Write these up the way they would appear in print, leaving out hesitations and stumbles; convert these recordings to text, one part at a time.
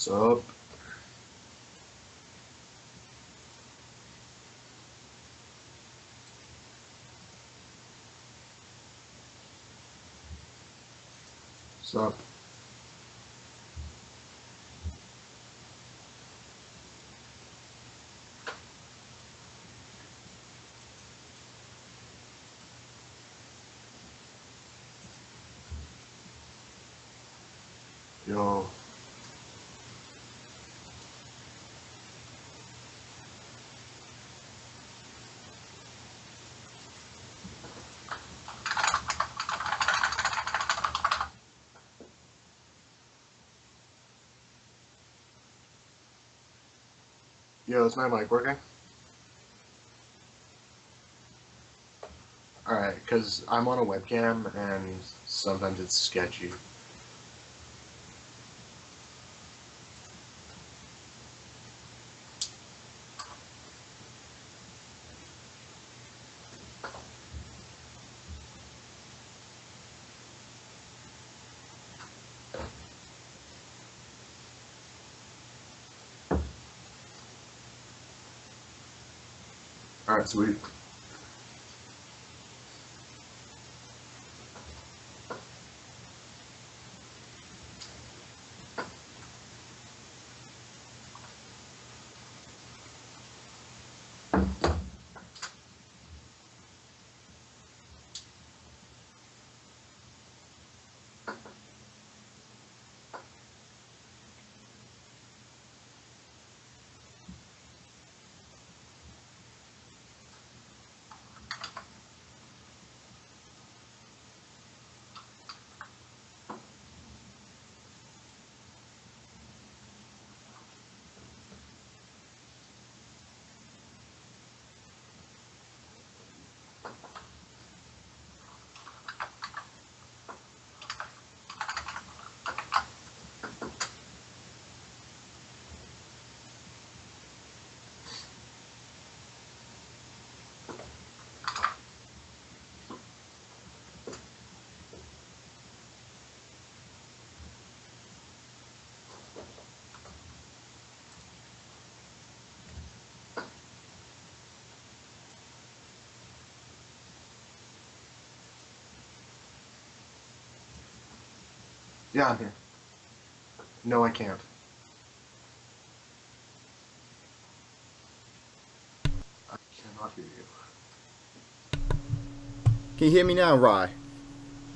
Sup? Sup? Yo. Yo, is my mic working? Alright, because I'm on a webcam and sometimes it's sketchy. Alright, sweet. Yeah, I'm here. No, I can't. I cannot hear you. Can you hear me now, Rye?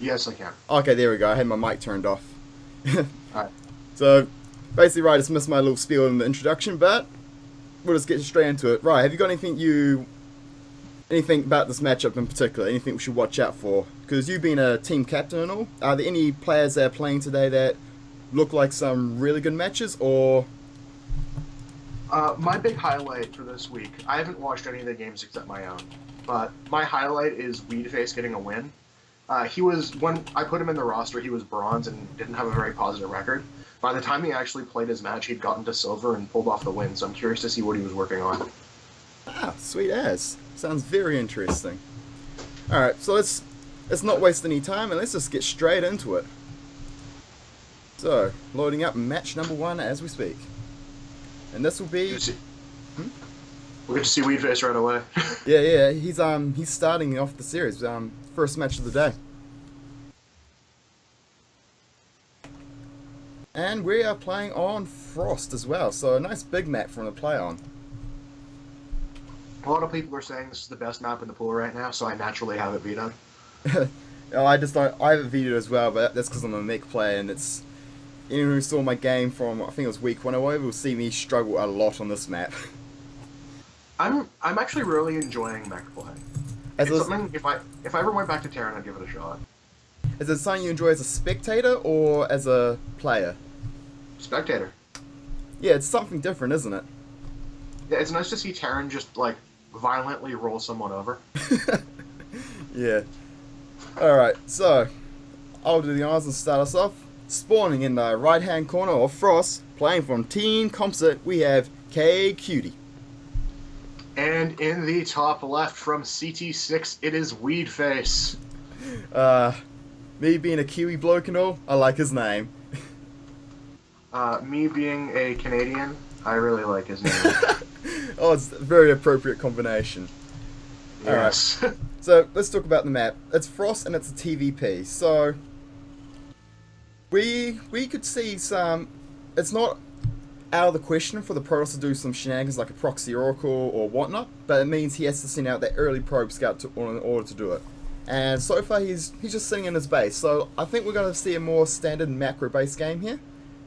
Yes, I can. Okay, there we go. I had my mic turned off. Alright. So, basically, Rye just missed my little spiel in the introduction, but we'll just get straight into it. Rye, have you got anything about this matchup in particular? Anything we should watch out for? Because you've been a team captain and all. Are there any players that are playing today that look like some really good matches, or? My big highlight for this week, I haven't watched any of the games except my own, but my highlight is Weedface getting a win. When I put him in the roster, he was bronze and didn't have a very positive record. By the time he actually played his match, he'd gotten to silver and pulled off the win, so I'm curious to see what he was working on. Ah, sweet as. Sounds very interesting. All right, so let's not waste any time and let's just get straight into it. So, loading up match number 1 as we speak. And this will be. We'll get to see Weedface right away. Yeah, he's starting off the series. First match of the day. And we are playing on Frost as well, so a nice big map from the play on. A lot of people are saying this is the best map in the pool right now, so I naturally have it vetoed. I just don't. I have it vetoed as well, but that's because I'm a mech player, and it's anyone who saw my game from I think it was week 105 will see me struggle a lot on this map. I'm actually really enjoying mech play. As It's a, something if I ever went back to Terran, I'd give it a shot. is it something you enjoy as a spectator or as a player? Spectator. Yeah, it's something different, isn't it? Yeah, it's nice to see Terran just like violently roll someone over. Yeah. Alright, so I'll do the honors and start us off. Spawning in the right hand corner of Frost, playing from Team Composite, we have K Cutie. And in the top left from CT6, it is Weedface. Me being a Kiwi bloke and all, I like his name. Me being a Canadian, I really like his name. Oh, it's a very appropriate combination. Alright, Yes. so let's talk about the map. It's Frost and it's a TVP, so we could see some. It's not out of the question for the Protoss to do some shenanigans like a proxy oracle or whatnot, but it means he has to send out that early probe scout in order to do it. And so far he's just sitting in his base, so I think we're going to see a more standard macro base game here,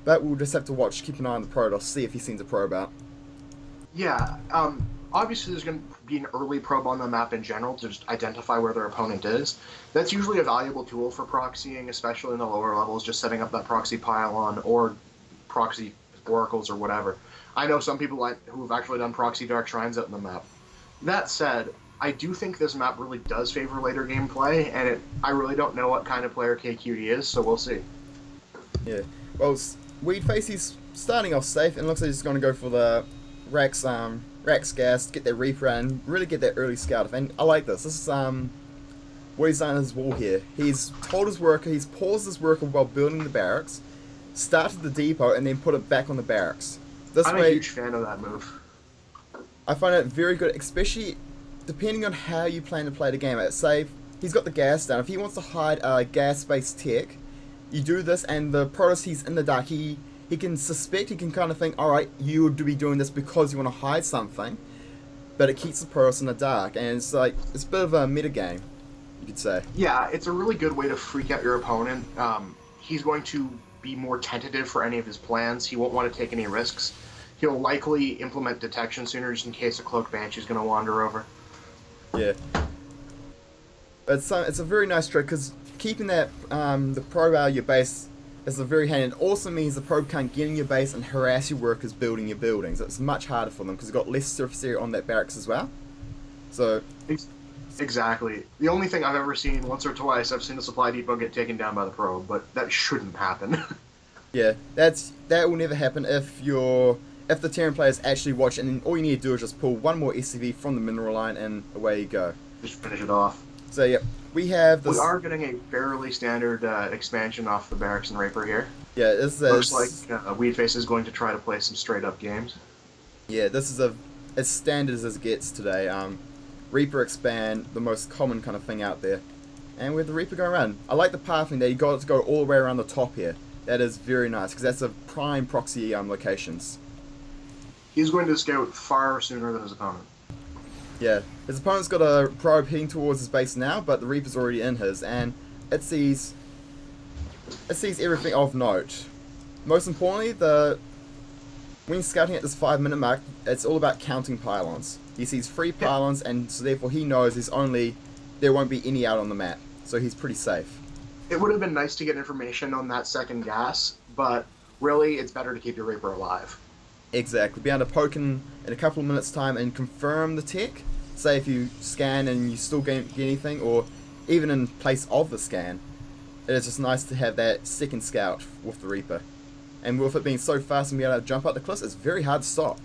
but we'll just have to watch, keep an eye on the Protoss, see if he sends a probe out. Yeah. Obviously, there's going to be an early probe on the map in general to just identify where their opponent is. That's usually a valuable tool for proxying, especially in the lower levels, just setting up that proxy pylon or proxy oracles or whatever. I know some people who have actually done proxy dark shrines out in the map. That said, I do think this map really does favor later gameplay, and I really don't know what kind of player KQD is, so we'll see. Yeah, well, Weedface, he's starting off safe, and looks like he's going to go for the Rax gas, get that Reaper, and really get that early scout. And I like this. This is what he's done on his wall here. He's told his worker, he's paused his worker while building the barracks, started the depot, and then put it back on the barracks. I'm a huge fan of that move. I find it very good, especially depending on how you plan to play the game. Say he's got the gas down. If he wants to hide gas-based tech, you do this, and the Protoss, he's in the dark. He can suspect, he can kind of think, alright, you would be doing this because you want to hide something, but it keeps the Protoss in the dark, and it's like, it's a bit of a meta game, you could say. Yeah, it's a really good way to freak out your opponent. He's going to be more tentative for any of his plans. He won't want to take any risks. He'll likely implement detection sooner just in case a cloaked banshee is going to wander over. Yeah. It's a very nice trick, because keeping that the probe out of your base is a very handy. It also means the probe can't get in your base and harass your workers building your buildings. It's much harder for them because you've got less surface area on that barracks as well. So exactly. The only thing I've ever seen, once or twice, I've seen a supply depot get taken down by the probe, but that shouldn't happen. yeah, that will never happen if the Terran players actually watch, and then all you need to do is just pull one more SCV from the mineral line and away you go. Just finish it off. So yeah, we have this. We are getting a fairly standard expansion off the barracks and Raper here. Yeah, this looks like Weedface is going to try to play some straight up games. Yeah, this is as standard as it gets today. Reaper expand, the most common kind of thing out there, and with the Reaper going around, I like the pathing that you got to go all the way around the top here. That is very nice because that's a prime proxy locations. He's going to scout far sooner than his opponent. Yeah, his opponent's got a probe heading towards his base now, but the Reaper's already in his, and it sees everything of note. Most importantly, when scouting at this 5-minute mark, it's all about counting pylons. He sees 3 pylons, and so therefore he knows there won't be any out on the map, so he's pretty safe. It would have been nice to get information on that second gas, but really it's better to keep your Reaper alive. Exactly. Be able to poke in a couple of minutes' time and confirm the tech. Say if you scan and you still get anything, or even in place of the scan, it is just nice to have that second scout with the Reaper. And with it being so fast and being able to jump up the cliffs, it's very hard to stop.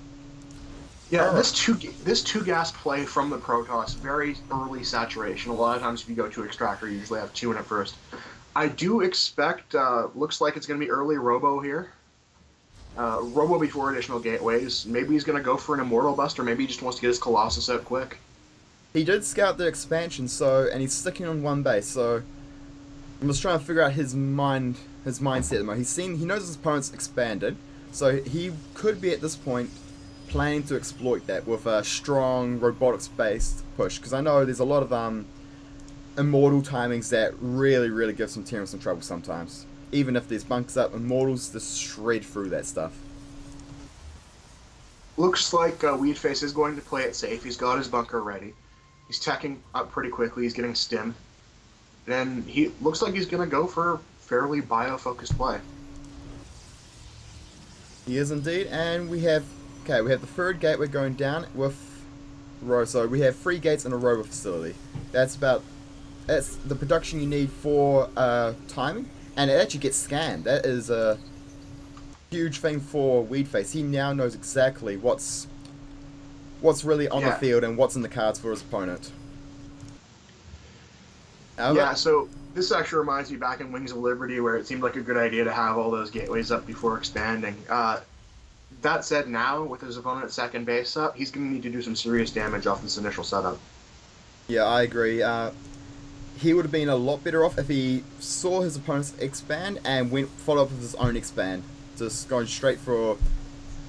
Yeah, this two gas play from the Protoss, very early saturation. A lot of times if you go to Extractor, you usually have 2 in it first. I do expect, looks like it's going to be early Robo here. Robo before additional gateways. Maybe he's going to go for an Immortal Bust, or maybe he just wants to get his Colossus out quick. He did scout the expansion, and he's sticking on one base, so I'm just trying to figure out his mindset at the moment. He knows his opponent's expanded, so he could be at this point planning to exploit that with a strong robotics-based push, because I know there's a lot of Immortal timings that really give some Terrans some trouble sometimes. Even if there's bunkers up, Immortals just shred through that stuff. Looks like Weedface is going to play it safe. He's got his bunker ready. He's teching up pretty quickly. He's getting stim. And he looks like he's going to go for fairly bio-focused play. He is indeed, and we have the 3rd gateway going down with row. So we have 3 gates in a rover facility. That's the production you need for timing. And it actually gets scanned. That is a huge thing for Weedface. He now knows exactly what's really on the field and what's in the cards for his opponent. So This actually reminds me back in Wings of Liberty where it seemed like a good idea to have all those gateways up before expanding. That said, now with his opponent at second base up, he's going to need to do some serious damage off this initial setup. Yeah, I agree. He would have been a lot better off if he saw his opponents expand and went follow up with his own expand. Just going straight for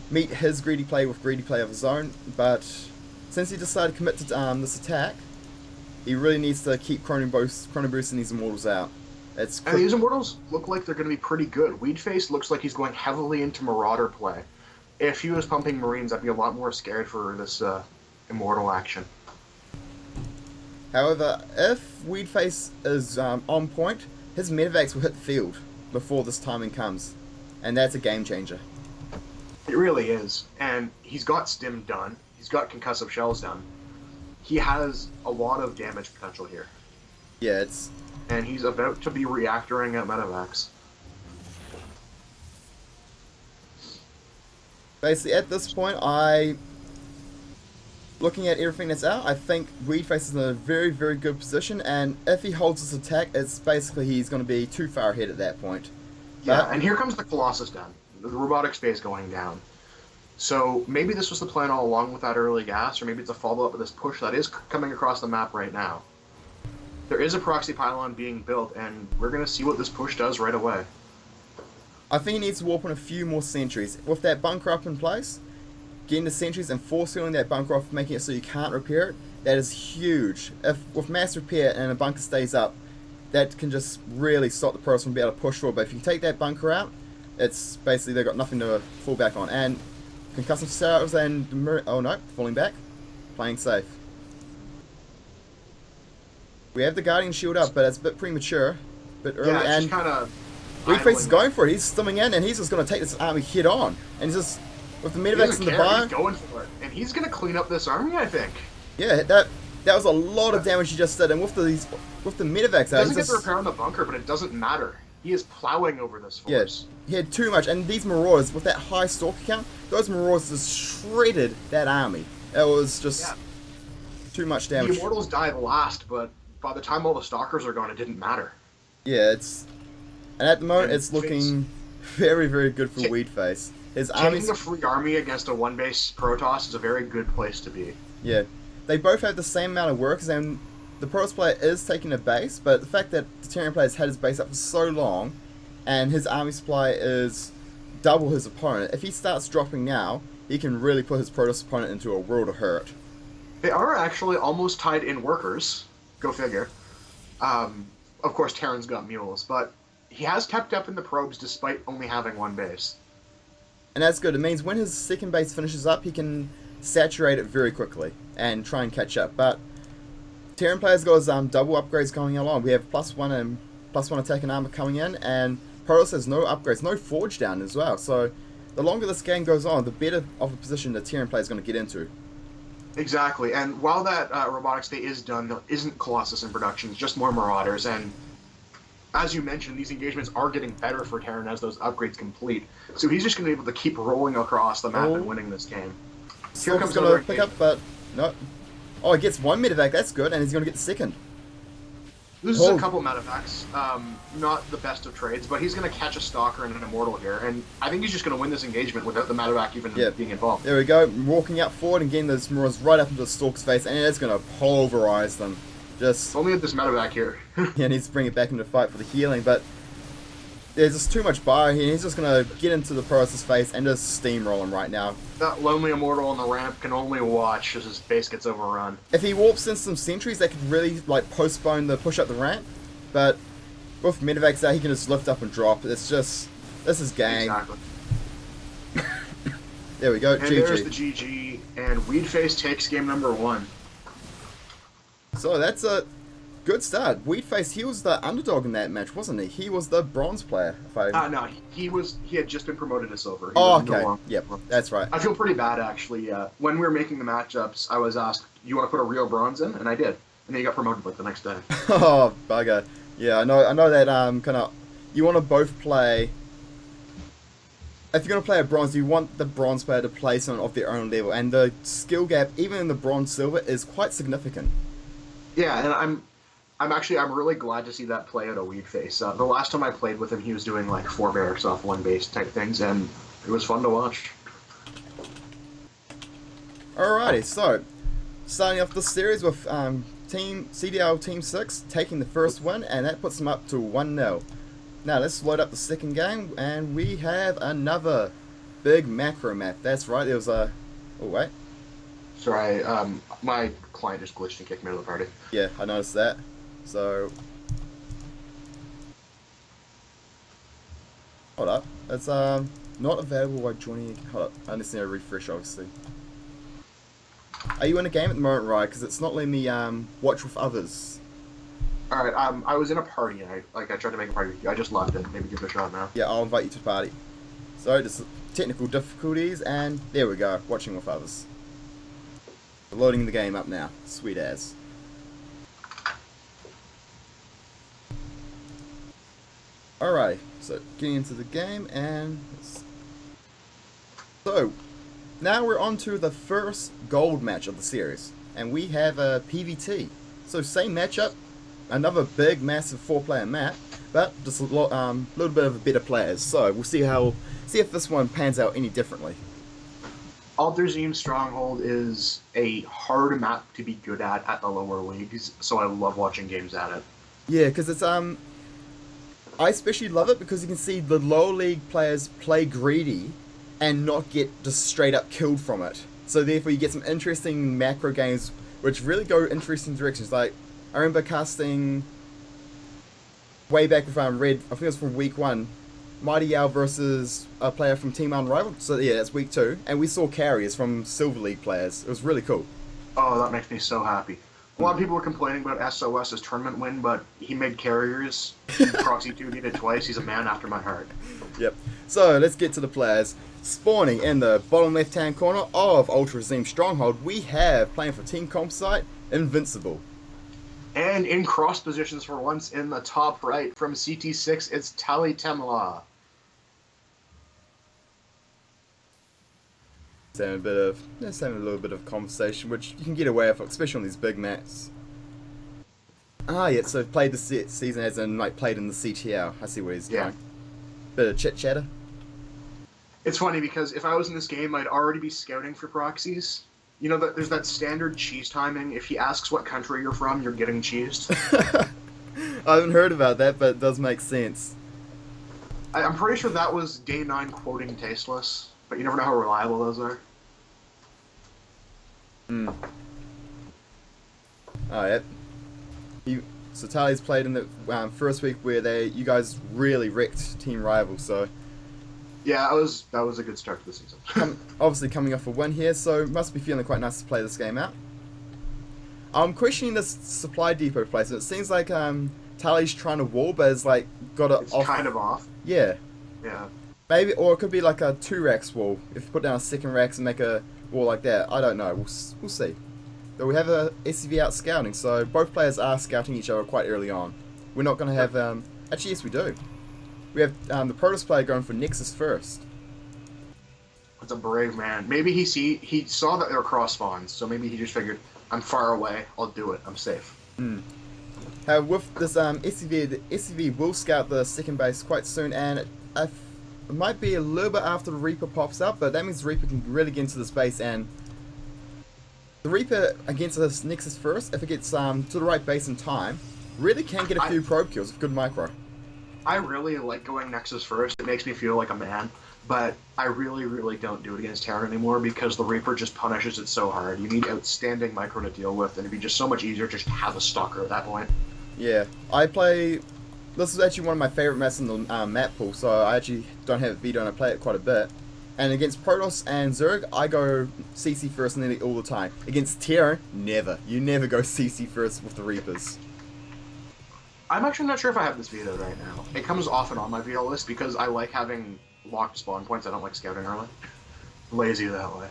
meet his greedy play with greedy play of his own. But since he decided to commit to this attack, he really needs to keep Chrono boosting these Immortals out. And these Immortals look like they're going to be pretty good. Weedface looks like he's going heavily into Marauder play. If he was pumping Marines, I'd be a lot more scared for this Immortal action. However, if Weedface is on point, his medevacs will hit the field before this timing comes. And that's a game changer. It really is. And he's got Stim done. He's got Concussive Shells done. He has a lot of damage potential here. Yeah, it's... And he's about to be reactoring at medevacs. Basically, at this point, looking at everything that's out, I think Weedface is in a very, very good position, and if he holds his attack, it's basically he's going to be too far ahead at that point. Yeah, and here comes the Colossus down. The robotics phase going down. So maybe this was the plan all along with that early gas, or maybe it's a follow-up of this push that is coming across the map right now. There is a proxy pylon being built, and we're going to see what this push does right away. I think he needs to warp in a few more sentries. With that bunker up in place, getting the sentries and force sealing that bunker off, making it so you can't repair it, that is huge. If with mass repair and a bunker stays up, that can just really stop the Protoss from being able to push forward. But if you take that bunker out, it's basically they've got nothing to fall back on. And concussive cells and oh no, falling back, playing safe. We have the Guardian shield up, but it's a bit premature, a bit early. Yeah, and kind of. Weedface is going for it. He's stimming in, and he's just going to take this army head on. And he's just with the medevacs in the bar. He's going for it, and he's going to clean up this army, I think. Yeah, that was a lot of damage he just did, and with the medevacs out, he doesn't get the repair on the bunker, but it doesn't matter. He is plowing over this force. Yeah, he had too much, and these Marauders, with that high stalker count, those Marauders just shredded that army. It was just too much damage. The Immortals died last, but by the time all the Stalkers are gone, it didn't matter. Yeah, and at the moment, it's looking very, very good for Weedface. His taking a free army against a one-base Protoss is a very good place to be. Yeah, they both have the same amount of workers, and the Protoss player is taking a base, but the fact that the Terran player has had his base up for so long, and his army supply is double his opponent, if he starts dropping now, he can really put his Protoss opponent into a world of hurt. They are actually almost tied in workers. Go figure. Of course, Terran's got mules, but he has kept up in the probes despite only having one base. And that's good. It means when his second base finishes up, he can saturate it very quickly and try and catch up. But Terran players got his double upgrades going along. We have +1 and +1 attack and armor coming in, and Protoss has no upgrades, no forge down as well. So the longer this game goes on, the better of a position the Terran player is going to get into. Exactly, and while that robotics day is done, there isn't Colossus in production, it's just more Marauders, and as you mentioned, these engagements are getting better for Terran as those upgrades complete. So he's just going to be able to keep rolling across the map and winning this game. Here comes going to pick up, but no. Oh, he gets one medevac, that's good, and he's going to get the second. Loses a couple medevacs, not the best of trades, but he's going to catch a Stalker and an Immortal here, and I think he's just going to win this engagement without the medevac even being involved. There we go, walking out forward and getting those Marauders right up into the Stalker's face, and it's going to pulverize them. Just only at this medevac here. Yeah, needs to bring it back into the fight for the healing, but there's just too much bio here. He's just going to get into the Protoss' face and just steamroll him right now. That lonely Immortal on the ramp can only watch as his base gets overrun. If he warps in some sentries, that could really postpone the push up the ramp, but with medevacs out, he can just lift up and drop. It's just, this is game. Exactly. There we go, and GG. There's the GG, and Weedface takes game number 1. So that's a good start. Weedface, he was the underdog in that match, wasn't he? He was the bronze player. No, he had just been promoted to silver. Okay. Yep, that's right. I feel pretty bad, actually. When we were making the matchups, I was asked, you want to put a real bronze in? And I did. And then he got promoted the next day. Oh, bugger. Yeah, I know that kind of... You want to both play... If you're going to play a bronze, you want the bronze player to play someone of their own level. And the skill gap, even in the bronze-silver, is quite significant. Yeah, and I'm really glad to see that play out of Weed Face. The last time I played with him, he was doing like 4 barracks off 1 base type things, and it was fun to watch. Alrighty, so starting off the series with Team CTL Team 6 taking the first win, and that puts them up to 1-0. Now let's load up the second game, and we have another big macro map. That's right, there was a... Oh, wait. Sorry, my client just glitched and kicked me out of the party. Yeah, I noticed that. So... Hold up. It's not available while joining... Hold up, I just need to refresh, obviously. Are you in a game at the moment, right? Because it's not letting me watch with others. All right, I was in a party and I tried to make a party with you. I just left it. Maybe give it a shot now. Yeah, I'll invite you to the party. So, just technical difficulties, and there we go, watching with others. Loading the game up now. Sweet as. Alright, so getting into the game, and... So, now we're on to the first gold match of the series. And we have a PVT. So, same matchup. Another big, massive 4-player map, but just a little bit of better players. So we'll see if this one pans out any differently. Alterzim Stronghold is a hard map to be good at the lower leagues, so I love watching games at it. Yeah, because it's I especially love it because you can see the lower league players play greedy and not get just straight up killed from it. So therefore you get some interesting macro games which really go interesting directions. Like I remember casting way back with Red, I think it was from week 1, Mighty Yao versus a player from Team Unrivaled. So yeah, that's week 2, and we saw carriers from Silver League players. It was really cool. Oh, that makes me so happy. A lot of people were complaining about SOS's tournament win, but he made carriers. He proxy 2'd it twice. He's a man after my heart. Yep. So let's get to the players. Spawning in the bottom left-hand corner of Ultrazine Stronghold, we have, playing for Team Composite, Invincible. And in cross positions for once in the top right from CT6, it's Tali Temla. Let's have a little bit of conversation, which you can get away with, especially on these big maps. Ah, yeah, so played the season as in, like, played in the CTL. I see where he's going. Bit of chit-chatter. It's funny because if I was in this game, I'd already be scouting for proxies. You know, there's that standard cheese timing. If he asks what country you're from, you're getting cheesed. I haven't heard about that, but it does make sense. I'm pretty sure that was Day 9 quoting Tasteless, but you never know how reliable those are. Hmm. Oh, yeah. So Tali's played in the first week where you guys really wrecked Team Rival, so... Yeah, that was a good start to the season. Obviously coming off a win here, so must be feeling quite nice to play this game out. I'm questioning this supply depot placement. It seems like Tali's trying to wall, but it's like got it it's off. kind of off. Yeah. Yeah. Maybe, or it could be like a 2 racks wall. If you put down a second racks and make a wall like that, I don't know. We'll see. But we have a SCV out scouting, so both players are scouting each other quite early on. We're not going to have actually, yes, we do. We have the Protoss player going for Nexus first. That's a brave man. Maybe he saw that they were cross spawns, so maybe he just figured, I'm far away, I'll do it, I'm safe. With this SCV, the SCV will scout the second base quite soon, and it might be a little bit after the Reaper pops up, but that means the Reaper can really get into the space, and the Reaper against this Nexus first, if it gets to the right base in time, really can get a few probe kills with good micro. I really like going Nexus first. It makes me feel like a man, but I really, really don't do it against Terran anymore because the Reaper just punishes it so hard. You need outstanding micro to deal with, and it'd be just so much easier just to have a stalker at that point. Yeah, this is actually one of my favorite maps in the map pool, so I actually don't have it veto and I play it quite a bit. And against Protoss and Zerg, I go CC first nearly all the time. Against Terran, never. You never go CC first with the Reapers. I'm actually not sure if I have this veto right now. It comes off and on my veto list because I like having locked spawn points. I don't like scouting early. Lazy that way.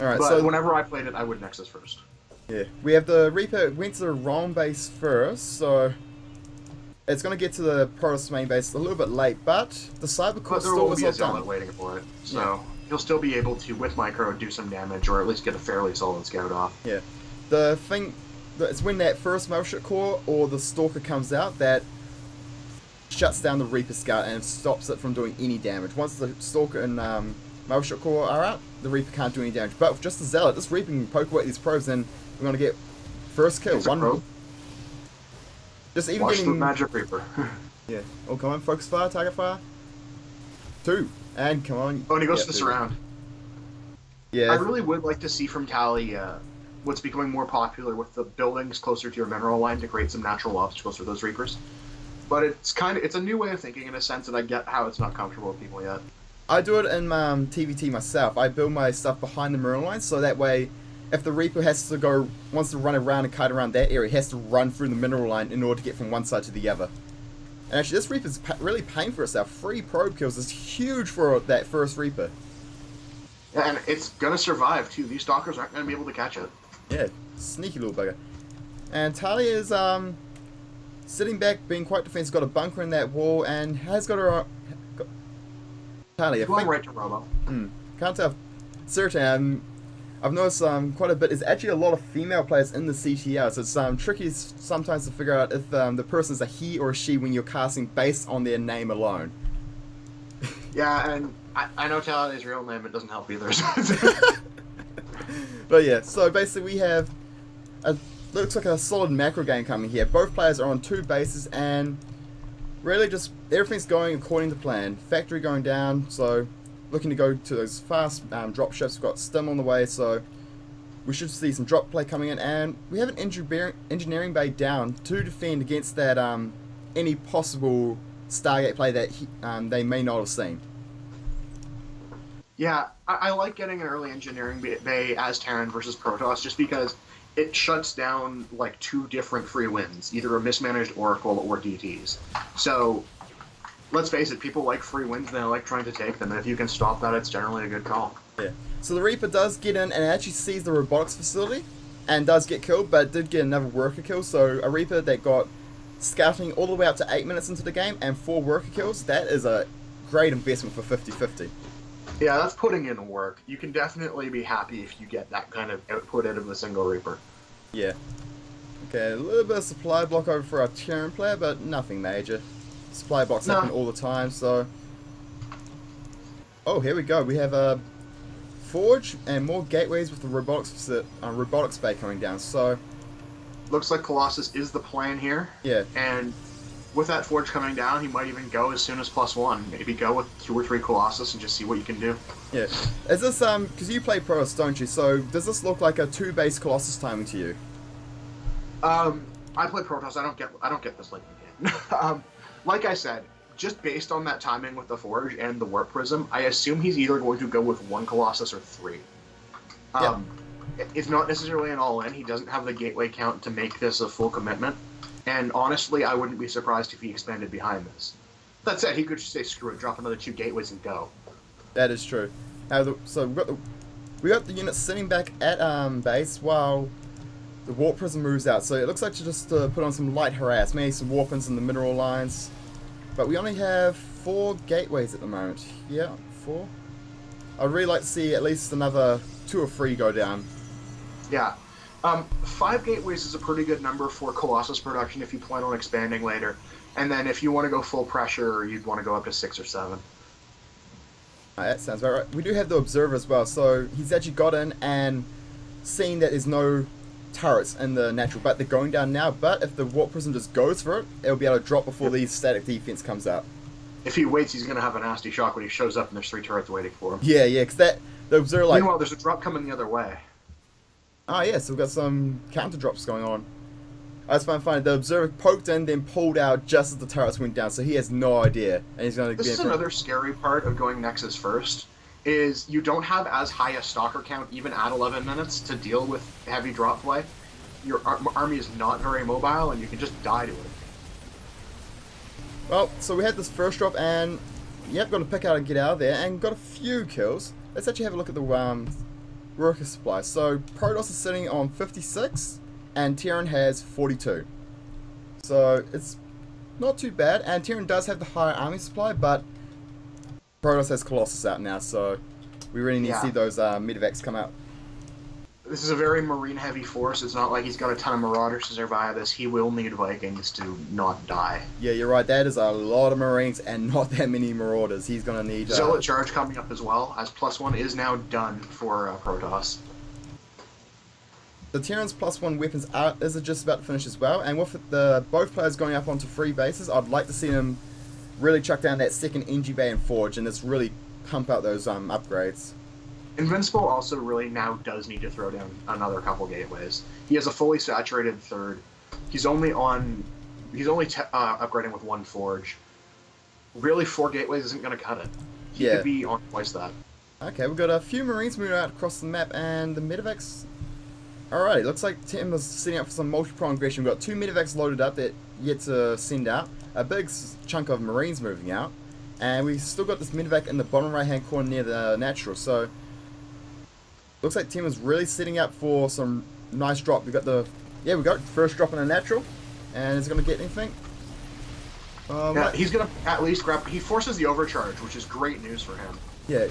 Alright, but so whenever I played it, I would Nexus first. Yeah, we have the Reaper went to the wrong base first, so it's going to get to the Protoss main base a little bit late, but the Cybercore still will be a done. zealot waiting for it, so he'll still be able to, with micro, do some damage or at least get a fairly solid scout off. Yeah. The thing, it's when that first Mailship Core or the Stalker comes out that shuts down the Reaper Scout and stops it from doing any damage. Once the Stalker and Mailship Core are out, the Reaper can't do any damage. But with just the Zealot, this Reaper can poke away at these probes and we're going to get first kill. It's a probe. Just even Watch getting... the Magic Reaper. Yeah. Oh, come on. Focus fire, target fire. 2. And come on. Oh, and he goes Yep, to the surround. Yeah. I really would like to see from Tally what's becoming more popular with the buildings closer to your mineral line to create some natural obstacles for those Reapers. But it's a new way of thinking in a sense, and I get how it's not comfortable with people yet. I do it in TVT myself. I build my stuff behind the mineral line, so that way, if the Reaper wants to run around and kite around that area, he has to run through the mineral line in order to get from one side to the other. And actually, this Reaper's really paying for itself. 3 probe kills is huge for that first Reaper. Yeah, and it's gonna survive too. These stalkers aren't gonna be able to catch it. Yeah, sneaky little bugger. And Talia is sitting back, being quite defensive. Got a bunker in that wall, and has got her. Talia, Going right to Robo. Can't tell. Certainly, I've noticed quite a bit. There's actually a lot of female players in the CTL, so it's tricky sometimes to figure out if the person's a he or a she when you're casting based on their name alone. Yeah, and I know Tally's real name. It doesn't help either. But yeah, so basically we have looks like a solid macro game coming here. Both players are on 2 bases and really just everything's going according to plan. Factory going down, so looking to go to those fast drop ships. We've got Stim on the way, so we should see some drop play coming in, and we have an engineering bay down to defend against that any possible Stargate play that they may not have seen. Yeah, I like getting an early engineering bay as Terran versus Protoss just because it shuts down like 2 different free wins, either a mismanaged Oracle or DTs. So let's face it, people like free wins and they like trying to take them, and if you can stop that, it's generally a good call. Yeah. So the Reaper does get in and actually sees the robotics facility and does get killed, but did get another worker kill. So a Reaper that got scouting all the way up to 8 minutes into the game and 4 worker kills, that is a great investment for 50-50. Yeah, that's putting in work. You can definitely be happy if you get that kind of output out of a single Reaper. Yeah. Okay, a little bit of supply block over for our Terran player, but nothing major. Supply blocks happen all the time, so... Oh, here we go. We have a forge and more gateways with the robotics bay coming down, so... Looks like Colossus is the plan here. Yeah. And with that forge coming down, he might even go as soon as +1. Maybe go with 2 or 3 Colossus and just see what you can do. Yeah. Is this, because you play Protoss, don't you? So, does this look like a 2-base Colossus timing to you? I play Protoss. I don't get this late in the game. Like I said, just based on that timing with the Forge and the Warp Prism, I assume he's either going to go with 1 Colossus or 3. It's not necessarily an all-in. He doesn't have the gateway count to make this a full commitment. And honestly, I wouldn't be surprised if he expanded behind this. That said, he could just say, screw it, drop another 2 gateways and go. That is true. So we got the units sitting back at base while the Warp Prism moves out. So it looks like to just put on some light harass, maybe some warpins in the mineral lines. But we only have 4 gateways at the moment. Yeah, 4. I'd really like to see at least another 2 or 3 go down. Yeah. 5 gateways is a pretty good number for Colossus production if you plan on expanding later. And then if you want to go full pressure, you'd want to go up to 6 or 7. That sounds about right. We do have the Observer as well, so he's actually got in and seen that there's no turrets in the natural, but they're going down now. But if the Warp Prism just goes for it, it'll be able to drop before the static defense comes out. If he waits, he's going to have a nasty shock when he shows up and there's 3 turrets waiting for him. Yeah, because the Observer, like... Meanwhile, there's a drop coming the other way. Oh, yeah, so we've got some counter drops going on. I just find funny. The Observer poked in, then pulled out just as the turrets went down, so he has no idea. And he's going to. This is another scary part of going Nexus first, is you don't have as high a stalker count even at 11 minutes to deal with heavy drop play. Your army is not very mobile, and you can just die to it. Well, so we had this first drop, and yep, got to pick out and get out of there, and got a few kills. Let's actually have a look at the worker supply. So Protoss is sitting on 56. And Terran has 42. So it's not too bad. And Terran does have the higher army supply, but Protoss has Colossus out now, so we really need to see those medevacs come out. This is a very marine-heavy force. It's not like he's got a ton of marauders to survive this. He will need Vikings to not die. Yeah, you're right. That is a lot of Marines and not that many Marauders. He's going to need... Zealot Charge coming up as well, as +1 is now done for Protoss. The Terran's +1 weapons is just about to finish as well, and with the both players going up onto 3 bases, I'd like to see them really chuck down that second NG Bay and Forge and just really pump out those upgrades. Invincible also really now does need to throw down another couple gateways. He has a fully saturated third. He's only upgrading with 1 Forge. Really, 4 gateways isn't going to cut it. He could be on twice that. Okay, we've got a few Marines moving out across the map, and the medevacs... Alrighty, looks like Tim is setting up for some multi-pronged aggression. We've got 2 medevacs loaded up that yet to send out. A big chunk of Marines moving out. And we've still got this medevac in the bottom right-hand corner near the natural, so... Looks like Tim is really setting up for some nice drop. We got the... Yeah, we got first drop in a natural. And is it going to get anything? Yeah, he's going to at least grab... He forces the overcharge, which is great news for him. Yeah.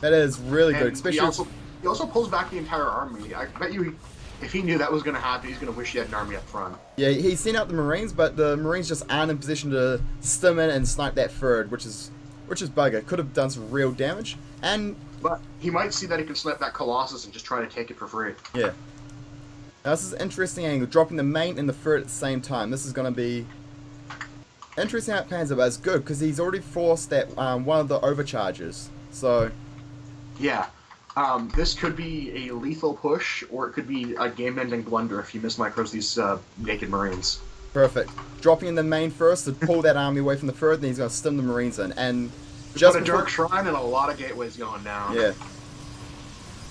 That is really good, And especially... he also pulls back the entire army. I bet you, if he knew that was going to happen, he's going to wish he had an army up front. Yeah, he sent out the Marines, but the Marines just aren't in position to stim in and snipe that third, which is bugger. Could have done some real damage, But he might see that he can snipe that Colossus and just try to take it for free. Yeah. Now this is an interesting angle, dropping the main and the third at the same time. This is going to be interesting how it pans out, but it's good, because he's already forced that one of the overcharges. So... Yeah. This could be a lethal push, or it could be a game-ending blunder if he mismicros these naked Marines. Perfect. Dropping in the main first to pull that army away from the third, then he's going to stim the Marines in. And just a Dark Shrine and a lot of gateways going down. Yeah.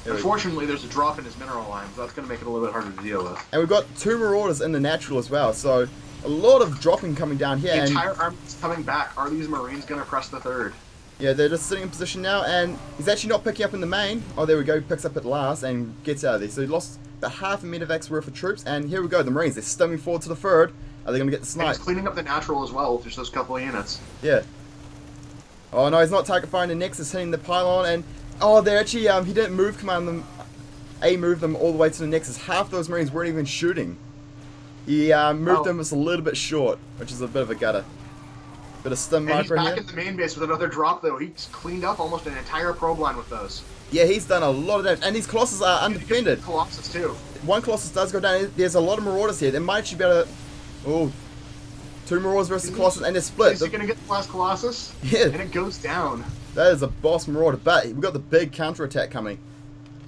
Unfortunately, there's a drop in his mineral line, so that's going to make it a little bit harder to deal with. And we've got 2 Marauders in the natural as well, so a lot of dropping coming down here. The entire army's coming back. Are these Marines going to press the third? Yeah, they're just sitting in position now, and he's actually not picking up in the main. Oh, there we go, he picks up at last and gets out of there. So he lost about half a medevac's worth of troops, and here we go, the Marines, they're stimming forward to the third. Are they going to get the snipe? And he's cleaning up the natural as well with just those couple of units. Yeah. Oh no, he's not target firing the Nexus, hitting the pylon, and... Oh, they're actually, he didn't move command them... move them all the way to the Nexus. Half those Marines weren't even shooting. He moved them just a little bit short, which is a bit of a gutter. Bit of stim and he's micro back here. in the main base with another drop, though. He's cleaned up almost an entire probe line with those. Yeah, he's done a lot of damage, and these Colossus are undefended. Colossus, too. One Colossus does go down. There's a lot of Marauders here. They might actually be able to... Oh, 2 Marauders versus Colossus, and they're split. Is he going to get the last Colossus? Yeah. And it goes down. That is a boss Marauder, but we've got the big counterattack coming.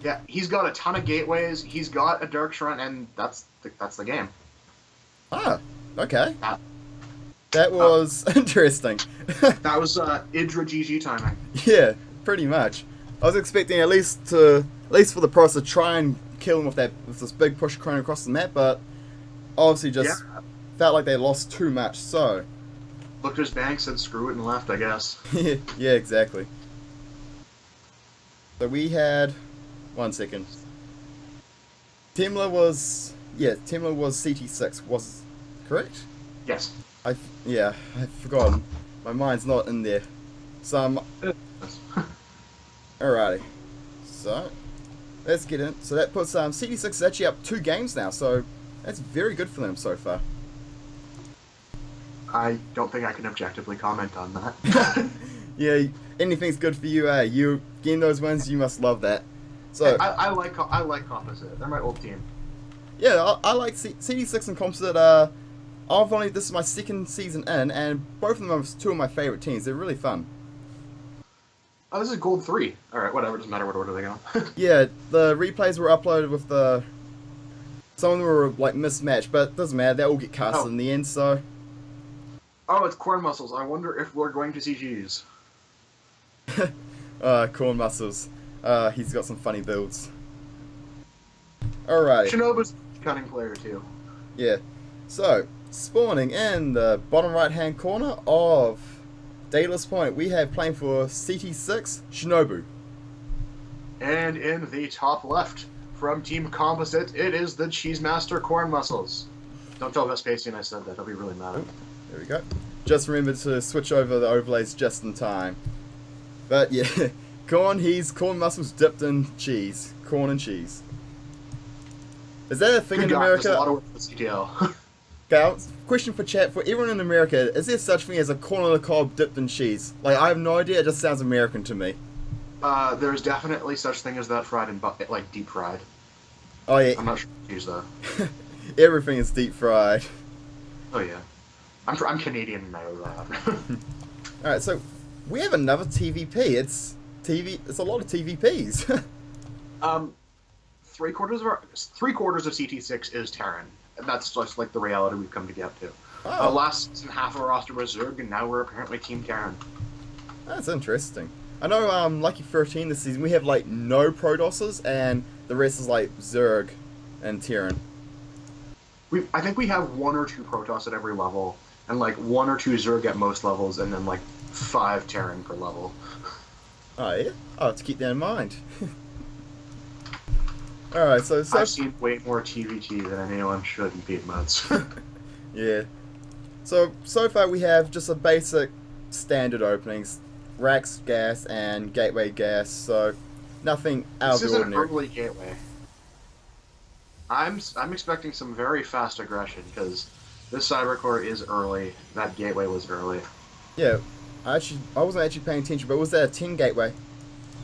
Yeah, he's got a ton of gateways. He's got a Dark Shrine, and that's the game. Ah, okay. That was interesting. That was Idra GG timing. Yeah, pretty much. I was expecting at least for the pros to try and kill him with this big push cone across the map, but obviously just felt like they lost too much. So looked at his bank, said screw it, and left, I guess. Yeah, exactly. So we had 1 second. Temla was CT6, was correct? Yes. I've forgotten. My mind's not in there. So alrighty. So let's get in. So that puts CT6 is actually up 2 games now, so that's very good for them so far. I don't think I can objectively comment on that. Yeah, anything's good for you, eh? You getting those wins, you must love that. So I like Composite. They're my old team. Yeah, I like CD6 and Composite. This is my 2nd season in, and both of them are 2 of my favorite teams. They're really fun. Oh, this is Gold 3. Alright, whatever. Doesn't matter what order they go. Yeah, the replays were uploaded with some of them were like mismatched, but it doesn't matter. They all get casted in the end, so... Oh, it's Corn Muscles. I wonder if we're going to see G's. Corn Muscles. He's got some funny builds. Alright. Shinobu's a cunning player, too. Yeah. So, spawning in the bottom right-hand corner of Daedalus Point, we have playing for CT6, Shinobu. And in the top left, from Team Composite, it is the Cheesemaster Corn Muscles. Don't tell Vespasian I said that. He'll be really mad at me. There we go. Just remember to switch over the overlays just in time. But yeah, Corn Muscles dipped in cheese. corn and cheese. Is that a thing Good in God, there's a America? lot of work for CTL. Okay, question for chat. For everyone in America, is there such thing as a corn on the cob dipped in cheese? Like, I have no idea, it just sounds American to me. There's definitely such thing as that fried and like deep fried. Oh yeah, I'm not sure if you use that. everything is deep fried. Oh yeah, I'm Canadian and I know that. Alright, so we have another TVP. It's a lot of TVPs. Three-quarters of CT6 is Terran, and that's just like the reality we've come to get to. Oh. Last season, half of our roster was Zerg, and now we're apparently Team Terran. That's interesting. I know Lucky 13 this season we have like no Protosses and the rest is like Zerg and Terran. I think we have 1 or 2 Protoss at every level, and like 1 or 2 Zerg at most levels, and then like 5 Terran per level. Oh yeah? Oh, to keep that in mind. Alright, so I've seen way more TVT than anyone should in beat modes. yeah. So far we have just a basic standard openings. Racks gas and gateway gas, so nothing out of the ordinary. This is an early gateway. I'm expecting some very fast aggression because this Cybercore is early. That gateway was early. Yeah, I wasn't actually paying attention, but was that a 10 gateway?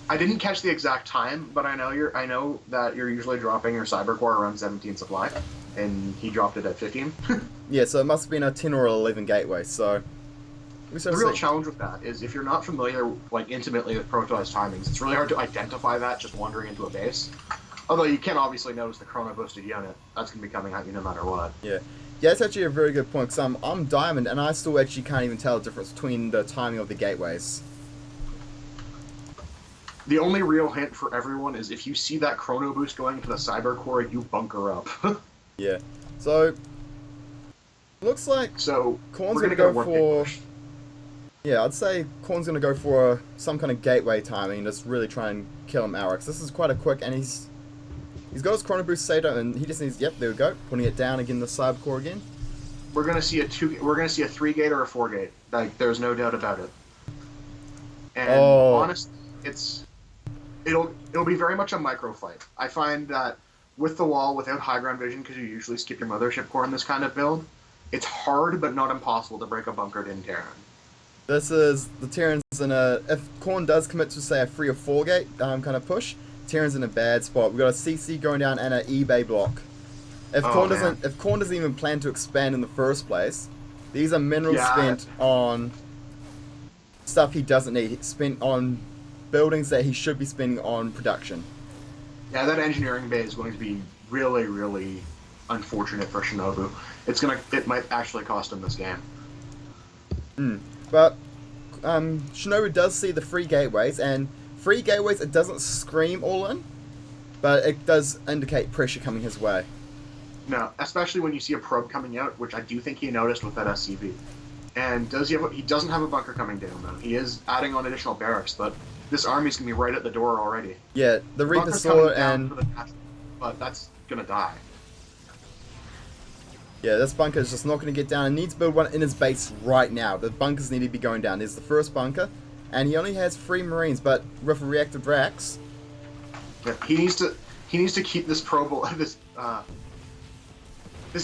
I didn't catch the exact time, but I know that you're usually dropping your Cybercore around 17 supply, and he dropped it at 15. Yeah, so it must have been a 10 or 11 gateway. So the real challenge with that is if you're not familiar, like, intimately with Protoss timings, it's really hard to identify that just wandering into a base. Although you can obviously notice the chrono boosted unit. That's going to be coming at you no matter what. Yeah, that's actually a very good point, because I'm Diamond, and I still actually can't even tell the difference between the timing of the gateways. The only real hint for everyone is if you see that chrono boost going into the Cybercore, you bunker up. Yeah, so looks like Korn's going to go for... Yeah, I'd say Korn's going to go for some kind of gateway timing and just really try and kill him outright. This is quite a quick, and he's got his chrono boost saved up, and he just needs, yep, there we go, putting it down again, the Cybercore again. We're gonna see a 3-gate or a 4-gate. Like, there's no doubt about it. And honestly, it'll be very much a micro fight. I find that with the wall, without high ground vision, because you usually skip your mothership core in this kind of build, it's hard but not impossible to break a bunkered in Terran. This is the Terran's in a, if Korn does commit to say a 3 or 4 gate kind of push, Terran's in a bad spot. We've got a CC going down and an eBay block. If Korn doesn't even plan to expand in the first place, these are minerals spent on stuff he doesn't need. Spent on buildings that he should be spending on production. Yeah, that engineering bay is going to be really, really unfortunate for Shinobu. It might actually cost him this game. But Shinobu does see the free gateways, and free gateways, it doesn't scream all in, but it does indicate pressure coming his way. No, especially when you see a probe coming out, which I do think he noticed with that SCV. And he doesn't have a bunker coming down, though. He is adding on additional barracks, but this army's going to be right at the door already. Yeah, the Reaper Sword and... But that's going to die. Yeah, this bunker is just not going to get down. It needs to build one in his base right now. The bunkers need to be going down. There's the first bunker, and he only has 3 Marines, but with reactive racks... Yeah, he needs to keep this probe... This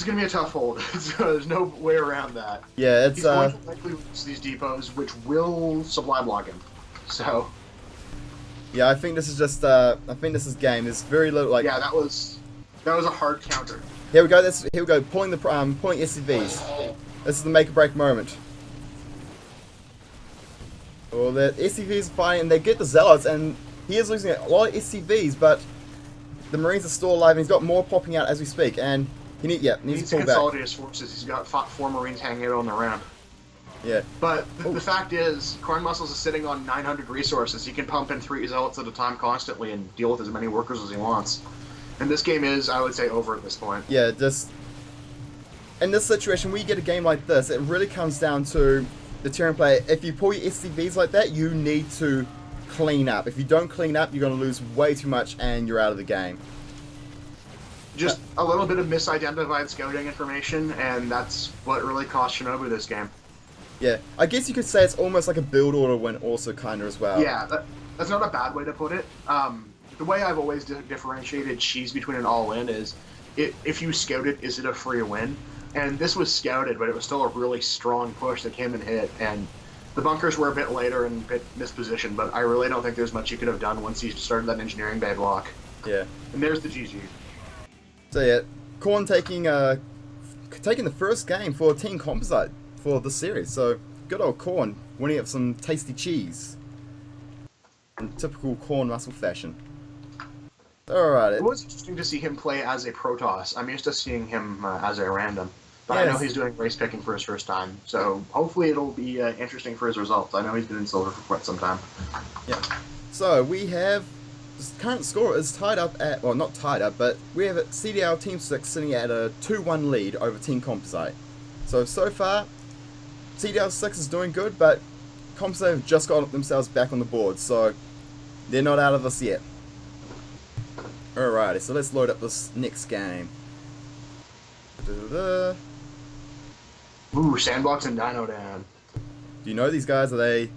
is going to be a tough hold. So there's no way around that. Yeah, it's... He's going to likely lose these depots, which will supply block him. So... Yeah, I think this is just... I think this is game. There's very little, like... Yeah, that was a hard counter. Here we go, here we go, pulling SCVs. This is the make or break moment. Well, the SCVs are fighting, and they get the Zealots, and he is losing a lot of SCVs, but the Marines are still alive, and he's got more popping out as we speak, and he needs to pull back. Consolidate his forces. He's got 4 Marines hanging out on the ramp. Yeah. But the fact is, Corn Muscles is sitting on 900 resources. He can pump in 3 Zealots at a time constantly and deal with as many workers as he wants. And this game is, I would say, over at this point. Yeah, just... In this situation, when you get a game like this, it really comes down to the Terran player. If you pull your SCVs like that, you need to clean up. If you don't clean up, you're going to lose way too much and you're out of the game. Just a little bit of misidentified scouting information, and that's what really cost Shinobu this game. Yeah, I guess you could say it's almost like a build order win also kind of as well. Yeah, that's not a bad way to put it. the way I've always differentiated cheese between an all-in is if you scout it, is it a free win? And this was scouted, but it was still a really strong push that came and hit. And the bunkers were a bit later and a bit mispositioned, but I really don't think there's much you could have done once you started that engineering bay block. Yeah. And there's the GG. So yeah, Korn taking the first game for Team Composite for the series. So good old Korn winning up some tasty cheese in typical Korn muscle fashion. Alright. It was interesting to see him play as a Protoss. I'm used to seeing him as a random. But Yes. I know he's doing race picking for his first time, so hopefully it'll be interesting for his results. I know he's been in silver for quite some time. Yeah. So we have the current score is tied up at, well, not tied up, but we have CTL Team 6 sitting at a 2-1 lead over Team Composite. So far, CTL 6 is doing good, but Composite have just got themselves back on the board, so they're not out of this yet. Alrighty, so let's load up this next game. Da-da-da. Ooh, Sandbox and Dino Dan. Do you know these guys? Are they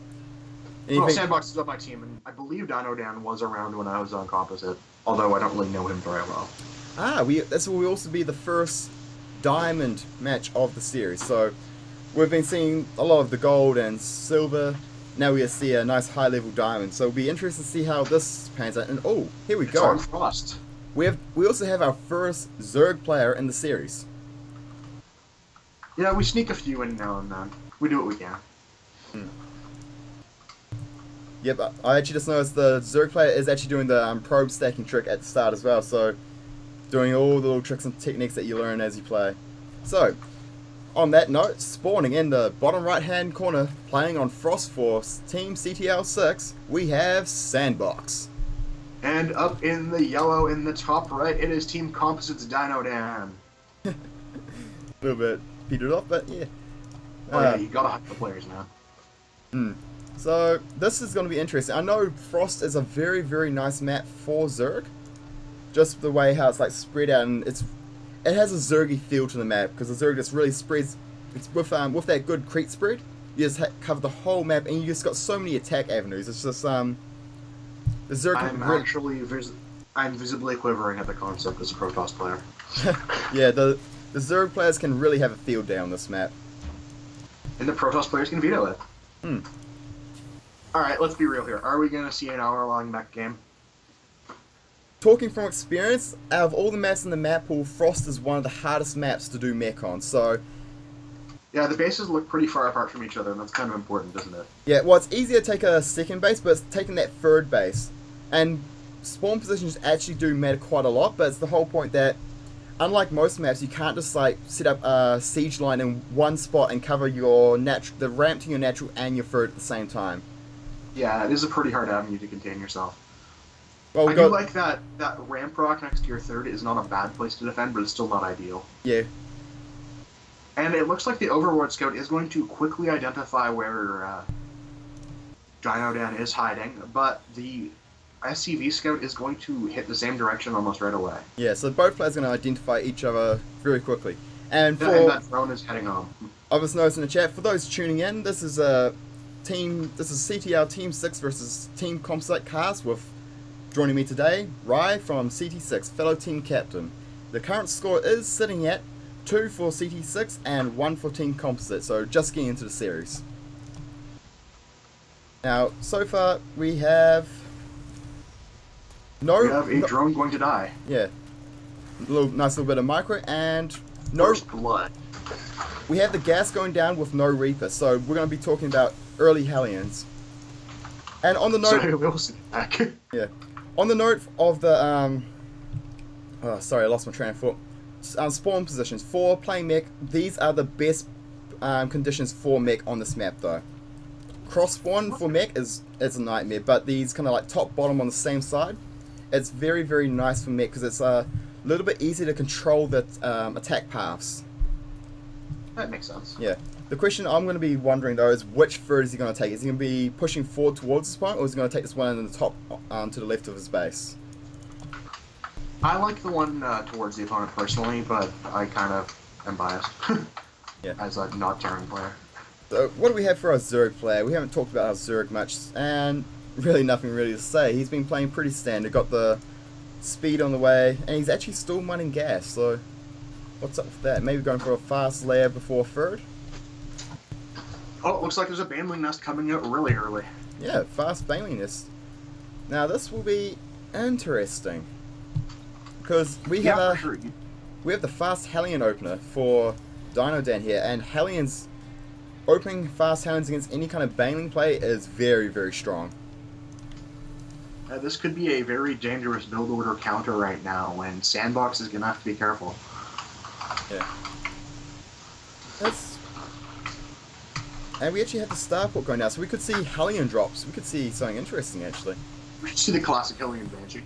anything? Well, Sandbox is on my team, and I believe Dino Dan was around when I was on Composite, although I don't really know him very well. This will also be the first diamond match of the series. So we've been seeing a lot of the gold and silver. Now we see a nice high level diamond. So it'll be interesting to see how this pans out. And oh, here we It's go. on Frost. We also have our first Zerg player in the series. Yeah, we sneak a few in now and then. We do what we can. Yep, I actually just noticed the Zerg player is actually doing the probe stacking trick at the start as well. So doing all the little tricks and techniques that you learn as you play. So on that note, spawning in the bottom right hand corner, playing on Frost Force Team CTL 6, we have Sandbox. And up in the yellow in the top right, it is Team Composite's Dino Dan. A little bit petered off, but yeah. Oh yeah, you gotta hype the players, man. So this is going to be interesting. I know Frost is a very, very nice map for Zerg. Just the way how it's like spread out, and it has a Zergy feel to the map because the Zerg just really spreads. It's with that good Crete spread. You just cover the whole map, and you just got so many attack avenues. It's just the Zerg. I'm visibly quivering at the concept as a Protoss player. Yeah, the Zerg players can really have a field day on this map. And the Protoss players can veto it. Alright, let's be real here. Are we gonna see an hour-long mech game? Talking from experience, out of all the maps in the map pool, Frost is one of the hardest maps to do mech on, so... Yeah, the bases look pretty far apart from each other, and that's kind of important, isn't it? Yeah, well, it's easier to take a second base, but it's taking that third base. And spawn positions actually do matter quite a lot, but it's the whole point that, unlike most maps, you can't just, like, set up a siege line in one spot and cover the ramp to your natural and your third at the same time. Yeah, it is a pretty hard avenue to contain yourself. Well, I do like that ramp rock next to your third is not a bad place to defend, but it's still not ideal. Yeah. And it looks like the Overlord Scout is going to quickly identify where Dino Dan is hiding, but the SCV Scout is going to hit the same direction almost right away. Yeah, so both players are going to identify each other very quickly. And that drone is heading home. I was noticing in the chat, for those tuning in, this is CTL Team 6 versus Team Composite cast with joining me today, Rai from CT6, fellow team captain. The current score is sitting at 2 for CT6 and 1 for Team Composite, so just getting into the series. Now, so far we have a drone going to die. Yeah, nice little bit of micro and First blood. We have the gas going down with no Reaper, so we're going to be talking about early Hellions. And on the note, Sorry, Wilson back. yeah, on the note of the oh, sorry, I lost my train of thought. Spawn positions for playing mech. These are the best conditions for mech on this map, though. Cross spawn for mech is a nightmare, but these kind of like top bottom on the same side, it's very, very nice for mech because it's a little bit easier to control the attack paths. That makes sense. Yeah. The question I'm going to be wondering though is which third is he going to take? Is he going to be pushing forward towards his opponent, or is he going to take this one in the top to the left of his base? I like the one towards the opponent personally, but I kind of am biased. Yeah. As a not Terran player. So what do we have for our Zerg player? We haven't talked about our Zerg much, and really nothing really to say. He's been playing pretty standard, got the speed on the way, and he's actually still mining gas, so what's up with that? Maybe going for a fast layer before third? Oh, it looks like there's a Baneling nest coming out really early. Yeah, fast Baneling nest. Now this will be interesting, because we have we have the fast Hellion opener for Dino Dan here, and Hellions opening fast Hellions against any kind of Baneling play is very, very strong. This could be a very dangerous build order counter right now, and Sandbox is going to have to be careful. Yeah. And we actually have the starport going now, so we could see Hellion drops. We could see something interesting, actually. We should see the classic Hellion Banshee.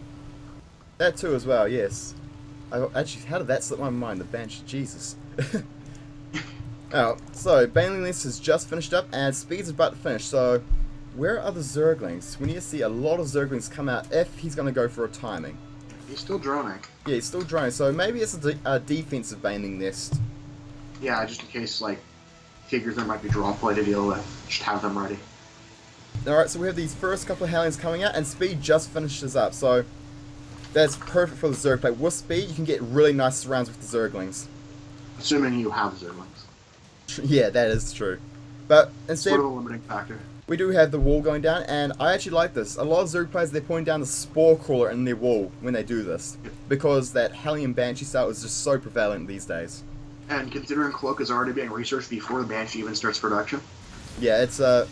That too as well, yes. Actually, how did that slip my mind, the Banshee? Jesus. Oh, so Baneling list has just finished up, and Speed's about to finish, so where are the Zerglings? We need to see a lot of Zerglings come out if he's going to go for a timing. He's still droning. Yeah, he's still droning, so maybe it's a defensive Baneling nest. Yeah, just in case, like, figures there might be draw play to deal with. Just have them ready. Alright, so we have these first couple of Hellions coming out, and Speed just finishes up, so that's perfect for the Zerg play. With Speed, you can get really nice surrounds with the Zerglings. Assuming you have Zerglings. Yeah, that is true. But instead, sort of a limiting factor. We do have the wall going down, and I actually like this. A lot of Zerg players, they're putting down the Spore Crawler in their wall when they do this, because that Hellion Banshee style is just so prevalent these days. And considering Cloak is already being researched before the Banshee even starts production. Yeah, it's a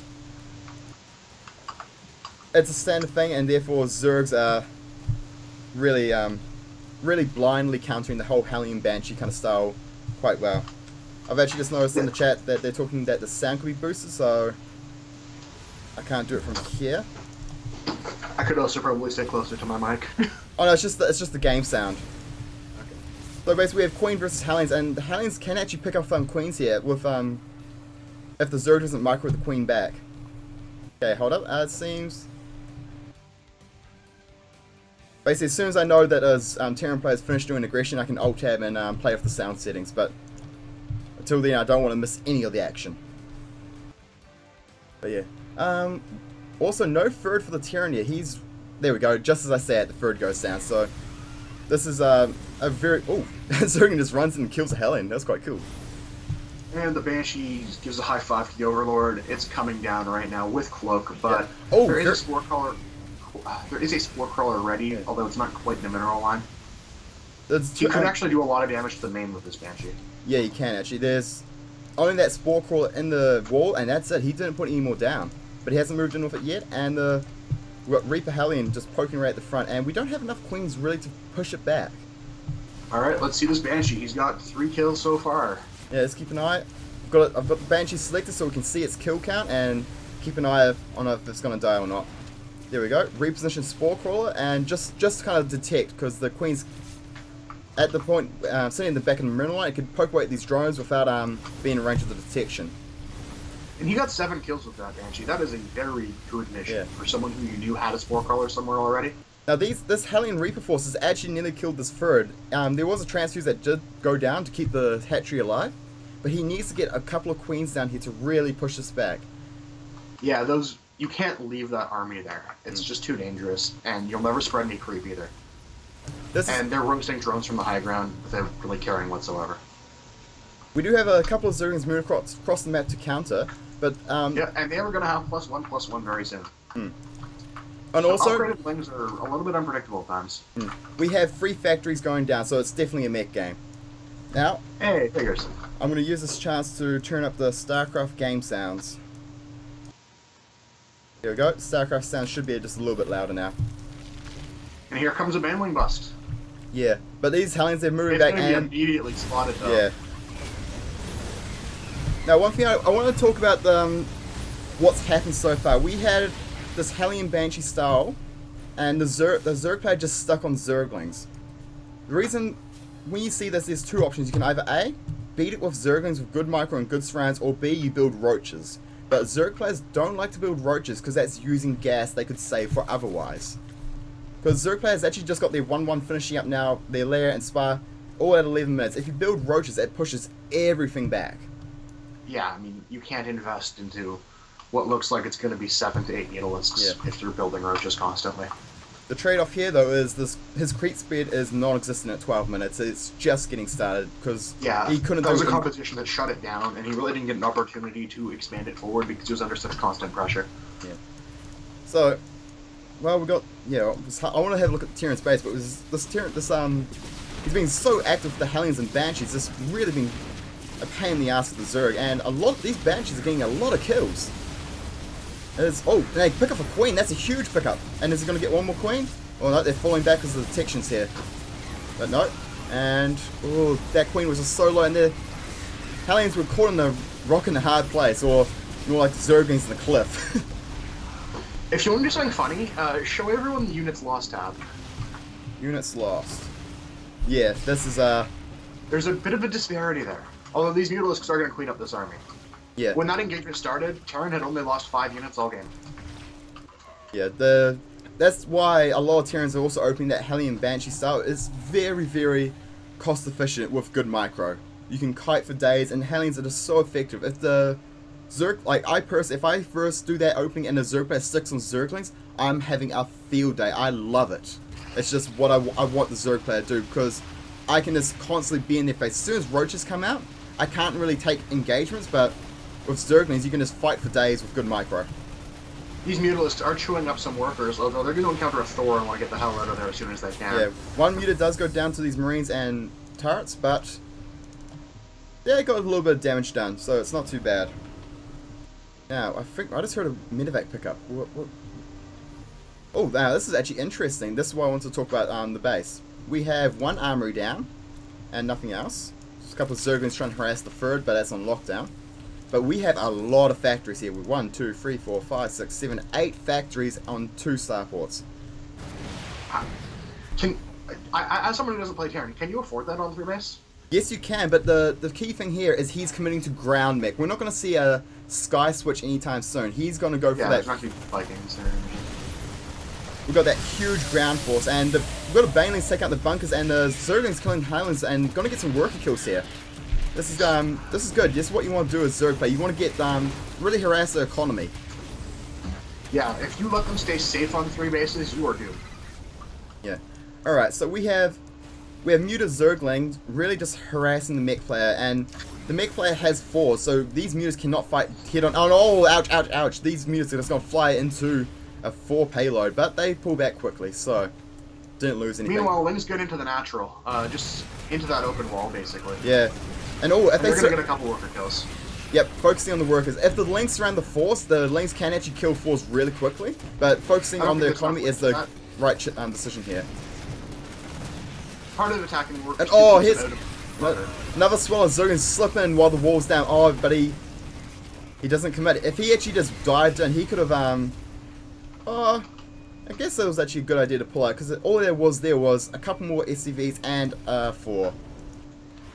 standard thing, and therefore Zergs are really, really blindly countering the whole Hellion Banshee kind of style quite well. I've actually just noticed in the chat that they're talking that the sound could be boosted, so I can't do it from here. I could also probably stay closer to my mic. Oh no, it's just the game sound. Okay. So basically we have Queen versus Hellions, and the Hellions can actually pick up Queens here with if the Zerg doesn't micro the Queen back. Okay, hold up. It seems basically as soon as I know that as Terran players finish doing aggression, I can alt tab and play off the sound settings. But until then, I don't want to miss any of the action. But yeah. Also, no third for the Terran here. There we go, just as I said, the third goes down. So, this is a very... Oh, Zerg just runs and kills a Hellion. That's quite cool. And the Banshee gives a high five to the Overlord. It's coming down right now with Cloak, but yeah. Oh, there is a Spore Crawler. There is a Spore Crawler ready, although it's not quite in the mineral line. You could actually do a lot of damage to the main with this Banshee. Yeah, you can actually. There's only that Spore Crawler in the wall, and that's it. He didn't put any more down. But he hasn't moved in with it yet, and the Reaper Hellion just poking right at the front, and we don't have enough Queens really to push it back. Alright, let's see this Banshee. He's got 3 kills so far. Yeah, let's keep an eye. I've got the Banshee selected so we can see its kill count, and keep an eye on if it's going to die or not. There we go. Reposition Spore Crawler, and just kind of detect, because the Queen's at the point, sitting in the back of the mineral line, it could poke away at these drones without being in range of the detection. And he got 7 kills with that Banshee. That is a very good mission for someone who you knew had a Spore Crawler somewhere already. Now this Hellion Reaper Force has actually nearly killed this third. There was a transfuse that did go down to keep the hatchery alive, but he needs to get a couple of Queens down here to really push this back. Yeah, you can't leave that army there. It's just too dangerous, and you'll never spread any creep either. And they're roasting drones from the high ground without really caring whatsoever. We do have a couple of Zerglings moving across the map to counter, but yeah, and they were going to have +1/+1 very soon. And also, upgraded things are a little bit unpredictable at times. We have 3 factories going down, so it's definitely a mech game. Now, hey, figures. I'm going to use this chance to turn up the StarCraft game sounds. There we go. StarCraft sounds should be just a little bit louder now. And here comes a Baneling bust. Yeah, but these Hellions, they're moving back and immediately spotted though. Yeah. Now, one thing I want to talk about what's happened so far. We had this Hellion Banshee style, and the Zerg player just stuck on Zerglings. The reason, when you see this, there's 2 options. You can either A, beat it with Zerglings with good micro and good surrounds, or B, you build roaches. But Zerg players don't like to build roaches because that's using gas they could save for otherwise. Because Zerg players actually just got their 1-1 finishing up now, their lair and spire, all at 11 minutes. If you build roaches, it pushes everything back. Yeah, I mean, you can't invest into what looks like it's going to be 7 to 8 Needlisks if they're building roaches constantly. The trade-off here, though, is his creep speed is non-existent at 12 minutes. It's just getting started because he couldn't. That was a competition that shut it down, and he really didn't get an opportunity to expand it forward because he was under such constant pressure. Yeah. So, well, we got I want to have a look at Tyrant's base, but he's been so active with the Hellions and Banshees. It's really been a pain in the ass with the Zerg, and a lot of these Banshees are getting a lot of kills. And they pick up a queen. That's a huge pickup. And is he going to get one more queen? Oh no, they're falling back because of the detections here. But no. And that queen was just so low, and the Hellions were caught in the rock in the hard place, or more like Zerglings in the cliff. If you want to do something funny, show everyone the units lost tab. Units lost. Yeah, this is There's a bit of a disparity there. Although these Mutalisks are going to clean up this army. Yeah. When that engagement started, Terran had only lost 5 units all game. Yeah, that's why a lot of Terrans are also opening that Hellion Banshee style. It's very, very cost efficient with good micro. You can kite for days, and Hellions are just so effective. If the Zerg, if I first do that opening and the Zerg player sticks on Zerglings, I'm having a field day. I love it. It's just what I want the Zerg player to do, because I can just constantly be in their face. As soon as roaches come out, I can't really take engagements, but with Zerglings, you can just fight for days with good micro. These Mutalisks are chewing up some workers, although they're going to encounter a Thor and want to get the hell out of there as soon as they can. Yeah, one Muta does go down to these Marines and turrets, but they got a little bit of damage done, so it's not too bad. Now, I think I just heard a medevac pickup. What? Oh, now this is actually interesting. This is why I want to talk about the base. We have one armory down, and nothing else. Just a couple of Zerglings trying to harass the third, but that's on lockdown. But we have a lot of factories here. With 1, 2, 3, 4, 5, 6, 7, 8 factories on 2 starports. As someone who doesn't play Terran, can you afford that on 3 base? Yes, you can, but the key thing here is he's committing to ground mech. We're not going to see a sky switch anytime soon. He's going to go for that. Yeah, there's not Vikings there. We've got that huge ground force, and we've got a Banelings take out the bunkers, and the Zerglings killing Highlands, and going to get some worker kills here. This is good. This is what you want to do as Zerg play. You want to get really harass the economy. Yeah, if you let them stay safe on 3 bases, you are doomed. Yeah. All right. So we have Muta Zerglings really just harassing the mech player, and the mech player has 4, so these mutas cannot fight head on. Oh, ouch, ouch, ouch! These mutas are just going to fly into a 4 payload, but they pull back quickly, so didn't lose anything. Meanwhile, Lings get into the natural, just into that open wall, basically. Yeah. And if they're gonna get a couple worker kills. Yep, focusing on the workers. If the Lynx surround the force, the Lynx can actually kill force really quickly. But focusing on the economy is the right decision here. Part of attacking the workers. And here's another Sweller Zerglings slip in while the wall's down. Oh, but he doesn't commit. If he actually just dived in, he could have I guess that was actually a good idea to pull out, because all there was a couple more SCVs and 4.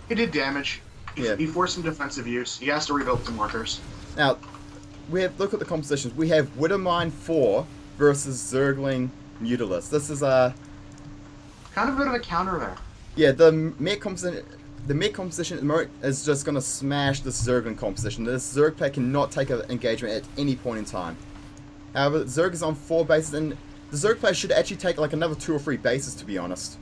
He did damage. Yeah. He forced some defensive use. He has to rebuild some workers. Now, look at the compositions. We have Widowmine 4 versus Zergling Mutalisks. This is kind of a bit of a counter there. Yeah, the mech composition at the moment is just going to smash this Zergling composition. This Zerg player cannot take an engagement at any point in time. However, Zerg is on 4 bases, and the Zerg player should actually take like another 2 or 3 bases, to be honest.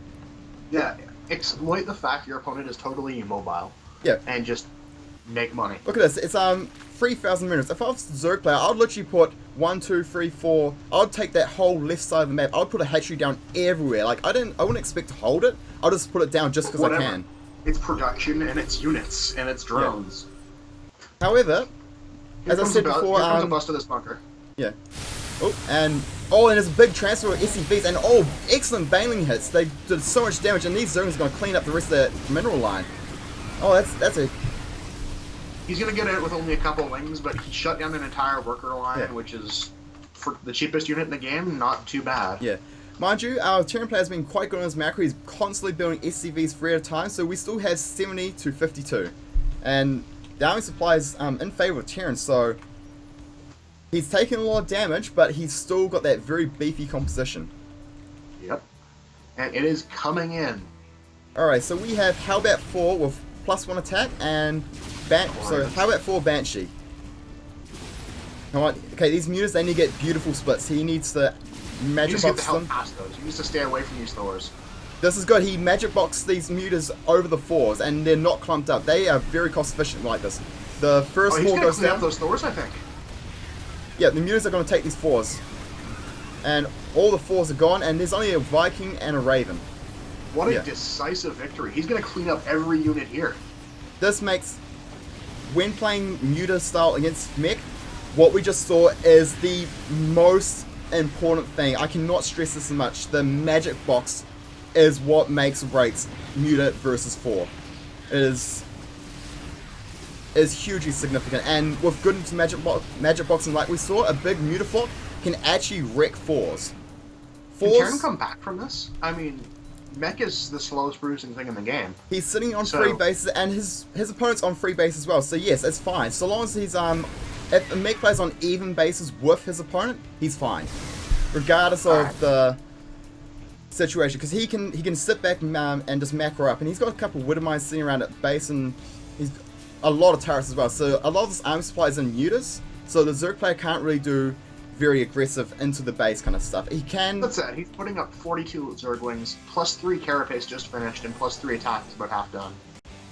Yeah, exploit the fact your opponent is totally immobile. Yeah. And just make money. Look at this. It's 3,000 minutes. If I was the Zerg player, I'd literally put 1, 2, 3, 4. I'd take that whole left side of the map. I'd put a hatchery down everywhere. Like I wouldn't expect to hold it. I'll just put it down just because I can. It's production and it's units and it's drones. Yeah. However, as I said before, here comes a bust of this bunker. Yeah. And there's a big transfer of SCVs, and excellent Baneling hits. They did so much damage, and these zones are going to clean up the rest of that mineral line. Oh, that's a... He's going to get it with only a couple wings, but he shut down an entire worker line, which is, for the cheapest unit in the game, not too bad. Yeah. Mind you, our Terran player has been quite good on his macro. He's constantly building SCVs 3 at a time, so we still have 70 to 52. And the army supply is in favor of Terran, so he's taken a lot of damage, but he's still got that very beefy composition. Yep. And it is coming in. Alright, so we have How About 4 with +1 attack, and so How About 4 Banshee. Come on. Okay, these mutas, they need to get beautiful splits. He needs to You magic just get the box hell them. past those. You used to stay away from these Thors. This is good. He magic boxed these mutas over the 4s, and they're not clumped up. They are very cost efficient like this. The first Oh, he's 4 gonna goes clean up down. those Thors, I think. Yeah, the mutas are going to take these 4s. And all the 4s are gone, and there's only a Viking and a Raven. What a Yeah. decisive victory. He's gonna clean up every unit here. This makes, when playing muta style against mech, what we just saw is the most important thing. I cannot stress this much. The magic box is what makes or breaks muta versus 4. It is hugely significant, and with good magic boxing like we saw, a big muta flock can actually wreck 4s. Can Karen come back from this? I mean, Mech is the slowest producing thing in the game. He's sitting on So- free bases, and his opponent's on free base as well. So yes, it's fine. So long as he's if a mech plays on even bases with his opponent, he's fine, regardless of Alright. the situation, because he can sit back and just macro up, and he's got a couple of Widowmines sitting around at base, and he's a lot of turrets as well. So a lot of this army supply is in mutas, so the Zerg player can't really do very aggressive into the base kind of stuff. He can. That's it. He's putting up 42 Zerglings, plus 3 Carapace just finished, and plus 3 attack is about half done.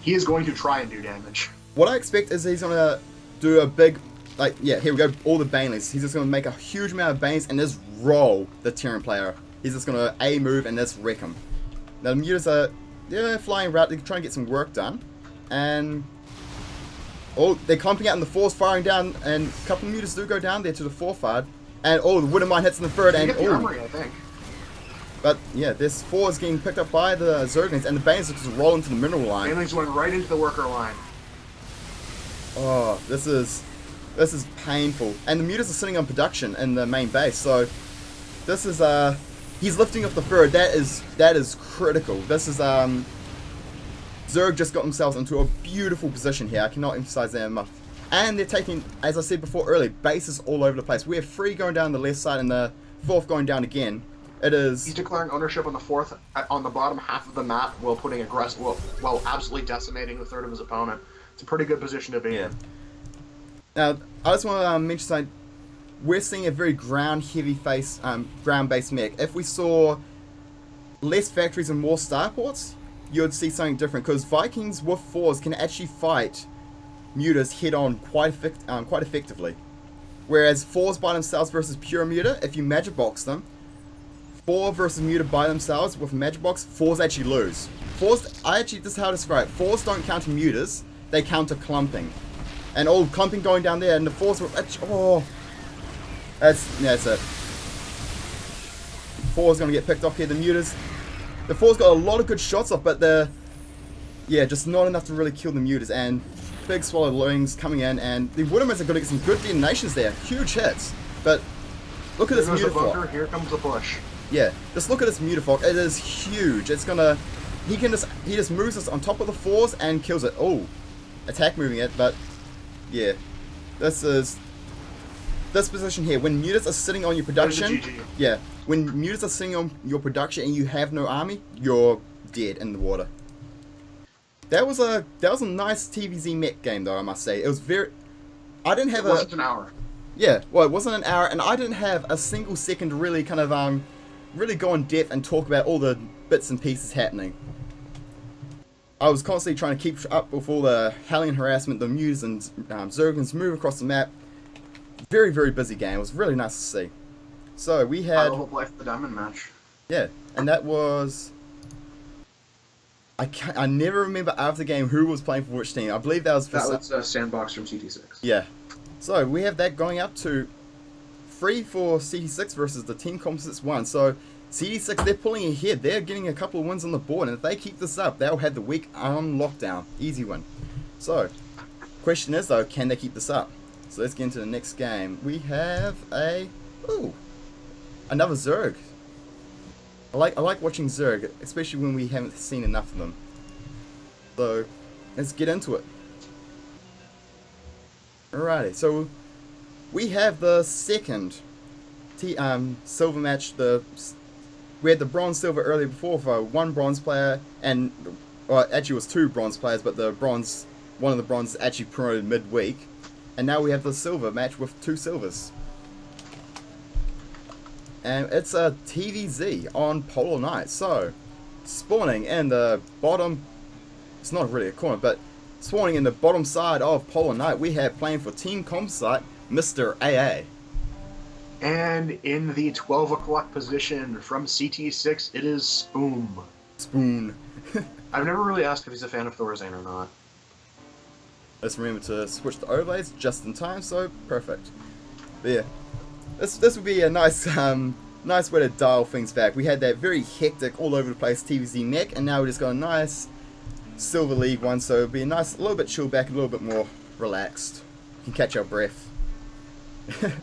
He is going to try and do damage. What I expect is he's gonna do a big, like, yeah, here we go, all the Banelings. He's just gonna make a huge amount of Banes and just roll the Terran player. He's just gonna A move and just wreck him. Now the mutas are, they're flying around, they're trying to get some work done. And, oh, they're clumping out in the 4s, firing down, and a couple of mutas do go down there to the 4th. And, oh, the Widowmine hits in the 3rd, He and, hit the oh. armory, I think. But, yeah, this 4 is getting picked up by the Zerglings, and the Banes just roll into the mineral line. Banelings went right into the worker line. Oh, this is painful. And the mutas are sitting on production in the main base, so this is he's lifting off the 3rd. That is critical. This is Zerg just got themselves into a beautiful position here. I cannot emphasize that enough. And they're taking, as I said before earlier, bases all over the place. We have 3 going down the left side and the 4th going down again. It is. He's declaring ownership on the 4th, on the bottom half of the map, while putting while absolutely decimating the 3rd of his opponent. It's a pretty good position to be in. Now, I just want to mention something. We're seeing a very ground-heavy ground-based mech. If we saw less factories and more starports, you'd see something different. Because Vikings with 4s can actually fight mutas head-on quite effectively. Whereas 4s by themselves versus pure muta, if you magic box them, 4 versus muta by themselves with magic box, 4s actually lose. 4s, this is how to describe it. 4s don't counter mutas, they counter clumping. And all clumping going down there, and the 4s were, oh, that's it. 4's gonna get picked off here. The 4's got a lot of good shots off, but just not enough to really kill the mutas. And big swallow loings coming in, and the Widowmines are gonna get some good detonations there, huge hits. But look at this There goes the bunker, mutaflock. here comes the bush. Yeah, just look at this mutaflock. It is huge. It's gonna, he just moves us on top of the 4s and kills it. Oh, attack moving it, but yeah, this position here, when mutas are sitting on your production, GG. yeah, when mutas are sitting on your production and you have no army, you're dead in the water. That was a nice TVZ mech game though, I must say. It was I didn't have It wasn't an hour. yeah, well, it wasn't an hour, and I didn't have a single second to really kind of really go in depth and talk about all the bits and pieces happening. I was constantly trying to keep up with all the Hellion harassment, the mutas and Zerglings move across the map. Very, very busy game. It was really nice to see. So we I had, hope life the diamond match. yeah, and that was. I never remember after the game who was playing for which team. I believe that was for. That was Sandbox from CT6. Yeah. So we have that going up to 3 for CT6 versus the Team Composites 1. So CT6, they're pulling ahead. They're getting a couple of wins on the board, and if they keep this up, they'll have the week on lockdown. Easy win. So, question is though, can they keep this up? So let's get into the next game. We have another Zerg. I like watching Zerg, especially when we haven't seen enough of them. So, let's get into it. Alrighty, so we have the second silver match. We had the bronze silver earlier before for one bronze player, and actually it was 2 bronze players, but one of the bronze actually promoted midweek. And now we have the silver match with 2 silvers. And it's a TVZ on Polar Night. So, spawning in the bottom, it's not really a corner, but spawning in the bottom side of Polar Night, we have playing for Team Composite, Mr. AA. And in the 12 o'clock position from CT6, it is Spoon. Spoon. I've never really asked if he's a fan of Thorazane or not. Let's remember to switch the overlays just in time, so perfect. But yeah, this would be a nice nice way to dial things back. We had that very hectic, all over the place TVZ mech, and now we just got a nice Silver League one, so it'll be a nice, a little bit chilled back, a little bit more relaxed. We can catch our breath.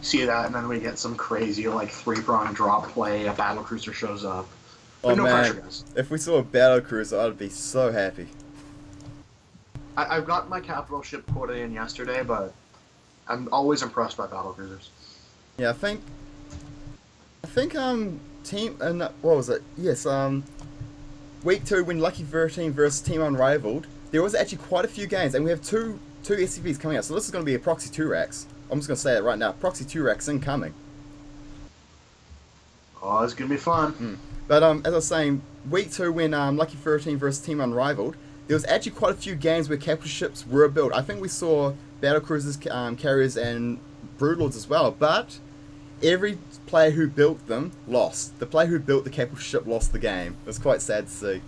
See that, and then we get some crazy, like, 3-prong drop play, a battlecruiser shows up. But Oh no man, pressure, guys. if we saw a battle cruiser, I'd be so happy. I've got my capital ship quota in yesterday, but I'm always impressed by battlecruisers. Yeah, I think team what was it? Yes, week 2 when Lucky 13 versus Team Unrivaled, there was actually quite a few games, and we have two SCVs coming out. So this is going to be a proxy 2 racks. I'm just going to say it right now. Proxy 2 racks incoming. Oh, it's gonna be fun. But as I was saying, week 2 when Lucky 13 versus Team Unrivaled, there was actually quite a few games where capital ships were built. I think we saw battle cruisers, carriers, and broodlords as well. But every player who built them lost. The player who built the capital ship lost the game. It was quite sad to see.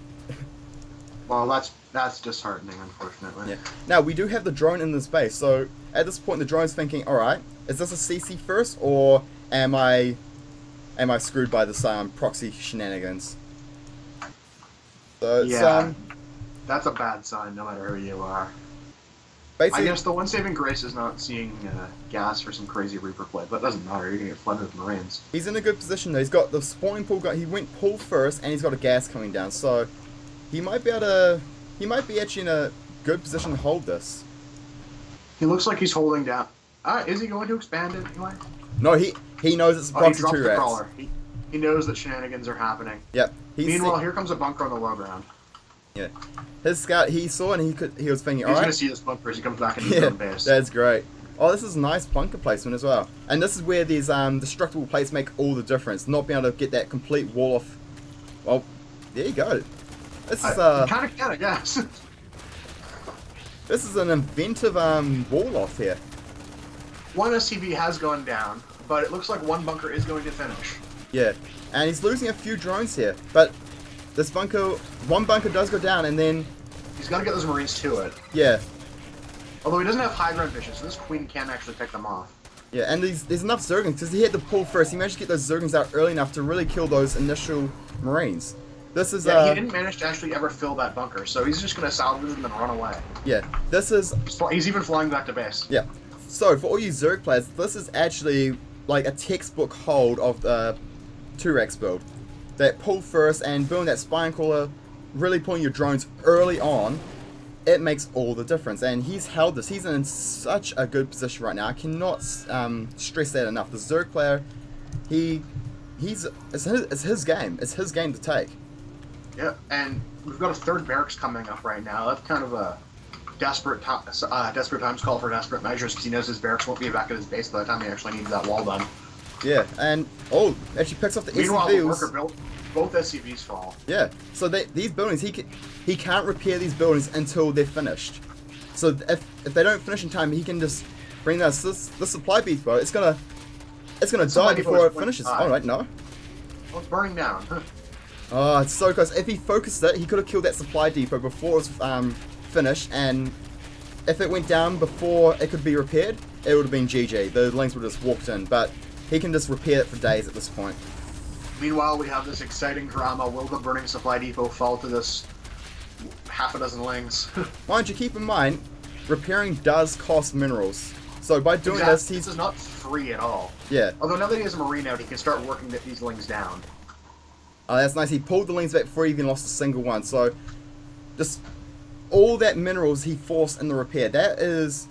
Well, that's disheartening, unfortunately. Yeah. Now we do have the drone in this base, so at this point the drone's thinking, all right, is this a CC first, or am I screwed by this proxy shenanigans? So it's, Yeah, that's a bad sign, no matter who you are. I basically, guess the one saving grace is not seeing gas for some crazy Reaper play, but it doesn't matter. You're gonna get flooded with Marines. he's in a good position though. He's got the spawning pool. He went pull first, and he's got a gas coming down, so he might be able to. He might be actually in a good position to hold this. He looks like he's holding down. Is he going to expand it anyway? No, he knows it's a He proxy dropped 2 the racks. crawler. He knows that shenanigans are happening. Yep. Meanwhile, here comes a bunker on the low ground. Yeah. His scout, he saw and he was thinking, He's alright. gonna see this bunker as he comes back into his Yeah, own base. that's great. Oh, this is nice bunker placement as well. And this is where these destructible plates make all the difference. Not being able to get that complete wall off. Well, there you go. This is kind of can, I guess. this is an inventive wall off here. One SCV has gone down, but it looks like one bunker is going to finish. Yeah. And he's losing a few drones here, but this one bunker does go down, and then He's got to get those Marines to it. yeah, Although he doesn't have high ground vision, so this Queen can actually pick them off. yeah, and there's enough Zerglings because he had to pull first. He managed to get those Zerglings out early enough to really kill those initial Marines. This is Yeah, he didn't manage to actually ever fill that bunker, so he's just going to salvage them and run away. yeah, this is He's even flying back to base. yeah. So for all you Zerg players, this is actually like a textbook hold of the 2-Rex build. That pull first and building that spine crawler, really pulling your drones early on, it makes all the difference. And he's held this. He's in such a good position right now. I cannot stress that enough. The Zerg player, it's his game. It's his game to take. Yeah, and we've got a third barracks coming up right now. That's kind of a desperate times call for desperate measures because he knows his barracks won't be back at his base by the time he actually needs that wall done. Yeah, and actually picks up the Meanwhile, the SCVs. worker built both SCVs fall. Yeah, so these buildings, he can't repair these buildings until they're finished. So if they don't finish in time, he can just bring this supply depot. It's gonna die before it finishes. Die. Oh right, no. Well, it's burning down. Oh, it's so close. If he focused it, he could have killed that supply depot before it was finished. And if it went down before it could be repaired, it would have been GG. The Lings would have just walked in. But he can just repair it for days at this point. Meanwhile, we have this exciting drama. Will the burning supply depot fall to this half a dozen Lings? Mind you, keep in mind, repairing does cost minerals. So by doing this is not free at all. Yeah. Although now that he has a Marine out, he can start working these Lings down. Oh, that's nice. He pulled the Lings back before he even lost a single one. So, just all that minerals he forced in the repair. That's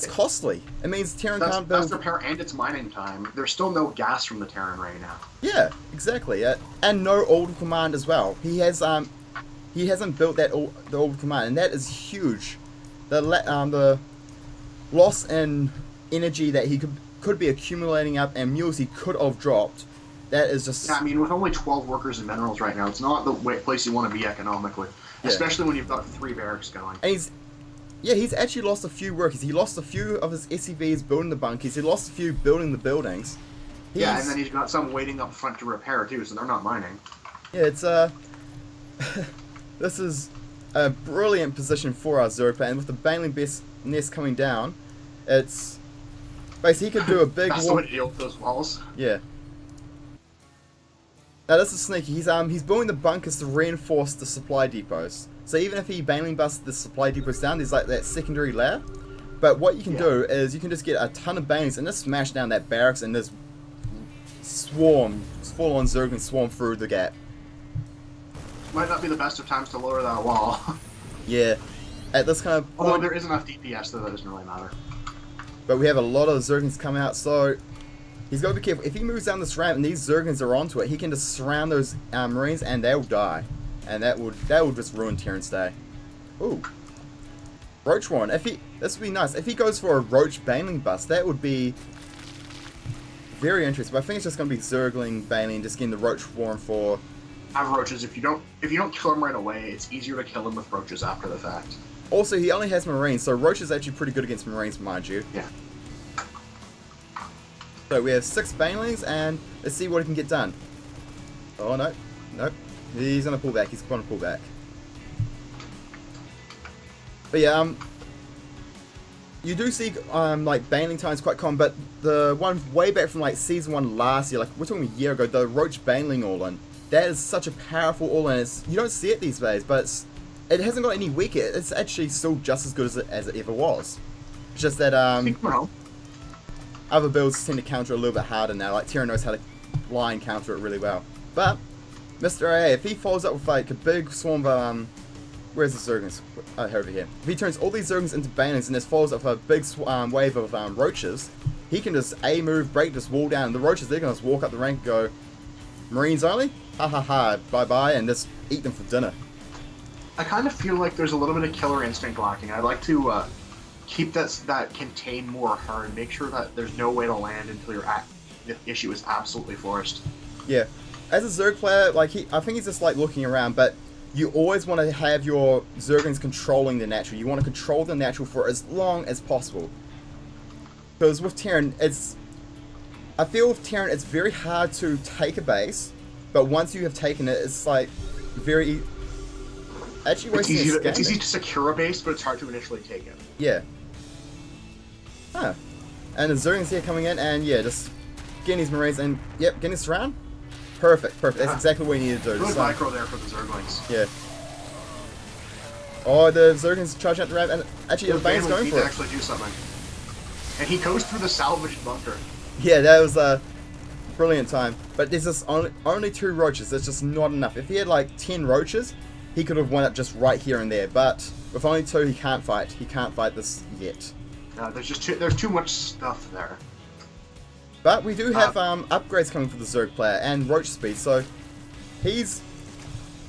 costly. It means Terran can't build. That's repair and it's mining time. There's still no gas from the Terran right now. Yeah, exactly. And no order command as well. He hasn't built the order command, and that is huge. The loss in energy that he could be accumulating up and mules he could have dropped. That is just... Yeah, I mean, with only 12 workers and minerals right now, it's not the place you want to be economically, Yeah. especially when you've got 3 barracks going. And he's actually lost a few workers. He lost a few of his SCVs building the bunkers. He lost a few building the buildings. Yeah, and then he's got some waiting up front to repair too, so they're not mining. Yeah, it's this is a brilliant position for our Zerg player, and with the Baneling Best nest coming down, it's basically he could do a big That's the way to deal with those walls. Yeah. Now this is sneaky. He's building the bunkers to reinforce the supply depots. So even if he Baneling busts the supply depots down, there's like that secondary layer. But what you can do is you can just get a ton of Banelings and just smash down that barracks and just full-on Zerglings swarm through the gap. Might not be the best of times to lower that wall. Yeah. At this kind of point, Although there is enough DPS, though, that doesn't really matter. but we have a lot of Zerglings coming out, so he's got to be careful. If he moves down this ramp and these Zerglings are onto it, he can just surround those Marines and they'll die. And that would just ruin Terran's day. Ooh. Roach one. This would be nice. If he goes for a Roach Baneling bust, that would be very interesting. But I think it's just going to be Zergling Baneling, just getting the Roach Warren for... Have roaches. If you don't kill them right away, it's easier to kill them with roaches after the fact. Also, he only has Marines, so Roach is actually pretty good against Marines, mind you. Yeah. So we have 6 Banelings, and let's see what he can get done. Oh, no. Nope. He's going to pull back. He's going to pull back. But yeah, you do see, like, Baneling times quite common, but the one way back from, like, Season 1 last year, like, we're talking a year ago, the Roach Baneling all-in, that is such a powerful all-in. You don't see it these days, but it hasn't got any weaker. It's actually still just as good as it ever was. It's just that, other builds tend to counter it a little bit harder now. Like, Terran knows how to blind counter it really well. But Mr. A, if he follows up with like a big swarm of where's the Zerglings? Over here. If he turns all these Zerglings into Banelings and just follows up with a big wave of Roaches, he can just A move, break this wall down, and the Roaches, they're gonna just walk up the rank and go, Marines only? Ha ha ha, bye bye, and just eat them for dinner. I kind of feel like there's a little bit of killer instinct lacking. I'd like to keep that contain more hard, make sure that there's no way to land until the issue is absolutely forced. Yeah. As a Zerg player, like I think he's just like looking around, but you always want to have your Zerglings controlling the natural. You want to control the natural for as long as possible. Because with Terran, I feel with Terran, it's very hard to take a base, but once you have taken it, it's like very... Actually, it's easy to secure a base, but it's hard to initially take it. Yeah. Huh. And the Zerglings here coming in, and yeah, just getting these Marines, and yep, getting this around. Perfect. That's exactly what we need to do. Good micro there for the Zerglings. Yeah. Oh, the Zerglings charging up the ramp, and actually the Bane's going for it. Actually do something. And he goes through the salvaged bunker. Yeah, that was a brilliant time. But there's just only 2 Roaches. That's just not enough. If he had like 10 Roaches, he could have won it just right here and there. But with only 2, he can't fight. He can't fight this yet. No, there's too much stuff there. But we do have upgrades coming for the Zerg player and Roach speed, so he's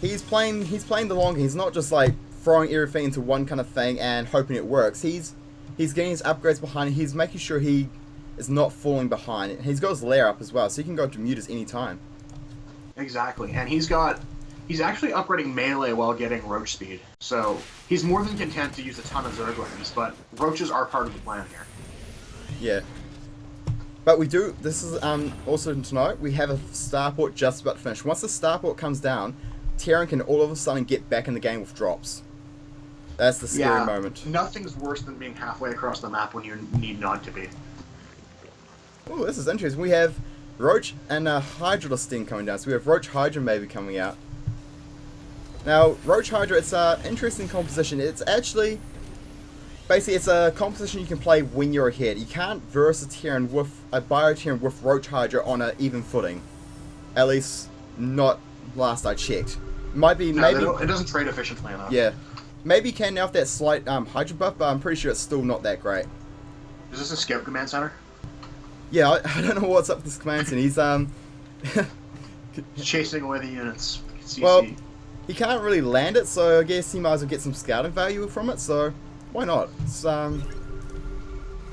playing the long game. He's not just like throwing everything into one kind of thing and hoping it works. He's getting his upgrades behind. He's making sure he is not falling behind. And he's got his lair up as well, so he can go to mutas any time. Exactly, and he's actually upgrading melee while getting Roach speed. So he's more than content to use a ton of Zerglings, but Roaches are part of the plan here. Yeah. But we do, this is also to note, we have a starport just about to finish. Once the starport comes down, Terran can all of a sudden get back in the game with drops. That's the scary moment. Nothing's worse than being halfway across the map when you need not to be. Oh, this is interesting. We have Roach and Hydralisk thing coming down. So we have Roach Hydra maybe coming out. Now, Roach Hydra, it's an interesting composition. It's actually... Basically, it's a composition you can play when you're ahead. You can't verse a Terran with a Bio-Terran with Roach Hydra on an even footing. At least, not last I checked. Might be, no, maybe... It doesn't trade efficiently enough. Yeah. Maybe you can now with that slight Hydra buff, but I'm pretty sure it's still not that great. Is this a Scout Command Center? Yeah, I don't know what's up with this command center. He's, chasing away the units. CC. Well, he can't really land it, so I guess he might as well get some scouting value from it, so... Why not? It's,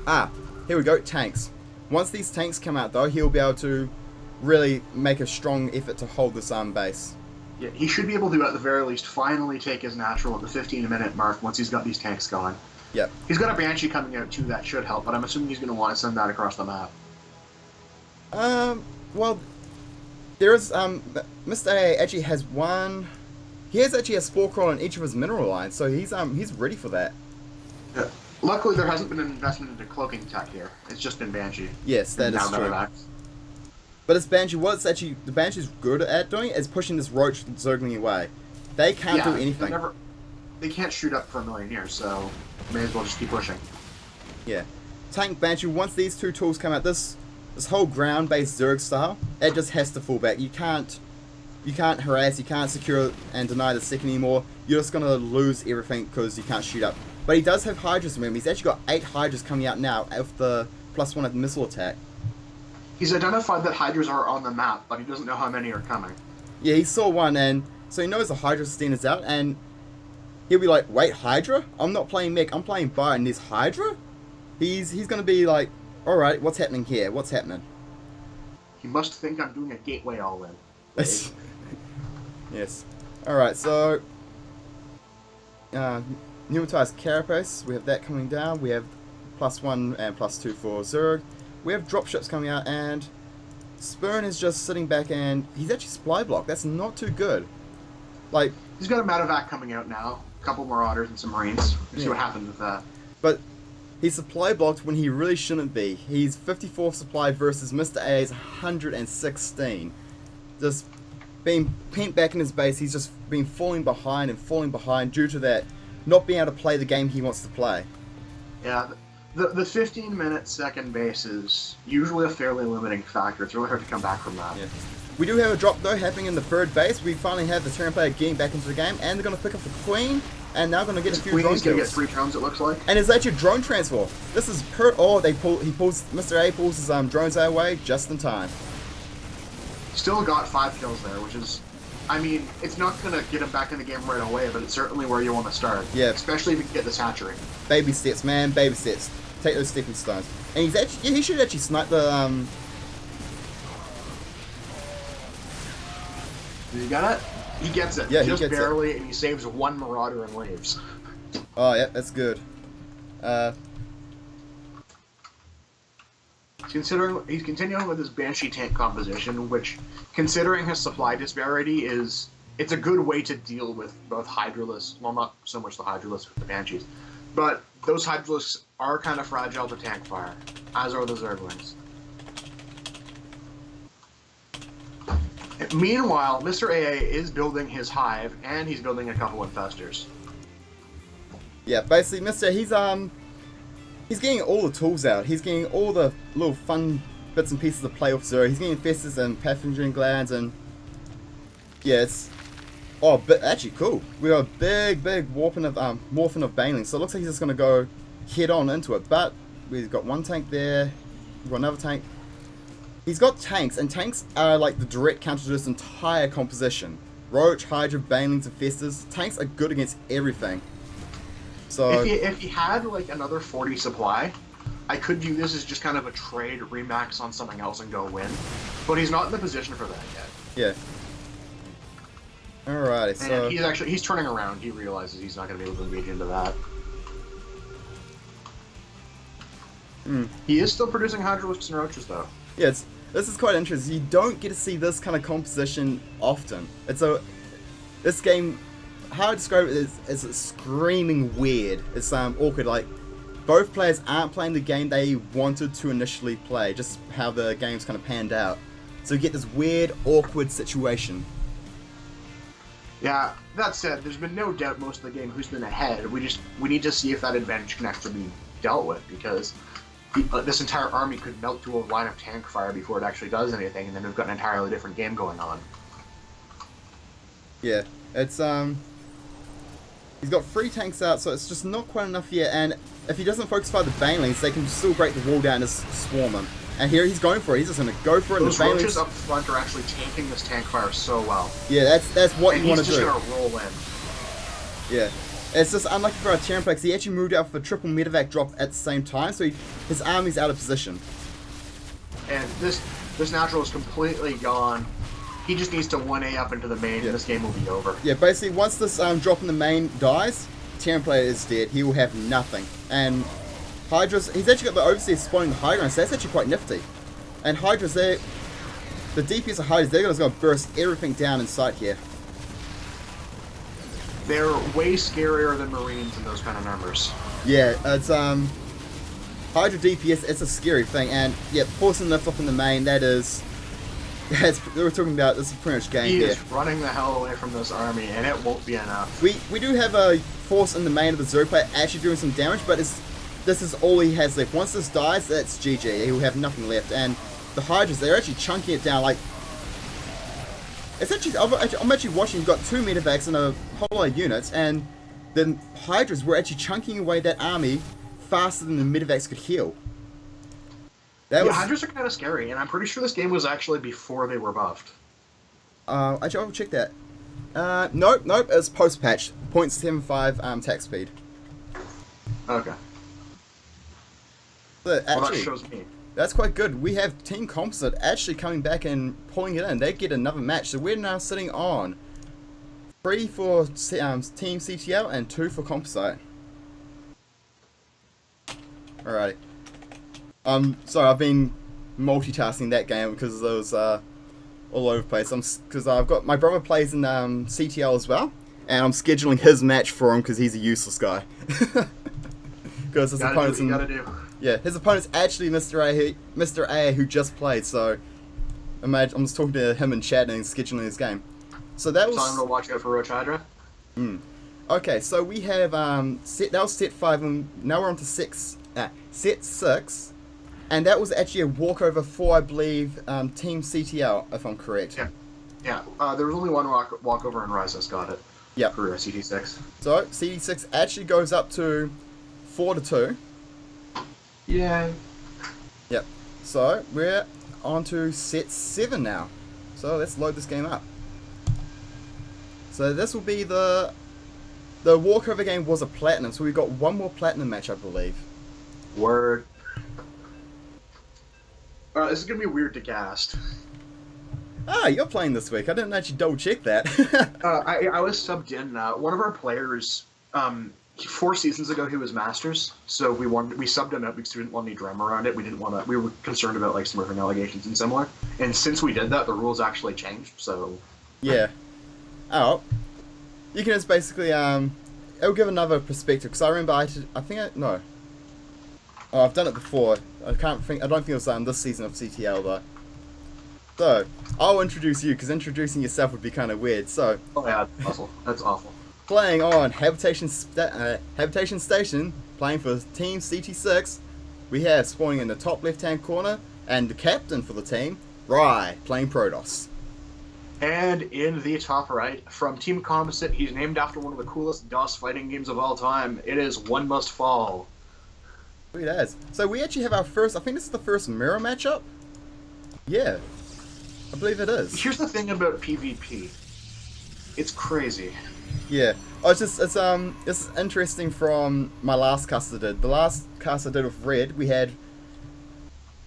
Ah, here we go, tanks. Once these tanks come out, though, he'll be able to really make a strong effort to hold this base. Yeah, he should be able to, at the very least, finally take his natural at the 15-minute mark once he's got these tanks going. Yep. He's got a Banshee coming out, too, that should help, but I'm assuming he's going to want to send that across the map. Well, there is, Mr. A actually has one... He has actually a Spore Crawl on each of his mineral lines, so he's ready for that. Yeah. Luckily, there hasn't been an investment into cloaking tech here. It's just been Banshee. Yes, that is true. But it's Banshee, what the Banshee's good at doing is pushing this Roach Zergling away. They can't do anything. They can't shoot up for a million years, so may as well just keep pushing. Yeah. Tank Banshee, once these two tools come out, this whole ground-based Zerg style, it just has to fall back. You can't harass, you can't secure and deny the second anymore. You're just going to lose everything because you can't shoot up. But he does have Hydras, remember. He's actually got 8 Hydras coming out now with the +1 of the missile attack. He's identified that Hydras are on the map, but he doesn't know how many are coming. Yeah, he saw one, and so he knows the Hydra stand is out, and he'll be like, wait, Hydra? I'm not playing mech, I'm playing Bar, and there's Hydra? He's going to be like, alright, what's happening here? What's happening? He must think I'm doing a gateway all-in. Yes. Alright, so... Pneumatized Carapace, we have that coming down. We have +1 and +2 for Zerg. We have dropships coming out, and Spurn is just sitting back, and he's actually supply blocked. That's not too good. Like, he's got a Medevac coming out now, a couple Marauders and some Marines. We'll see what happens with that. But he's supply blocked when he really shouldn't be. He's 54 supply versus Mr. A's 116. Just being pent back in his base, he's just been falling behind due to that not being able to play the game he wants to play. Yeah, the 15-minute second base is usually a fairly limiting factor. It's really hard to come back from that. Yeah. We do have a drop, though, happening in the third base. We finally have the Terran player getting back into the game, and they're going to pick up the Queen, and now going to get a few drone kills. He's going to get 3 drones, it looks like. And it's actually a drone transfer. This is Mr. A pulls his drones our way just in time. Still got 5 kills there, which is... I mean, it's not going to get him back in the game right away, but it's certainly where you want to start. Yeah. Especially if you can get this hatchery. Baby steps, man. Baby steps. Take those stepping stones. And he's actually... Yeah, he should actually snipe the... Did you get it? He gets it. Yeah, just he gets barely, it. And he saves 1 Marauder and leaves. Oh, yeah, that's good. He's continuing with his Banshee tank composition, which, considering his supply disparity, it's a good way to deal with both Hydralisks. Well, not so much the Hydralisks with the Banshees, but those Hydralisks are kind of fragile to tank fire, as are the Zerglings. Meanwhile, Mr. AA is building his hive, and he's building a couple infestors. Yeah, basically, he's getting all the tools out. He's getting all the little fun bits and pieces of play with Zero. He's getting infestors and pathogen glands, and yeah, it's but actually cool. We got a big morphin of banelings, so it looks like he's just gonna go head on into it. But we've got one tank there. We've got another tank. He's got tanks, and tanks are like the direct counter to this entire composition. Roach, Hydra, Banelings, Infestors. Tanks are good against everything. So if he had like another 40 supply, I could view this as just kind of a trade remax on something else and go win. But he's not in the position for that yet. Yeah. Alrighty, so he's turning around. He realizes he's not going to be able to engage into that. He is still producing Hydralisks and Roaches, though. Yeah, this is quite interesting. You don't get to see this kind of composition often. This game, how I describe it is it's screaming weird. It's awkward. Like, both players aren't playing the game they wanted to initially play, just how the game's kind of panned out. So you get this weird, awkward situation. Yeah, that said, there's been no doubt most of the game who's been ahead. We need to see if that advantage can actually be dealt with, because this entire army could melt to a line of tank fire before it actually does anything, and then we've got an entirely different game going on. Yeah, it's he's got 3 tanks out, so it's just not quite enough yet. And if he doesn't focus fire the Banelings, they can still break the wall down and swarm him. And here he's going for it. He's just going to go for it. Those the Roaches up front are actually tanking this tank fire so well. Yeah, that's what you want to do. And he's just going to roll in. Yeah. It's just unlucky for our Terran player 'cause he actually moved out for a triple medevac drop at the same time, so his army's out of position. And this natural is completely gone. He just needs to 1A up into the main, and this game will be over. Yeah, basically, once this drop in the main dies, Terran player is dead. He will have nothing. And Hydra's, he's actually got the Overseer spawning the Hydra, so that's actually quite nifty. And Hydra's there, the DPS of Hydra's, they're just going to burst everything down in sight here. They're way scarier than Marines in those kind of numbers. Yeah, it's, Hydra DPS, it's a scary thing, and yeah, forcing lift off in the main, we're talking about, this is pretty much game He here. is running the hell away from this army, and it won't be enough. We do have a force in the main of the Zero player actually doing some damage, but this is all he has left. Once this dies, that's GG. He will have nothing left. And the Hydras, they're actually chunking it down. Like, it's actually, I'm actually watching. You've got 2 medevacs and a whole lot of units, and the Hydras were actually chunking away that army faster than the medevacs could heal. Hydras are kind of scary, and I'm pretty sure this game was actually before they were buffed. Actually, I'll check that. Nope, it's post-patch. 0.75 attack speed. Okay. But actually, well, that shows me. That's quite good. We have Team Composite actually coming back and pulling it in. They get another match, so we're now sitting on 3 for Team CTL and 2 for Composite. Alright. Sorry, I've been multitasking that game because it was all over the place. Because I've got my brother plays in CTL as well, and I'm scheduling his match for him because he's a useless guy. Because his opponent's yeah, his opponent's actually Mr. A who just played. So imagine I'm just talking to him in chat and scheduling his game. So that was time to watch out for Roach Hydra. Okay, so we have that was set 5, and now we're on to set 6. And that was actually a walkover for, I believe, Team CTL, if I'm correct. Yeah. There was only one walkover, and Ryzus got it. Yeah. For CT6. So CT6 actually goes up to 4-2. Yeah. Yep. So we're on to set 7 now. So let's load this game up. So this will be the walkover game was a platinum, so we've got one more platinum match, I believe. Word. This is gonna be weird to cast. Ah, you're playing this week. I didn't actually double check that. I was subbed in. One of our players, 4 seasons ago, he was Masters, so we subbed him out because we didn't want any drama around it. We were concerned about like smurfing allegations and similar. And since we did that, the rules actually changed. So yeah. Oh, you can just basically it'll give another perspective because I remember I've done it before. I don't think it was this season of CTL though. So I'll introduce you because introducing yourself would be kind of weird. So oh yeah, that's awful. Playing on Habitation Station, playing for Team CT6, we have spawning in the top left-hand corner, and the captain for the team, Rye, playing Protoss. And in the top right, from Team Composite, he's named after one of the coolest DOS fighting games of all time. It is One Must Fall. Sweet as. So we actually have our first, I think this is the first mirror matchup? Yeah, I believe it is. Here's the thing about PvP. It's crazy. Yeah, it's it's interesting from my last cast I did. The last cast I did with Red, we had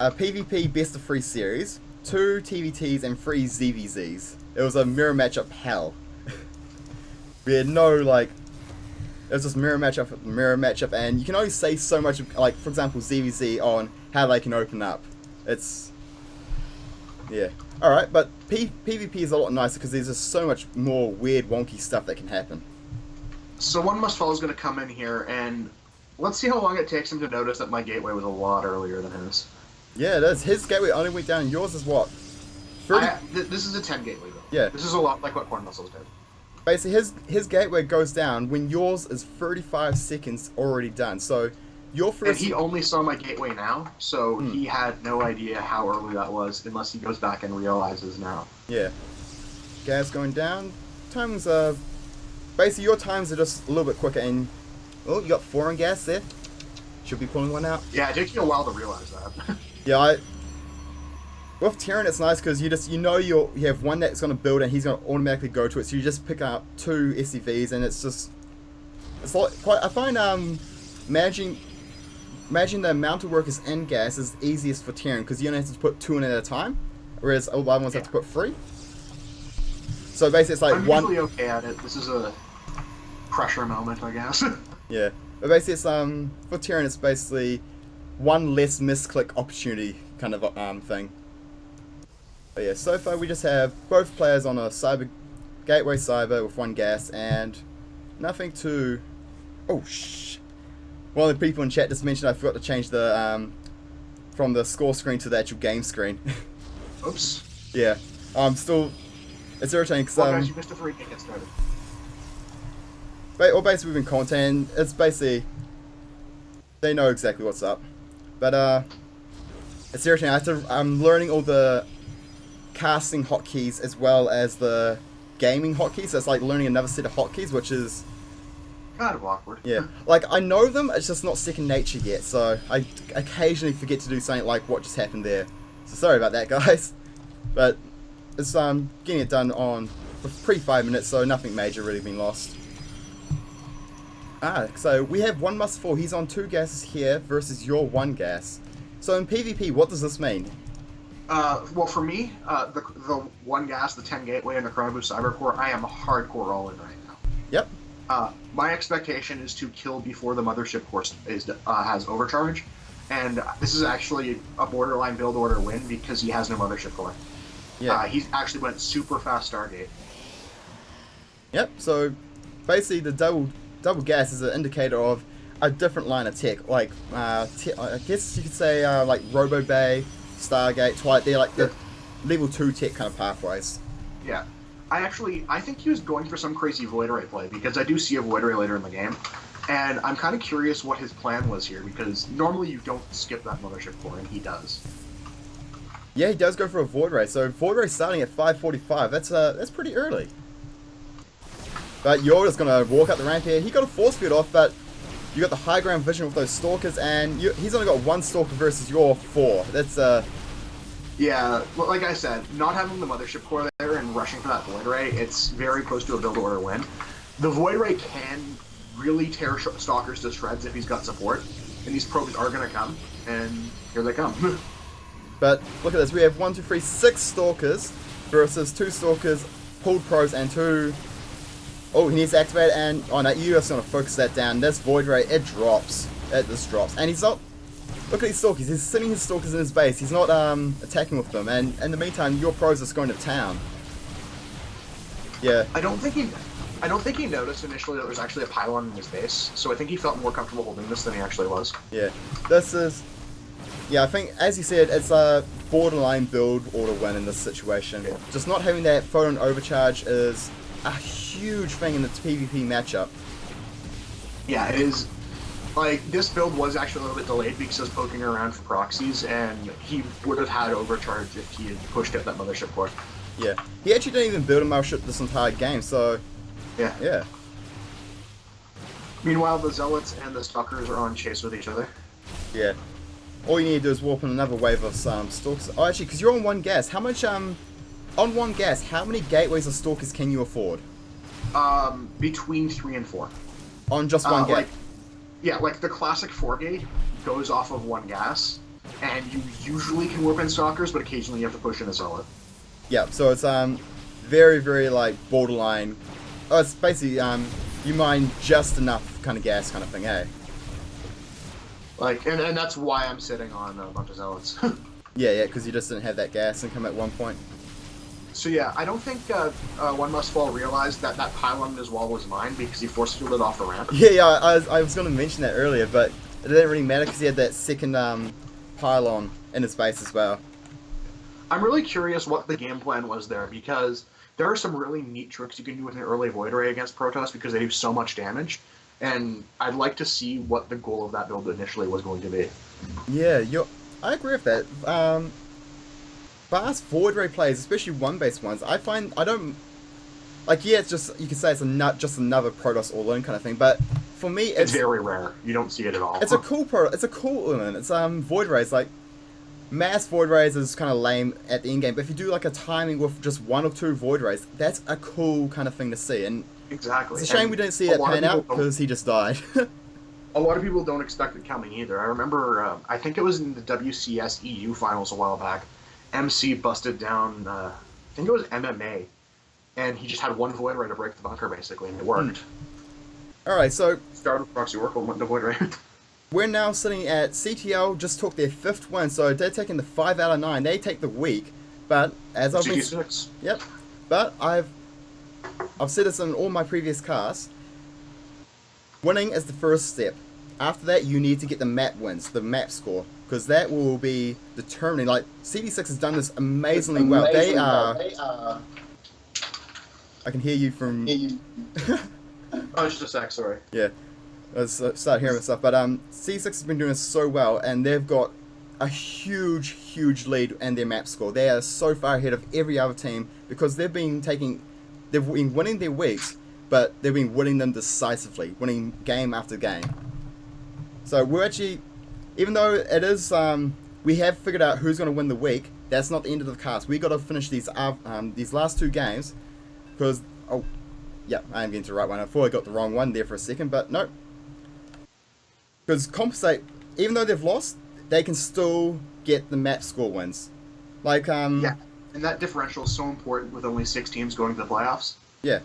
a PvP best of 3 series, 2 TVTs and 3 ZVZs. It was a mirror matchup hell. We had no it was just mirror matchup, and you can only say so much, like for example ZVZ on how they can open up. It's yeah. Alright, but PvP is a lot nicer because there's just so much more weird, wonky stuff that can happen. So One Must Fall is going to come in here, and let's see how long it takes him to notice that my gateway was a lot earlier than his. Yeah, it is. His gateway only went down. Yours is what? 30? This is a 10 gateway, though. Yeah. This is a lot like what Corn Muscles did. Basically, his gateway goes down when yours is 35 seconds already done. So your first. And he only saw my gateway now, so he had no idea how early that was, unless he goes back and realizes now. Yeah. Gas going down. Times basically your times are just a little bit quicker, and oh, you got 4 on gas there. Should be pulling one out. Yeah, it takes you a while to realize that. Yeah, with Terran it's nice because you have one that's going to build and he's going to automatically go to it, so you just pick up 2 SCVs and it's It's like quite. I find managing the amount of workers in gas is easiest for Tyrion because you only have to put 2 in at a time, whereas all the other ones have to put 3. So basically, it's like I'm one. usually okay at it. This is a pressure moment, I guess. Yeah, but basically, it's for Tyrion, it's basically one less misclick opportunity kind of thing. But yeah, so far we just have both players on a gateway cyber with 1 gas and nothing to. Oh shh! One of the people in chat just mentioned I forgot to change the from the score screen to the actual game screen. Oops. Yeah, still. It's irritating because Well, guys, you missed a free get started. basically we've been commentating. It's basically they know exactly what's up, but it's irritating. I'm learning all the casting hotkeys as well as the gaming hotkeys. So it's like learning another set of hotkeys, which is Kind of awkward. yeah. Like I know them, it's just not second nature yet. So I occasionally forget to do something like what just happened there. So sorry about that, guys. But it's getting it done on pre 5 minutes, so nothing major really been lost. So we have 1 must fall. He's on 2 gases here versus your 1 gas. So in PvP, what does this mean? Well, for me, the 1 gas, the 10 gateway, and the Chrono Boost Cyber Core, I am hardcore all in right now. Yep. My expectation is to kill before the Mothership Core has overcharge, and this is actually a borderline build order win because he has no Mothership Core. Yeah. He actually went super fast Stargate. Yep. So basically, the double gas is an indicator of a different line of tech. Like I guess you could say like Robo Bay, Stargate, Twilight. They're like the level 2 tech kind of pathways. Yeah. I think he was going for some crazy Void Ray play because I do see a Void Ray later in the game, and I'm kind of curious what his plan was here because normally you don't skip that Mothership Core, and he does. Yeah, he does go for a Void Ray. So Void Ray starting at 5:45. That's pretty early. But you're just gonna walk up the ramp here. He got a force field off, but you got the high ground vision with those stalkers, and he's only got 1 stalker versus your 4. That's Yeah, well, like I said, not having the Mothership Core there and rushing for that Void Ray, it's very close to a build order win. The Void Ray can really tear Stalkers to shreds if he's got support, and these probes are going to come, and here they come. But look at this, we have 1, 2, 3, 6 stalkers versus 2 stalkers, pulled probes, and 2. Oh, he needs to activate, and oh no, you just gonna focus that down. This Void Ray, it drops. It just drops, and he's not. Look at these stalkers. He's sitting his stalkers in his base. He's not attacking with them, and in the meantime, your pros are going to town. Yeah. I don't think he noticed initially that there was actually a pylon in his base, so I think he felt more comfortable holding this than he actually was. Yeah. This is. Yeah, I think, as you said, it's a borderline build order win in this situation. Yeah. Just not having that photon overcharge is a huge thing in the PvP matchup. Yeah, it is. Like, this build was actually a little bit delayed because I was poking around for proxies, and he would have had overcharge if he had pushed out that Mothership Core. Yeah. He actually didn't even build a Mothership this entire game, so. Yeah. Yeah. Meanwhile, the Zealots and the Stalkers are on chase with each other. Yeah. All you need to do is warp in another wave of stalkers. Oh, actually, because you're on 1 gas, how much, on 1 gas, how many gateways of stalkers can you afford? Between 3 and 4. On just 1 gate? Like the classic 4 gate goes off of 1 gas, and you usually can warp in Stalkers, but occasionally you have to push in a Zealot. Yeah, so it's, very, very, like, borderline. Oh, it's basically, you mine just enough kind of gas kind of thing, eh? Like, and that's why I'm sitting on a bunch of Zealots. Yeah, because you just didn't have that gas income at one point. So yeah, I don't think One Must Fall realized that that pylon in his wall was mine because he force fielded off the ramp. Yeah, I was going to mention that earlier, but it didn't really matter because he had that second pylon in his base as well. I'm really curious what the game plan was there because there are some really neat tricks you can do with an early Void Ray against Protoss because they do so much damage. And I'd like to see what the goal of that build initially was going to be. Yeah, I agree with that. Fast Void Ray plays, especially 1-base ones, I don't... Like, yeah, it's just, you could say it's just another Protoss all-in kind of thing, but for me, it's very rare. You don't see it at all. It's a cool all-in. It's, Void Rays, like, mass Void Rays is kind of lame at the end game, but if you do, like, a timing with just 1 or 2 Void Rays, that's a cool kind of thing to see, and Exactly. It's a shame And we didn't see a that lot of pan people out don't because he just died. a lot of people don't expect it coming either. I remember, I think it was in the WCS EU finals a while back. MC busted down, I think it was MMA, and he just had one Void Ray to break the bunker basically, and it Hmm. worked. Alright, so Started with Proxy Oracle and went to Void Ray. we're now sitting at CTL, just took their 5th win, so they're taking the 5 out of 9. They take the week, but as I've been... CT6. Yep. But I've said this in all my previous casts. Winning is the first step. After that, you need to get the map wins, the map score, because that will be determining. Like CD6 has done this amazingly well. They are. I can hear you from. Oh, just a sec, sorry. Yeah, let's start hearing stuff. But CD6 has been doing this so well, and they've got a huge lead in their map score. They are so far ahead of every other team because they've been winning their weeks, but they've been winning them decisively, winning game after game. So we're actually, even though it is, we have figured out who's going to win the week. That's not the end of the cast. We got to finish these last 2 games, because yeah, I am getting to the right one. I thought I got the wrong one there for a second, but no. Because Composite, even though they've lost, they can still get the map score wins. Like Yeah, and that differential is so important with only 6 teams going to the playoffs. Yeah.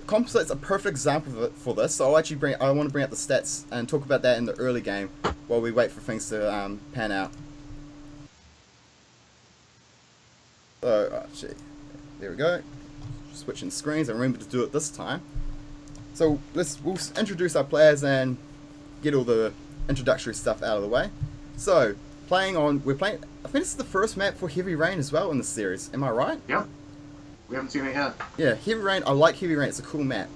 Composite's a perfect example for this, so I want to bring up the stats and talk about that in the early game while we wait for things to pan out. So, there we go. Switching screens, I remember to do it this time. So we'll introduce our players and get all the introductory stuff out of the way. So, we're playing, I think this is the first map for Heavy Rain as well in the series, am I right? Yep. We haven't seen it yet. Yeah, Heavy Rain, I like Heavy Rain, it's a cool map.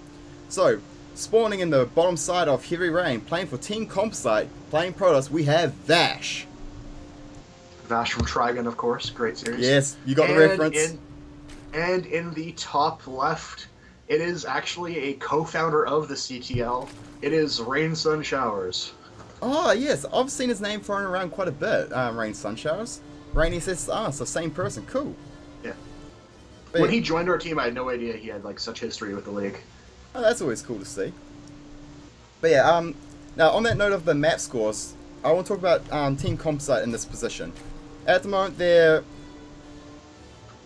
So, spawning in the bottom side of Heavy Rain, playing for Team Composite, playing Protoss, we have Vash. Vash from Trigon, of course. Great series. Yes, you got the reference. And in the top left, it is actually a co-founder of the CTL. It is Rain Sun Showers. Oh, yes, I've seen his name thrown around quite a bit, Rain Sun Showers. Rain SSR, so same person, cool. Yeah. But when he joined our team, I had no idea he had like such history with the league. Oh, that's always cool to see. But yeah, now on that note of the map scores, I want to talk about Team Composite in this position. At the moment, they're,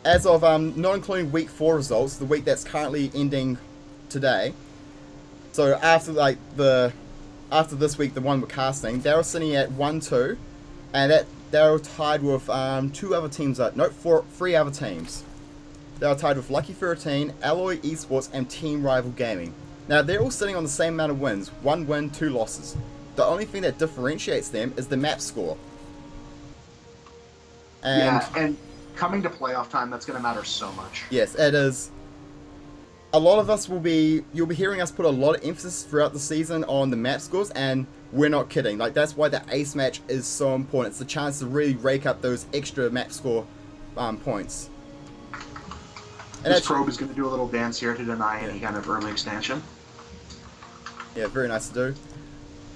as of not including week 4 results, the week that's currently ending today. So after after this week, the one we're casting, they were sitting at 1-2, and they were tied with 2 other teams. No, 3 other teams. They are tied with Lucky 13, Alloy Esports, and Team Rival Gaming. Now, they're all sitting on the same amount of wins. 1 win, 2 losses. The only thing that differentiates them is the map score. And coming to playoff time, that's going to matter so much. Yes, it is. A lot of us you'll be hearing us put a lot of emphasis throughout the season on the map scores, and we're not kidding. Like, that's why the ace match is so important. It's the chance to really rake up those extra map score points. And this probe is going to do a little dance here to deny any kind of early expansion. Yeah, very nice to do.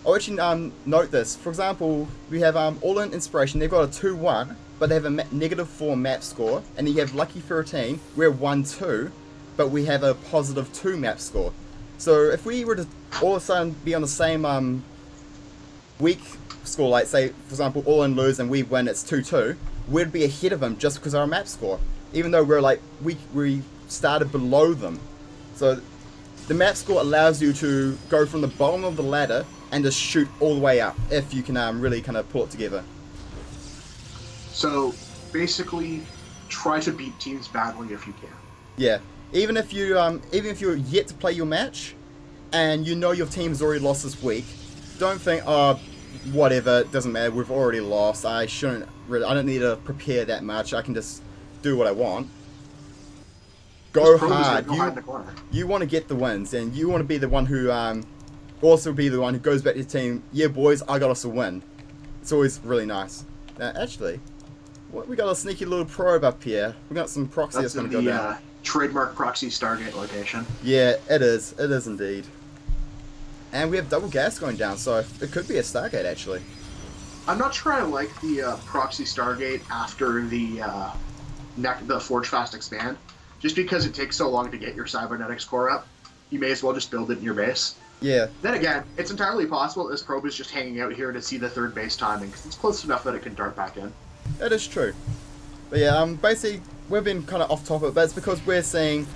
I'll actually note this. For example, we have All-In Inspiration. They've got a 2-1, but they have a -4 map score. And then you have Lucky 13. We're 1-2, but we have a +2 map score. So if we were to all of a sudden be on the same week score, like say, for example, All-In lose and we win, it's 2-2, we'd be ahead of them just because of our map score. Even though we're like, we started below them. So the map score allows you to go from the bottom of the ladder and just shoot all the way up if you can really kind of pull it together. So basically, try to beat teams badly if you can. Yeah, even if you're yet to play your match, and you know your team's already lost this week, don't think, oh, whatever, it doesn't matter. We've already lost. I don't need to prepare that much. I can just do what I want. Go hard. You want to get the wins, and you want to be the one who also be the one who goes back to the team. Yeah, boys, I got us a win. It's always really nice. Now, actually, we got a sneaky little probe up here. We got some proxy that's going to go down. Trademark proxy Stargate location. Yeah, it is. It is indeed. And we have double gas going down, so it could be a Stargate actually. I'm not sure I like the proxy Stargate after the Forge Fast Expand, just because it takes so long to get your cybernetics core up. you may as well just build it in your base. Yeah. Then again, it's entirely possible this probe is just hanging out here to see the third base timing, because it's close enough that it can dart back in. That is true. But yeah, basically, we've been kind of off topic, but it's because we're seeing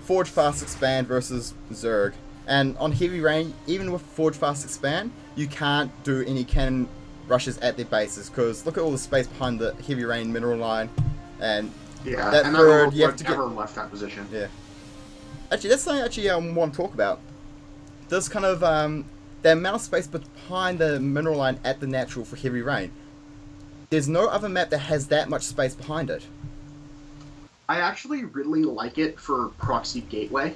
Forge Fast Expand versus Zerg. And on Heavy Rain, even with Forge Fast Expand, you can't do any cannon rushes at their bases, because look at all the space behind the Heavy Rain mineral line, and Yeah, that and third, that you have to never get... left that position. Yeah. Actually, that's something I want to talk about. This kind of, the amount of space behind the mineral line at the natural for Heavy Rain. There's no other map that has that much space behind it. I actually really like it for Proxy Gateway.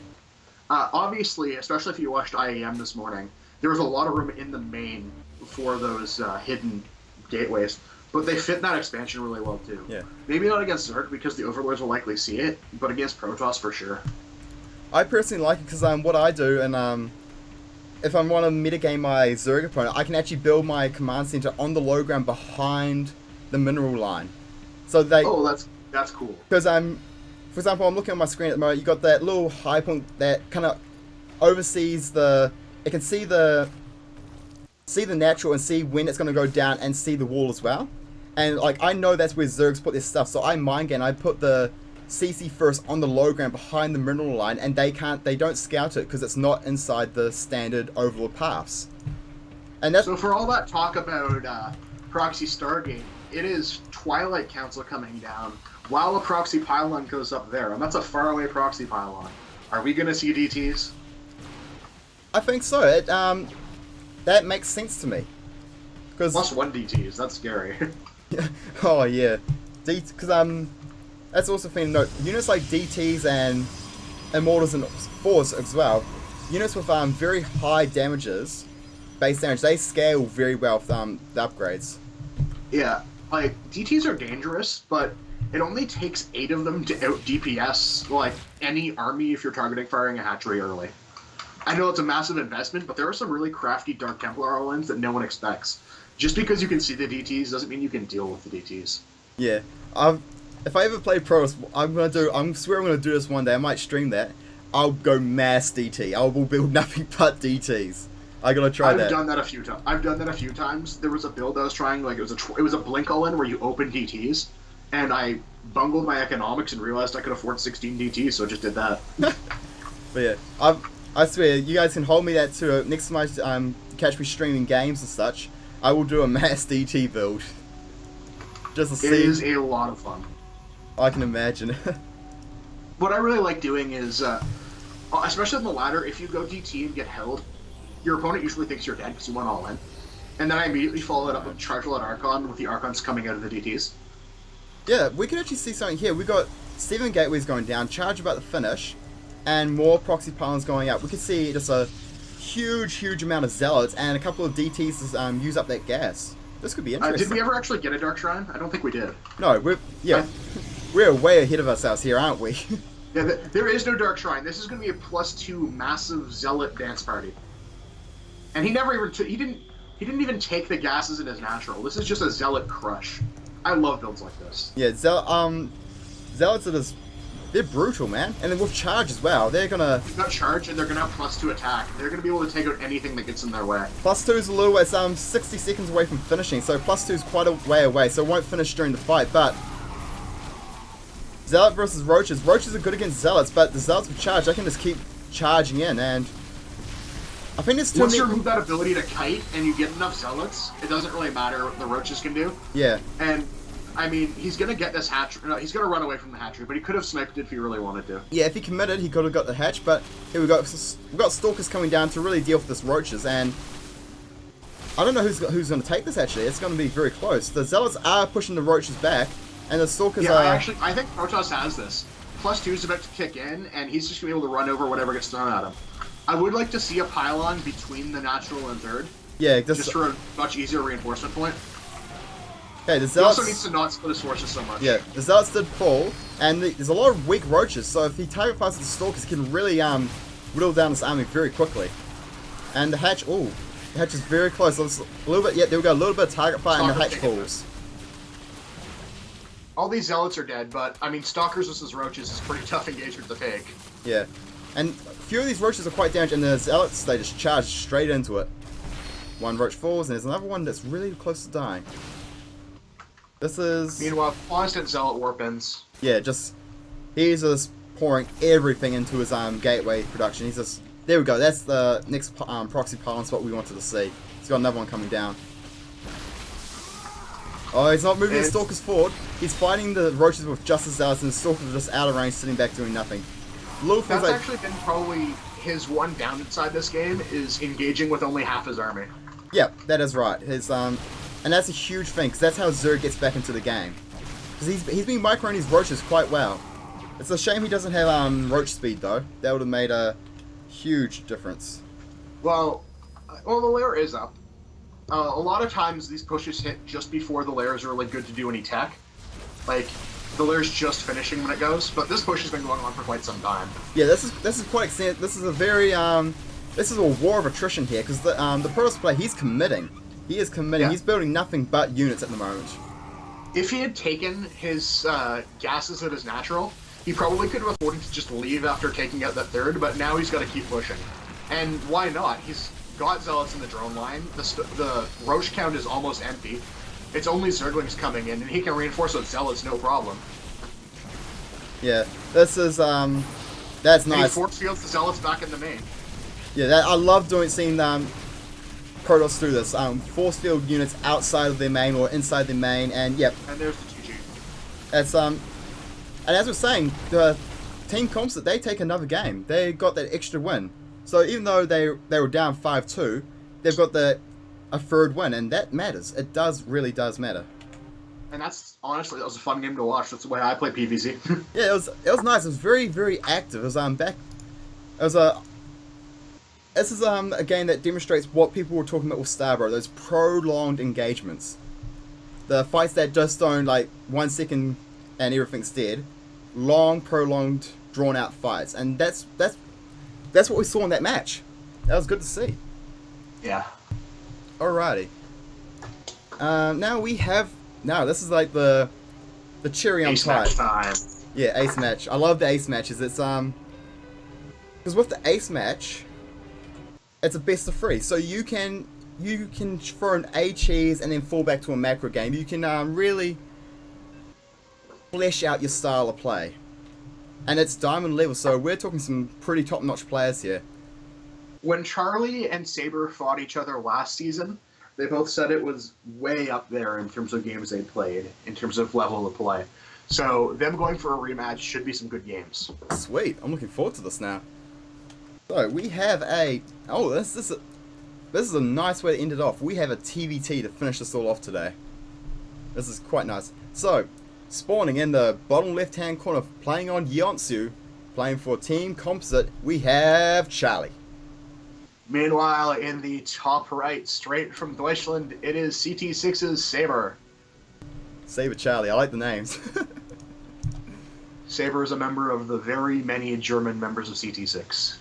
Obviously, especially if you watched IAM this morning, there was a lot of room in the main for those hidden gateways, but they fit in that expansion really well too. Yeah. Maybe not against Zerg because the Overlords will likely see it, but against Protoss for sure. I personally like it because what I do, and if I want to metagame my Zerg opponent, I can actually build my command center on the low ground behind the mineral line. So they... Oh, that's cool. Because for example, I'm looking on my screen at the moment, you got that little high point that kind of oversees the... It can see the natural and see when it's going to go down and see the wall as well. And like I know that's where Zergs put their stuff, so I mind game. I put the CC first on the low ground behind the mineral line, and they don't scout it because it's not inside the standard overlord paths. And that's... So for all that talk about Proxy Stargate, it is Twilight Council coming down while a proxy pylon goes up there, and that's a faraway proxy pylon. Are we going to see DTs? I think so. It that makes sense to me. Plus 1 DTs, that's scary. Oh yeah, because that's also a thing to note. Units like DTs and Immortals and Force as well. Units with very high damages, base damage, they scale very well with the upgrades. Yeah, like DTs are dangerous, but it only takes 8 of them to out DPS like any army if you're targeting firing a hatchery early. I know it's a massive investment, but there are some really crafty Dark Templar all-ins that no one expects. Just because you can see the DTs doesn't mean you can deal with the DTs. Yeah, if I ever play Protoss, I swear I'm gonna do this one day. I might stream that. I'll go mass DT. I will build nothing but DTs. I gotta try that. I've done that a few times. There was a build I was trying, like it was a blink all-in where you open DTs, and I bungled my economics and realized I could afford 16 DTs, so I just did that. But yeah, I swear, you guys can hold me that to next time I catch me streaming games and such. I will do a mass DT build. Just to see. It is a lot of fun. I can imagine. What I really like doing is, especially on the ladder, if you go DT and get held, your opponent usually thinks you're dead because you went all in. And then I immediately follow it up with Charge Lot Archon with the Archons coming out of the DTs. Yeah, we can actually see something here. We got 7 gateways going down, Charge about to finish, and more proxy pylons going up. We can see just a huge amount of zealots and a couple of DTs use up that gas. This could be interesting. Did we ever actually get a Dark Shrine? I don't think we did. No, we're way ahead of ourselves here, aren't we? Yeah, there is no Dark Shrine. This is going to be a +2 massive zealot dance party. And he never even he didn't even take the gases in his natural. This is just a zealot crush. I love builds like this. Yeah, zealots are just... They're brutal, man. And then with charge as well, they're gonna... They've got charge, and they're gonna have +2 attack. They're gonna be able to take out anything that gets in their way. +2 is a little way, 60 seconds away from finishing, so +2 is quite a way away, so it won't finish during the fight, but... Zealot versus Roaches. Roaches are good against Zealots, but the Zealots with charge, they can just keep charging in, and... I think there's too Once many... you remove that ability to kite, and you get enough Zealots, it doesn't really matter what the Roaches can do. Yeah. And... I mean, he's gonna get this hatchery. No, he's gonna run away from the hatchery, but he could have sniped it if he really wanted to. Yeah, if he committed, he could have got the hatch. But here we've got Stalkers coming down to really deal with this Roaches, and I don't know who's going to take this. Actually, it's going to be very close. The Zealots are pushing the Roaches back, and the Stalkers are. I think Protoss has this. +2 is about to kick in, and he's just gonna be able to run over whatever gets thrown at him. I would like to see a pylon between the natural and third. Yeah, just for a much easier reinforcement point. Okay, the He Zealots... also needs to not split his forces so much. Yeah, the Zealots did fall, and there's a lot of weak Roaches, so if he target fires the Stalkers, he can really whittle down this army very quickly. And the hatch, the hatch is very close. So it's a little bit, there we go, a little bit of target fire, and the hatch falls. All these Zealots are dead, but, I mean, Stalkers versus Roaches is a pretty tough engagement to take. Yeah. And a few of these roaches are quite damaged, and the zealots, they just charge straight into it. One roach falls, and there's another one that's really close to dying. This is... Meanwhile, constant zealot warp ends. Yeah, he's just pouring everything into his gateway production. He's just... There we go, that's the next proxy pylon spot we wanted to see. He's got another one coming down. Oh, he's not moving his stalkers forward. He's fighting the roaches with just his zealots, and the stalkers are just out of range, sitting back doing nothing. Little things That's like... actually been probably his one downside this game, is engaging with only half his army. Yeah, that is right. And that's a huge thing, because that's how Zerg gets back into the game. Because he's been microing his roaches quite well. It's a shame he doesn't have roach speed, though. That would have made a huge difference. Well, the layer is up. A lot of times these pushes hit just before the layer is really good to do any tech. Like, the layer's just finishing when it goes, but this push has been going on for quite some time. Yeah, this is quite extensive. This is a very this is a war of attrition here, because the Protoss player, he's committing. He is committing. Yeah. He's building nothing but units at the moment. If he had taken his gases at his natural, he probably could have afforded to just leave after taking out that third, but now he's got to keep pushing. And why not? He's got zealots in the drone line. The roach count is almost empty. It's only Zerglings coming in, and he can reinforce with zealots no problem. Yeah, this is that's nice. And he force fields the zealots back in the main. Yeah, I love seeing Protoss do this. Force field units outside of their main or inside their main, and yep. And there's the GG. That's and as we're saying, the Team Composite, they take another game. They got that extra win. So even though they were down 5-2, they've got a third win, and that matters. It really does matter. And that's honestly, that was a fun game to watch. That's the way I play PvZ. Yeah, it was nice. It was very, very active. It was back. It was This is a game that demonstrates what people were talking about with Starbro. Those prolonged engagements, the fights that just don't like 1 second and everything's dead. Long, prolonged, drawn out fights, and that's what we saw in that match. That was good to see. Yeah. Alrighty. Now this is like the cherry on top. Ace match time. Yeah, ace match. I love the ace matches. It's because with the ace match, it's a best of 3. So you can throw an A cheese and then fall back to a macro game. You can really flesh out your style of play, and it's diamond level. So we're talking some pretty top-notch players here. When Charlie and Saber fought each other last season, they both said it was way up there in terms of games they played, in terms of level of play. So them going for a rematch should be some good games. Sweet, I'm looking forward to this now. So we have this is a nice way to end it off. We have a TVT to finish this all off today. This is quite nice. So, spawning in the bottom left-hand corner, playing on Yeonsu, playing for Team Composite, we have Charlie. Meanwhile, in the top right, straight from Deutschland, it is CT6's Saber. Saber Charlie, I like the names. Saber is a member of the very many German members of CT6.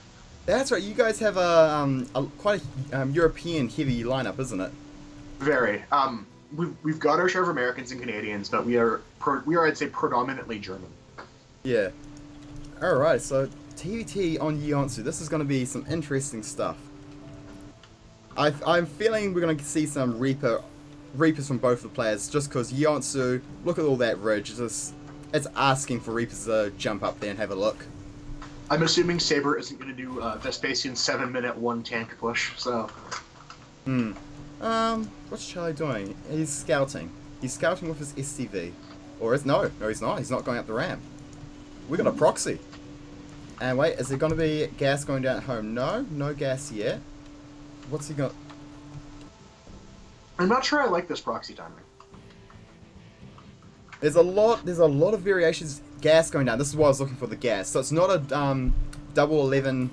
That's right, you guys have quite a European heavy lineup, isn't it? Very. We've got our share of Americans and Canadians, but we are I'd say predominantly German. Yeah. Alright, so TVT on Yeonsu. This is going to be some interesting stuff. I'm feeling we're going to see some Reapers from both the players, just because Yeonsu, look at all that ridge, it's asking for Reapers to jump up there and have a look. I'm assuming Saber isn't going to do Vespasian's 7-minute 1 tank push, so... What's Charlie doing? He's scouting. He's scouting with his SCV. No, he's not. He's not going up the ramp. We got a proxy. And wait, is there going to be gas going down at home? No gas yet. What's he got? I'm not sure I like this proxy timing. There's a lot of variations. Gas going down. This is why I was looking for the gas. So it's not a double 11,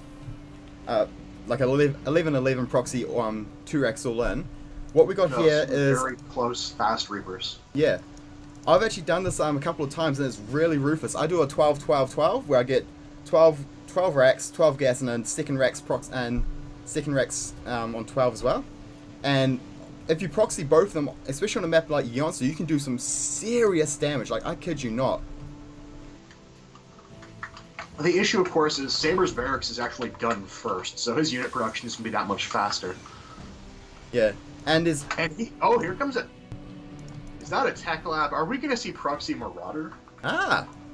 like 11 proxy 2 racks all in. What we got here is very close, fast Reapers. Yeah, I've actually done this a couple of times, and it's really ruthless. I do a 12-12-12 where I get 12 racks, 12 gas, and then second racks on 12 as well. And if you proxy both of them, especially on a map like Yeonsu, you can do some serious damage. Like, I kid you not. The issue, of course, is Saber's barracks is actually done first, so his unit production is going to be that much faster. Yeah, and is oh, here comes it. Is that a tech lab? Are we going to see Proxy Marauder?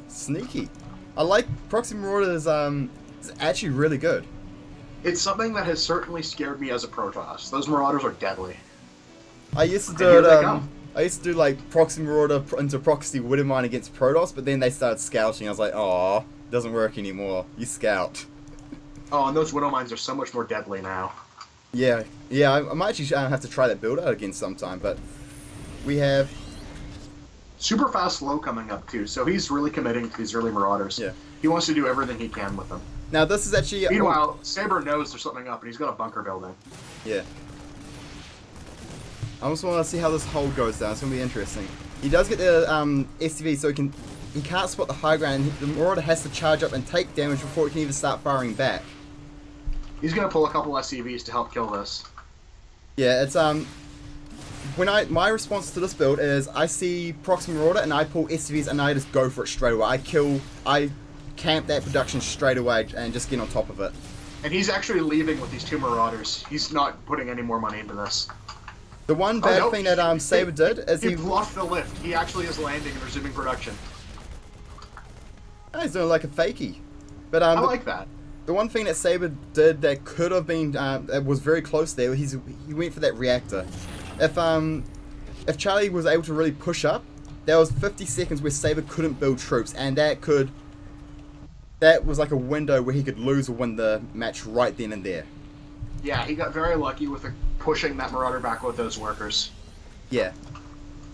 sneaky. I like Proxy Marauder is actually really good. It's something that has certainly scared me as a Protoss. Those Marauders are deadly. I used to And do here it. they come. I used to do like Proxy Marauder into Proxy Widowmine against Protoss, but then they started scouting. I was like, oh, doesn't work anymore. You scout. Oh, and those Widow Mines are so much more deadly now. Yeah, I might actually have to try that build out again sometime. But we have Super fast slow coming up too, so he's really committing to these early Marauders. Yeah. He wants to do everything he can with them. now. This is actually Meanwhile, Saber knows there's something up, and he's got a bunker building. Yeah. I just want to see how this hold goes down. It's gonna be interesting. He does get the SCV, so he can't spot the high ground. And the Marauder has to charge up and take damage before he can even start firing back. He's gonna pull a couple SCVs to help kill this. Yeah, it's my response to this build is I see Proxy Marauder and I pull SCVs and I just go for it straight away. I camp that production straight away and just get on top of it. And he's actually leaving with these two Marauders. He's not putting any more money into this. The one bad thing that Saber did is he bluffed the lift. He actually is landing and resuming production. He's doing like a fakie. But I like that. the one thing that Saber did that could have been that was very close there, he went for that reactor. If Charlie was able to really push up, there was 50 seconds where Saber couldn't build troops, and that was like a window where he could lose or win the match right then and there. Yeah, he got very lucky with pushing that Marauder back with those workers. Yeah,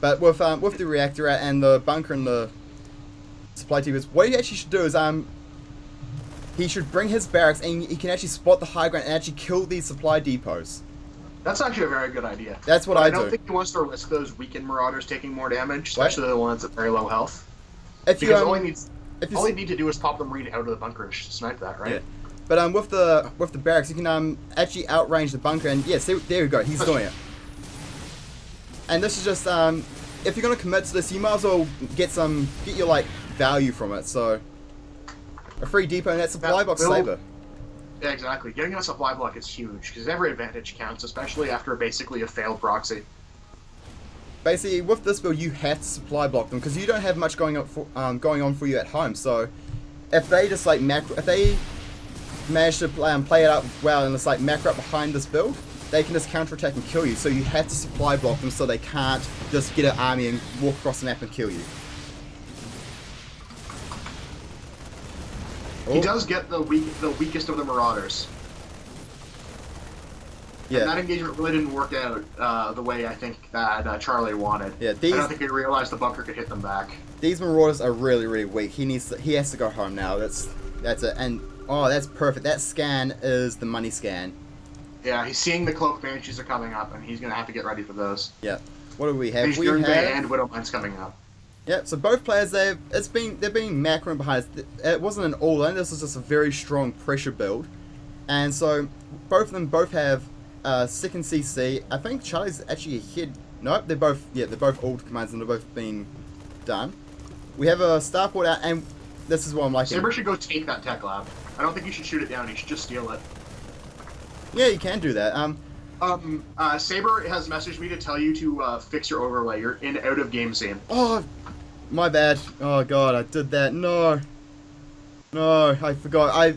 but with the reactor and the bunker and the supply depots, what he actually should do is he should bring his barracks and he can actually spot the high ground and actually kill these supply depots. That's actually a very good idea. That's what I do. I don't think he wants to risk those weakened Marauders taking more damage, especially the ones at very low health. Because all he need to do is pop the Marine out of the bunker and snipe that, right? Yeah. But with the barracks, you can actually outrange the bunker, and yes, there we go. He's doing it. And this is just if you're gonna commit to this, you might as well get your like value from it. So a free depot and that supply box Saber. Yeah, exactly. Getting a supply block is huge because every advantage counts, especially after basically a failed proxy. Basically, with this build, you have to supply block them because you don't have much going on for you at home. So if they just like if they manage to play it up well and just like macro up behind this build, they can just counterattack and kill you. So you have to supply block them so they can't just get an army and walk across the map and kill you. He does get the weakest of the Marauders. Yeah. And that engagement really didn't work out the way I think that Charlie wanted. Yeah, I don't think he realized the bunker could hit them back. These Marauders are really, really weak. He has to go home now. That's it. And oh, that's perfect. That scan is the money scan. Yeah, he's seeing the Cloak Banshees are coming up, and he's gonna have to get ready for those. Yeah. What do we have? Visionary Bay and Widow Mine's coming up. Yeah, so both players they've been macroing behind us. It wasn't an all-in. This was just a very strong pressure build, and so both of them have second CC. I think Charlie's actually ahead. Nope, they're both old commands and they're both being done. We have a starport out, and this is what I'm liking. Saber should go take that tech lab. I don't think you should shoot it down. You should just steal it. Yeah, you can do that. Saber has messaged me to tell you to fix your overlay. You're in out of game scene. Oh, my bad. Oh god, I did that. No, I forgot. I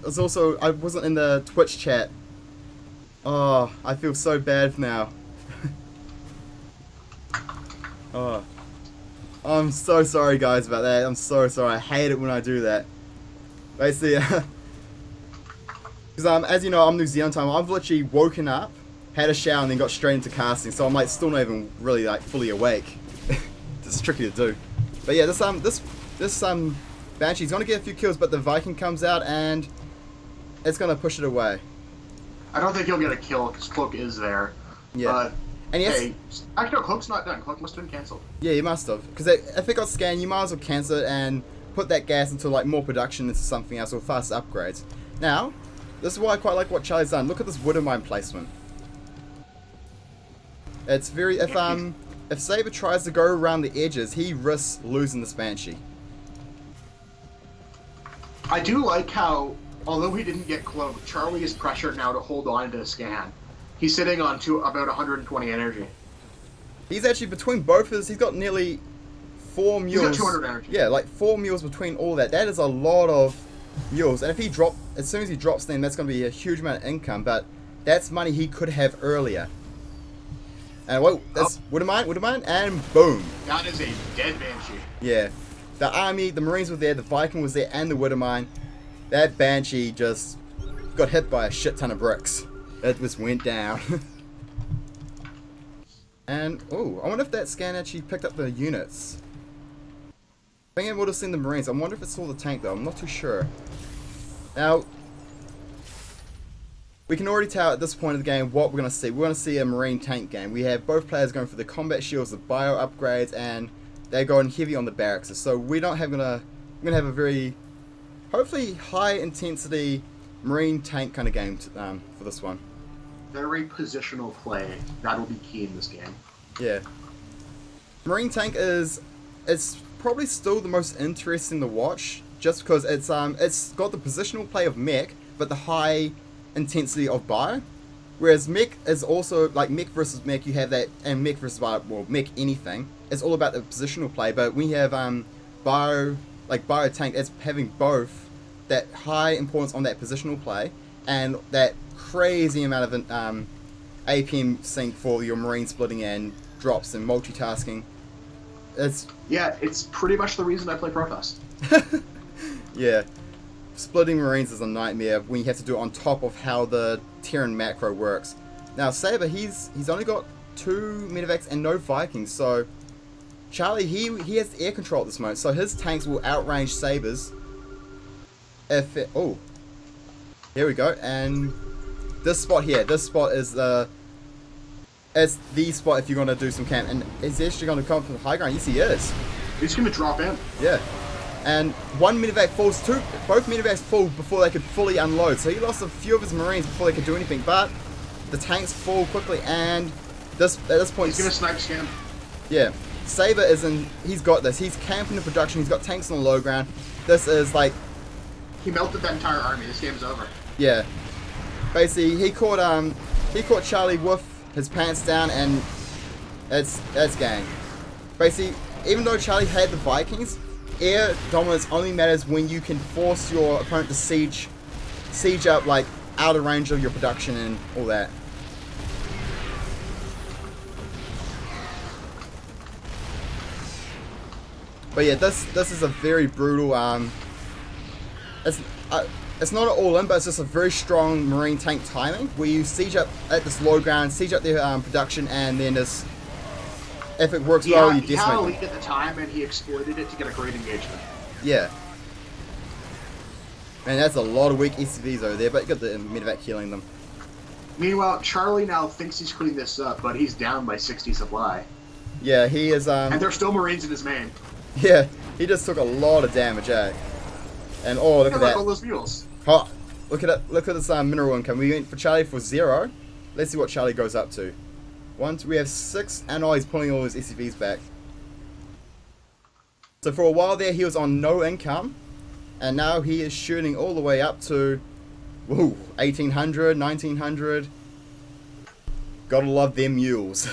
wasn't in the Twitch chat. Oh, I feel so bad now. Oh, I'm so sorry, guys, about that. I'm so sorry. I hate it when I do that. Basically, because as you know, I'm New Zealand time. I've literally woken up, had a shower, and then got straight into casting. So I'm like still not even really like fully awake. It's tricky to do. But yeah, this Banshee's gonna get a few kills, but the Viking comes out and it's gonna push it away. I don't think he'll get a kill because Cloak is there. Yeah. But and yes, hey, actually, no, Cloak's not done. Cloak must have been cancelled. Yeah, you must have. Because if it got scanned, you might as well cancel it and put that gas into like more production into something else or faster upgrades. Now, this is why I quite like what Charlie's done. Look at this Widow Mine placement. It's very if Saber tries to go around the edges, he risks losing this Banshee. I do like how, although he didn't get cloaked, Charlie is pressured now to hold on to a scan. He's sitting on about 120 energy. He's actually between both his. He's got nearly 4 mules. He's got 200 energy. Yeah, like 4 mules between all that. That is a lot of mules. And if he as soon as he drops them, that's going to be a huge amount of income. But that's money he could have earlier. And whoa, that's would have mine, and boom. That is a dead Banshee. Yeah, the army, the Marines were there, the Viking was there, and the Widowmine. That Banshee just got hit by a shit ton of bricks. It just went down. And oh, I wonder if that scan actually picked up the units. I think it would have seen the Marines. I wonder if it saw the tank though. I'm not too sure. Now, we can already tell at this point of the game what we're going to see. We're going to see a Marine tank game. We have both players going for the combat shields, the bio upgrades, and they're going heavy on the barracks. So we're going to have a very, hopefully, high intensity Marine tank kind of game for this one. Very positional play. That'll be key in this game. Yeah. Marine tank it's probably still the most interesting to watch, just because it's got the positional play of mech, but the high intensity of bio. Whereas mech is also like mech versus mech. You have that, and mech versus bio, well, mech anything. It's all about the positional play. But we have bio tank. It's having both that high importance on that positional play and that crazy amount of APM sync for your Marine splitting and drops and multitasking. It's pretty much the reason I play Protoss. Yeah, splitting Marines is a nightmare when you have to do it on top of how the Terran macro works. Now Saber, he's only got 2 medevacs and no Vikings, so Charlie he has air control at this moment, so his tanks will outrange Sabers. Here we go, and this spot is it's the spot if you're going to do some camp, and is he actually going to come from the high ground? Yes, he is. He's going to drop in. Yeah. And one medevac falls, both medevacs fall before they could fully unload, so he lost a few of his Marines before they could do anything, but the tanks fall quickly, and at this point... He's going to snipe scan. Yeah. Saber he's got this. He's camping in production, he's got tanks on the low ground. This is like... He melted that entire army. This game's over. Yeah. Basically, he caught Charlie with his pants down, and that's gang. Basically, even though Charlie had the Vikings, air dominance only matters when you can force your opponent to siege up like out of range of your production and all that. But yeah, this is a very brutal it's not an all-in, but it's just a very strong Marine tank timing where you siege up at this low ground, siege up their production, and then just if it works well, you decimate. He had a them. lead at the time, and he exploited it to get a great engagement. Yeah. Man, that's a lot of weak SCVs over there, but you got the medevac healing them. Meanwhile, Charlie now thinks he's cleaned this up, but he's down by 60 supply. Yeah, he is. And there's still Marines in his main. Yeah, he just took a lot of damage, eh? And oh, look at that! All those mules. Oh, look at this mineral income. We went for Charlie for 0. Let's see what Charlie goes up to. 1, 2, we have 6, and oh, he's pulling all his SCVs back. So for a while there, he was on no income, and now he is shooting all the way up to, woo, 1800, 1900. Gotta love them mules.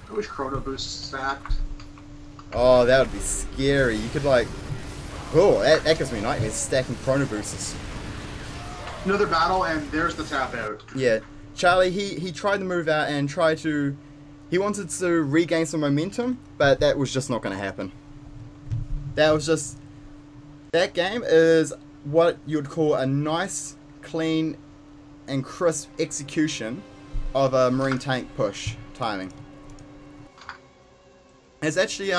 I wish Chrono Boost stacked. Oh, that would be scary. You could like, oh, that gives me nightmares, stacking Chrono Boosters. Another battle, and there's the tap out. Yeah. Charlie, he tried to move out and he wanted to regain some momentum, but that was just not going to happen. That game is what you would call a nice, clean, and crisp execution of a Marine tank push timing. It's actually,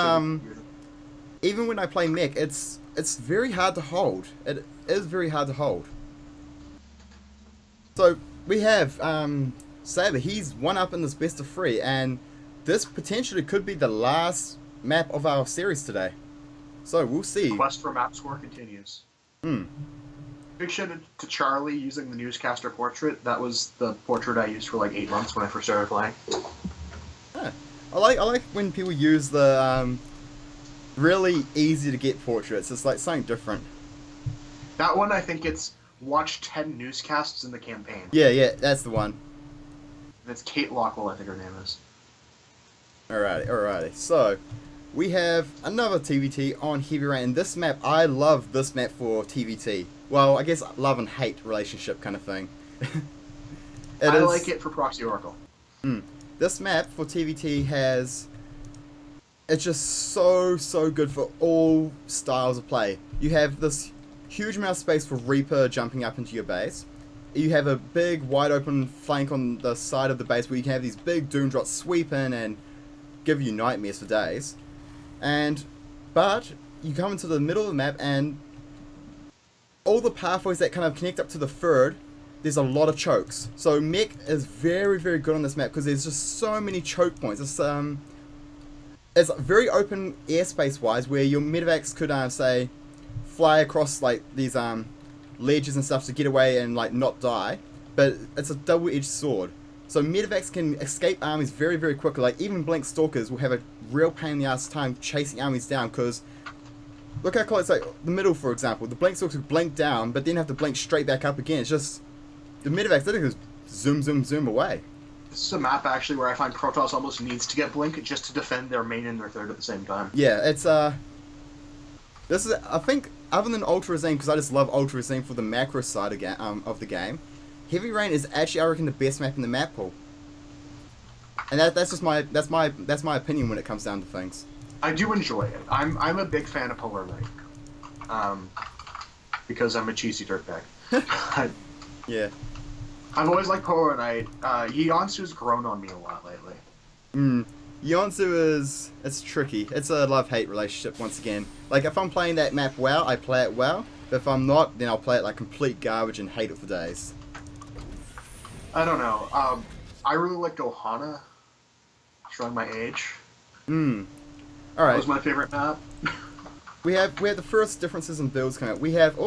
even when I play mech, it's very hard to hold. It is very hard to hold. So, we have Saber. He's 1 up in this best of 3, and this potentially could be the last map of our series today. So, we'll see. Quest for map score continues. Big shout out to Charlie using the newscaster portrait. That was the portrait I used for like 8 months when I first started playing. Yeah. I like when people use the really easy to get portraits. It's like something different. That one, I think it's watch 10 newscasts in the campaign. Yeah, that's the one. And it's Kate Lockwell, I think her name is. Alrighty. So, we have another TVT on Heavy Rain. And this map, I love this map for TVT. Well, I guess love and hate relationship kind of thing. I like it for Proxy Oracle. This map for TVT has... It's just so good for all styles of play. You have this huge amount of space for Reaper jumping up into your base. You have a big, wide open flank on the side of the base where you can have these big Doomdrops sweep in and give you nightmares for days. But you come into the middle of the map and all the pathways that kind of connect up to the third, there's a lot of chokes. So mech is very good on this map because there's just so many choke points. It's very open airspace wise where your medevacs could say fly across like these ledges and stuff to get away and like not die, but it's a double-edged sword. So medevacs can escape armies very quickly. Like even Blink Stalkers will have a real pain in the ass time chasing armies down because look how close, like the middle for example, the Blink Stalkers blink down but then have to blink straight back up again. It's just the medevacs, they just zoom away. This is a map actually where I find Protoss almost needs to get Blink just to defend their main and their third at the same time. Yeah, it's this is, I think, other than Ultra Zane, because I just love Ultra Zane for the macro side of the game, Heavy Rain is actually, I reckon, the best map in the map pool. And that's just my opinion when it comes down to things. I do enjoy it. I'm a big fan of Polar Knight. Because I'm a cheesy dirtbag. Yeah. I've always liked Polar Knight. Yeonsu's grown on me a lot lately. Yeonsu it's tricky. It's a love-hate relationship once again. Like, if I'm playing that map well, I play it well. But if I'm not, then I'll play it like complete garbage and hate it for days. I don't know. I really liked Ohana. Showing my age. Alright. That was my favorite map. We have the first differences in builds coming up. We have,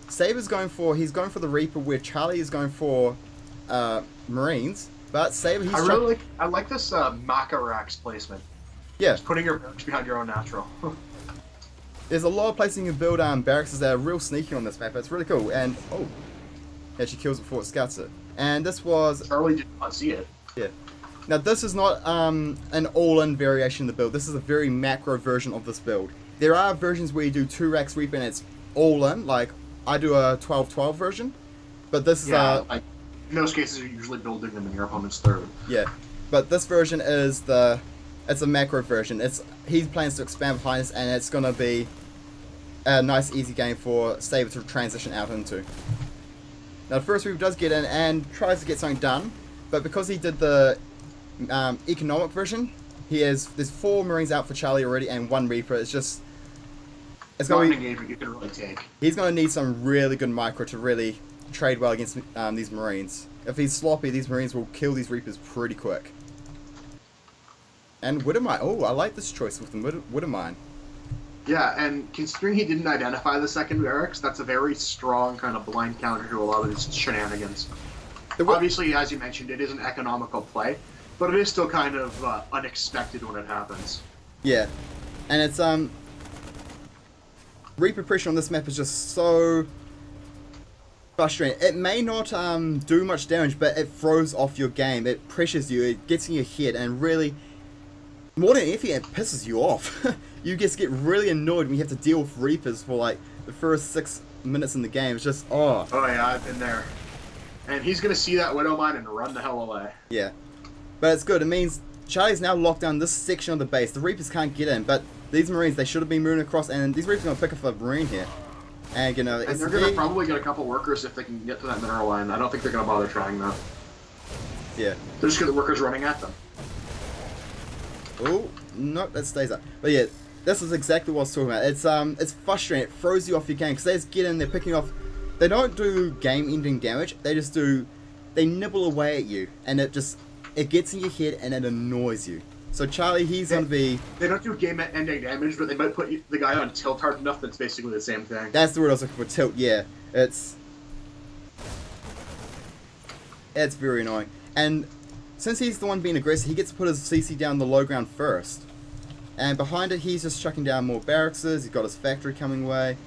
Saber's going for the Reaper, where Charlie is going for Marines. But Saber, I like this Macarax placement. Yeah. Just putting your barracks behind your own natural. There's a lot of places you can build barracks that are real sneaky on this map. It's really cool. And she kills it before it scouts it. And this was Charlie did not see it. Yeah. Now this is not an all-in variation of the build. This is a very macro version of this build. There are versions where you do 2 racks Reaper and it's all-in, like I do a 12-12 version. But this is like, in those cases, you're usually building them in your opponent's third. Yeah, but this version is it's a macro version. He plans to expand behind us, and it's gonna be a nice, easy game for Saber to transition out into. Now, the first Reaper does get in and tries to get something done, but because he did the economic version, there's 4 Marines out for Charlie already and 1 Reaper. It's gonna be an engagement you can really take. He's gonna need some really good micro to really trade well against these Marines. If he's sloppy, these Marines will kill these Reapers pretty quick. And Widowmine. Oh, I like this choice with the Widowmine. Yeah, and considering he didn't identify the second barracks, that's a very strong kind of blind counter to a lot of these shenanigans. Obviously, as you mentioned, it is an economical play, but it is still kind of unexpected when it happens. Yeah, and it's Reaper pressure on this map is just so frustrating. It may not do much damage, but it throws off your game. It pressures you, it gets in your head, and really, more than anything, it pisses you off. You just get really annoyed when you have to deal with Reapers for like the first 6 minutes in the game. It's just, Oh yeah, I've been there. And he's gonna see that Widowmine and run the hell away. Yeah. But it's good. It means Charlie's now locked down this section of the base. The Reapers can't get in, but these Marines, they should have been moving across, and these Reapers are going to pick up a Marine here. And, and they're going to probably get a couple workers if they can get to that mineral line. I don't think they're going to bother trying that. Yeah. They're just going to get workers running at them. Oh, no, that stays up. But yeah, this is exactly what I was talking about. It's frustrating. It throws you off your game, because they just get in, they're picking off... They don't do game-ending damage. They just do... They nibble away at you, and it gets in your head, and it annoys you. So Charlie, he's going to be... They don't do game-ending damage, but they might put the guy on tilt hard enough that's basically the same thing. That's the word I was looking for, tilt, yeah. It's very annoying. And since he's the one being aggressive, he gets to put his CC down the low ground first. And behind it, he's just chucking down more barracks. He's got his factory coming away.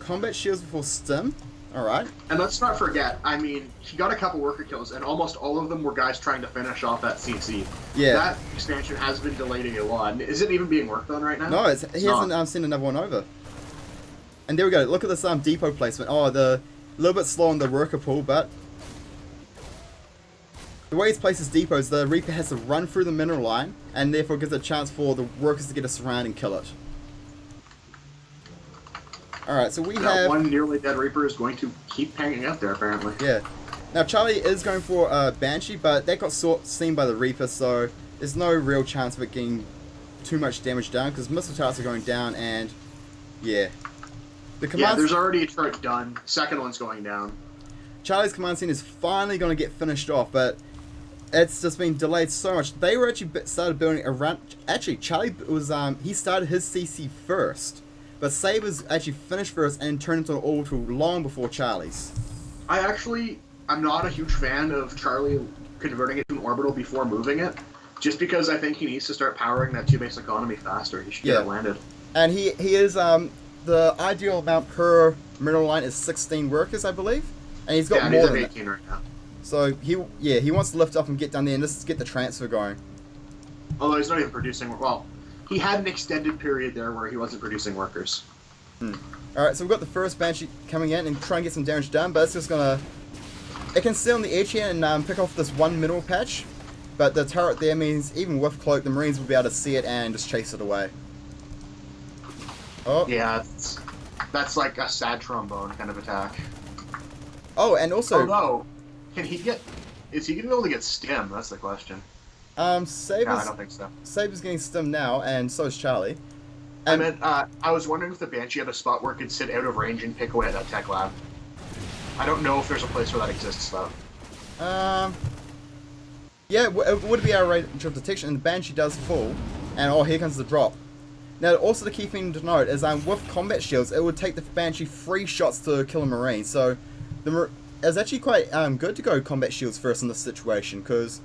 combat shields before stim. Alright. And let's not forget, I mean, he got a couple worker kills, and almost all of them were guys trying to finish off that CC. Yeah. That expansion has been delayed a lot. Is it even being worked on right now? No, he hasn't sent another one over. And there we go. Look at this depot placement. Oh, a little bit slow on the worker pool, but the way he's placed his depots, the Reaper has to run through the mineral line, and therefore gives a chance for the workers to get a surround and kill it. Alright, so we have... one nearly dead Reaper is going to keep hanging out there, apparently. Yeah. Now, Charlie is going for a Banshee, but that got seen by the Reaper, so there's no real chance of it getting too much damage down, because missile towers are going down, and... yeah. Yeah, there's already a turret done. Second one's going down. Charlie's command scene is finally going to get finished off, but it's just been delayed so much. They were actually started building around... Actually, Charlie was... he started his CC first. But Saber's actually finished first and turned into an orbital long before Charlie's. I'm not a huge fan of Charlie converting it to an orbital before moving it, just because I think he needs to start powering that 2-base economy faster. He should get it landed. And he is, the ideal amount per mineral line is 16 workers, I believe. And he's got more than 18 right now. So, he wants to lift up and get down there and just get the transfer going. Although he's not even producing... Well, he had an extended period there where he wasn't producing workers. Alright, so we've got the first Banshee coming in and try and get some damage done, but it's just gonna... It can stay on the edge here and pick off this one mineral patch, but the turret there means even with Cloak, the Marines will be able to see it and just chase it away. Oh. Yeah, that's like a sad trombone kind of attack. Oh, and also... Although, can he get... Is he going to be able to get stim? That's the question. Saber's... No, I don't think so. Saber's getting stim now, and so is Charlie. And I was wondering if the Banshee had a spot where it could sit out of range and pick away at that tech lab. I don't know if there's a place where that exists, though. Yeah, it would be our range of detection, and the Banshee does fall, and oh, here comes the drop. Now, also the key thing to note is with combat shields, it would take the Banshee 3 shots to kill a Marine, so it's actually quite good to go combat shields first in this situation, because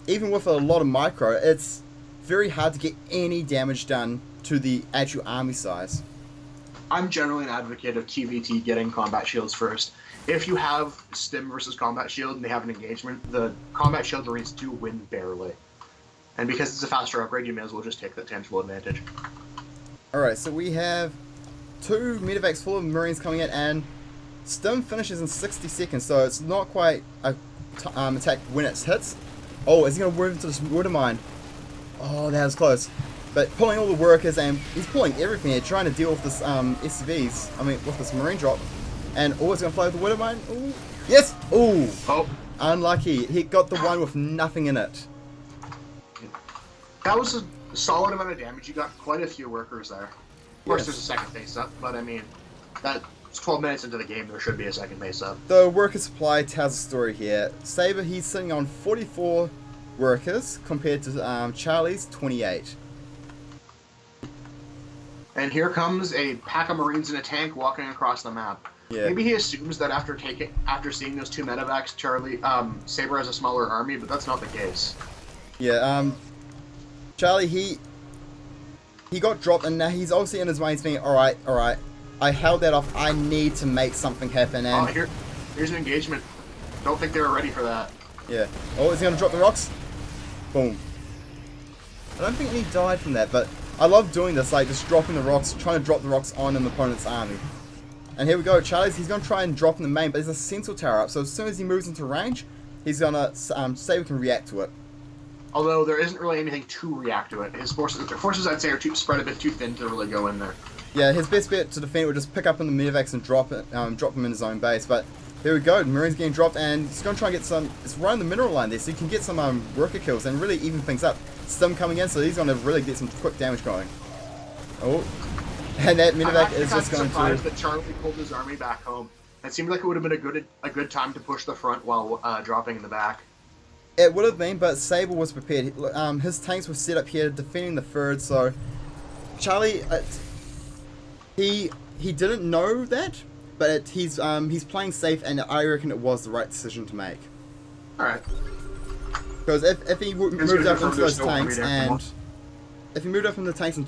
even with a lot of micro, it's very hard to get any damage done to the actual army size. I'm generally an advocate of TVT getting combat shields first. If you have stim versus combat shield and they have an engagement, the combat shield Marines do win barely. And because it's a faster upgrade, you may as well just take that tangible advantage. Alright, so we have 2 medevacs full of Marines coming in, and stim finishes in 60 seconds, so it's not quite a attack when it hits. Oh, is he going to move into this water mine? Oh, that was close. But pulling all the workers, and he's pulling everything here, trying to deal with this SCVs, with this Marine drop. And oh, it's going to fly with the water mine. Ooh. Yes! Ooh! Oh. Unlucky. He got the one with nothing in it. That was a solid amount of damage. You got quite a few workers there. Of course, there's a second face up, but I mean, that's 12 minutes into the game, there should be a second face up. The worker supply tells a story here. Saber, he's sitting on 44 workers compared to Charlie's 28. And here comes a pack of Marines in a tank walking across the map. Yeah. Maybe he assumes that after seeing those 2 medevacs, Saber has a smaller army, but that's not the case. Yeah, Charlie, he got dropped, and now he's obviously in his mind thinking, alright, I held that off, I need to make something happen, and... Oh, here's an engagement. Don't think they were ready for that. Yeah. Oh, is he going to drop the rocks? Boom. I don't think he died from that, but I love doing this, like just dropping the rocks, trying to drop the rocks on an opponent's army. And here we go, Charlie's, he's going to try and drop in the main, but there's a central tower up, so as soon as he moves into range, he's going to, Saber can react to it. Although there isn't really anything to react to it. His forces I'd say, are spread a bit too thin to really go in there. Yeah, his best bet to defend would just pick up on the medevacs and drop him in his own base, but there we go, the Marine's getting dropped, and he's going to try and get some, it's right on the mineral line there, so he can get some worker kills and really even things up. Stim coming in, so he's going to really get some quick damage going. Oh, and that medevac is just going to... I'm surprised that Charlie pulled his army back home. It seemed like it would have been a good time to push the front while dropping in the back. It would have been, but Saber was prepared. His tanks were set up here defending the third, so Charlie, he didn't know that, but he's playing safe, and I reckon it was the right decision to make. All right. Because if he moved up into those tanks and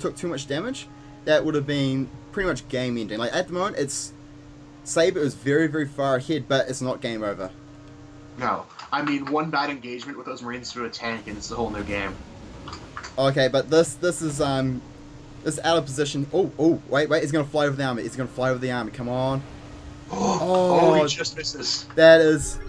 took too much damage, that would have been pretty much game ending. Like at the moment, it's Saber is very, very far ahead, but it's not game over. No. I mean, one bad engagement with those Marines through a tank, and it's a whole new game. Okay, but this is out of position. Oh, wait, he's gonna fly over the army. He's gonna fly over the army. Come on. Oh, he just misses. That is.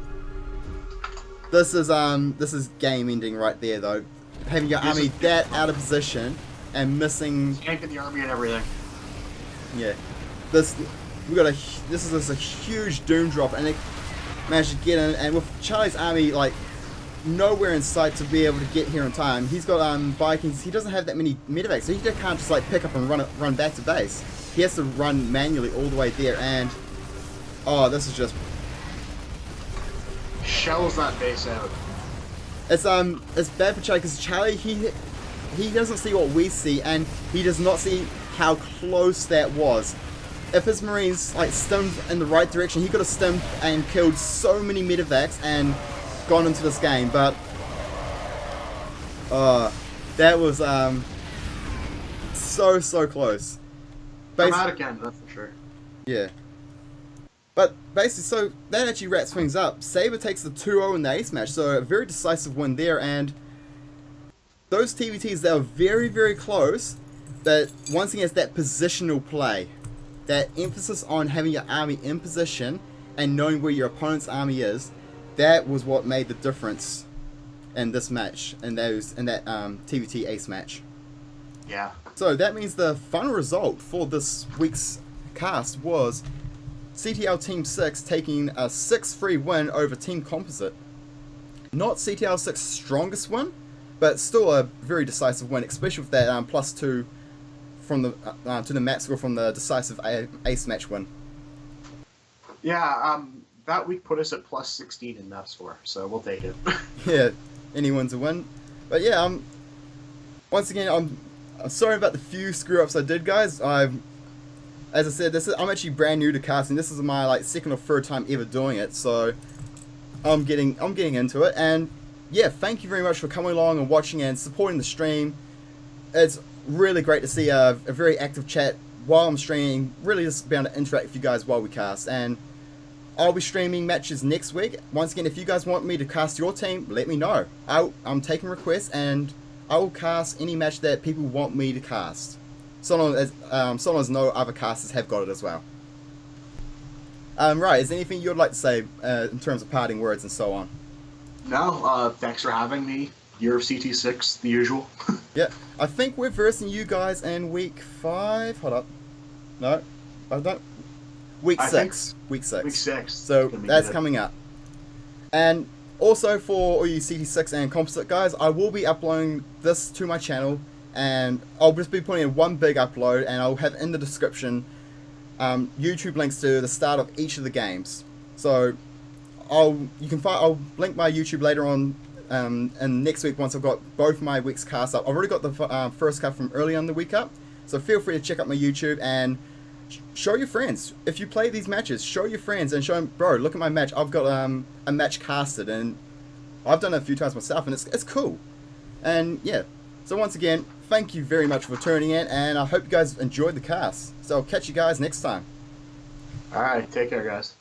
This is game ending right there though. Having your army that out of position and missing tank in the army and everything. Yeah, this is a huge doom drop, and they managed to get in. And with Charlie's army like nowhere in sight to be able to get here in time, he's got Vikings. He doesn't have that many medevacs, so he can't just like pick up and run back to base. He has to run manually all the way there, and oh, this is just shells that base out. It's bad for Charlie because Charlie he doesn't see what we see, and he does not see how close that was. If his Marines like stemmed in the right direction, he could have stemmed and killed so many medevacs and gone into this game. But that was so close. Dramatic end, that's for sure. Yeah. But basically, so that actually wraps things up. Saber takes the 2-0 in the ace match, so a very decisive win there. And those TVTs, they were very, very close. That once again, it's that positional play, that emphasis on having your army in position and knowing where your opponent's army is. That was what made the difference in this match, in that TVT ace match. Yeah. So that means the final result for this week's cast was CTL Team 6 taking a 6-3 win over Team Composite. Not CTL 6's strongest win, but still a very decisive win, especially with that +2 from the to the map score from the decisive ace match win. Yeah, that week put us at +16 in map score, so we'll take it. Yeah, anyone's a win. But yeah, once again, I'm sorry about the few screw ups I did, guys. As I said, I'm actually brand new to casting. This is my like second or third time ever doing it, so I'm getting into it. And yeah, thank you very much for coming along and watching and supporting the stream. It's really great to see a very active chat while I'm streaming. Really just be able to interact with you guys while we cast. And I'll be streaming matches next week. Once again, if you guys want me to cast your team, let me know. I'm taking requests, and I will cast any match that people want me to cast. So long as no other casters have got it as well. Right, is there anything you'd like to say in terms of parting words and so on? No, thanks for having me. Year of CT6, the usual. Yeah, I think we're versing you guys in week 5. Hold up. No, I don't. Week 6. Week 6. Week 6. So that's coming up. And also for all you CT6 and Composite guys, I will be uploading this to my channel. And I'll just be putting in one big upload, and I'll have in the description YouTube links to the start of each of the games. So I'll link my YouTube later on, and next week once I've got both my weeks cast up. I've already got the first cast from earlier in the week up, so feel free to check out my YouTube and show your friends. If you play these matches, show your friends and show them, bro, look at my match. I've got a match casted, and I've done it a few times myself, and it's cool. And yeah. So once again, thank you very much for tuning in, and I hope you guys enjoyed the cast. So I'll catch you guys next time. Alright, take care, guys.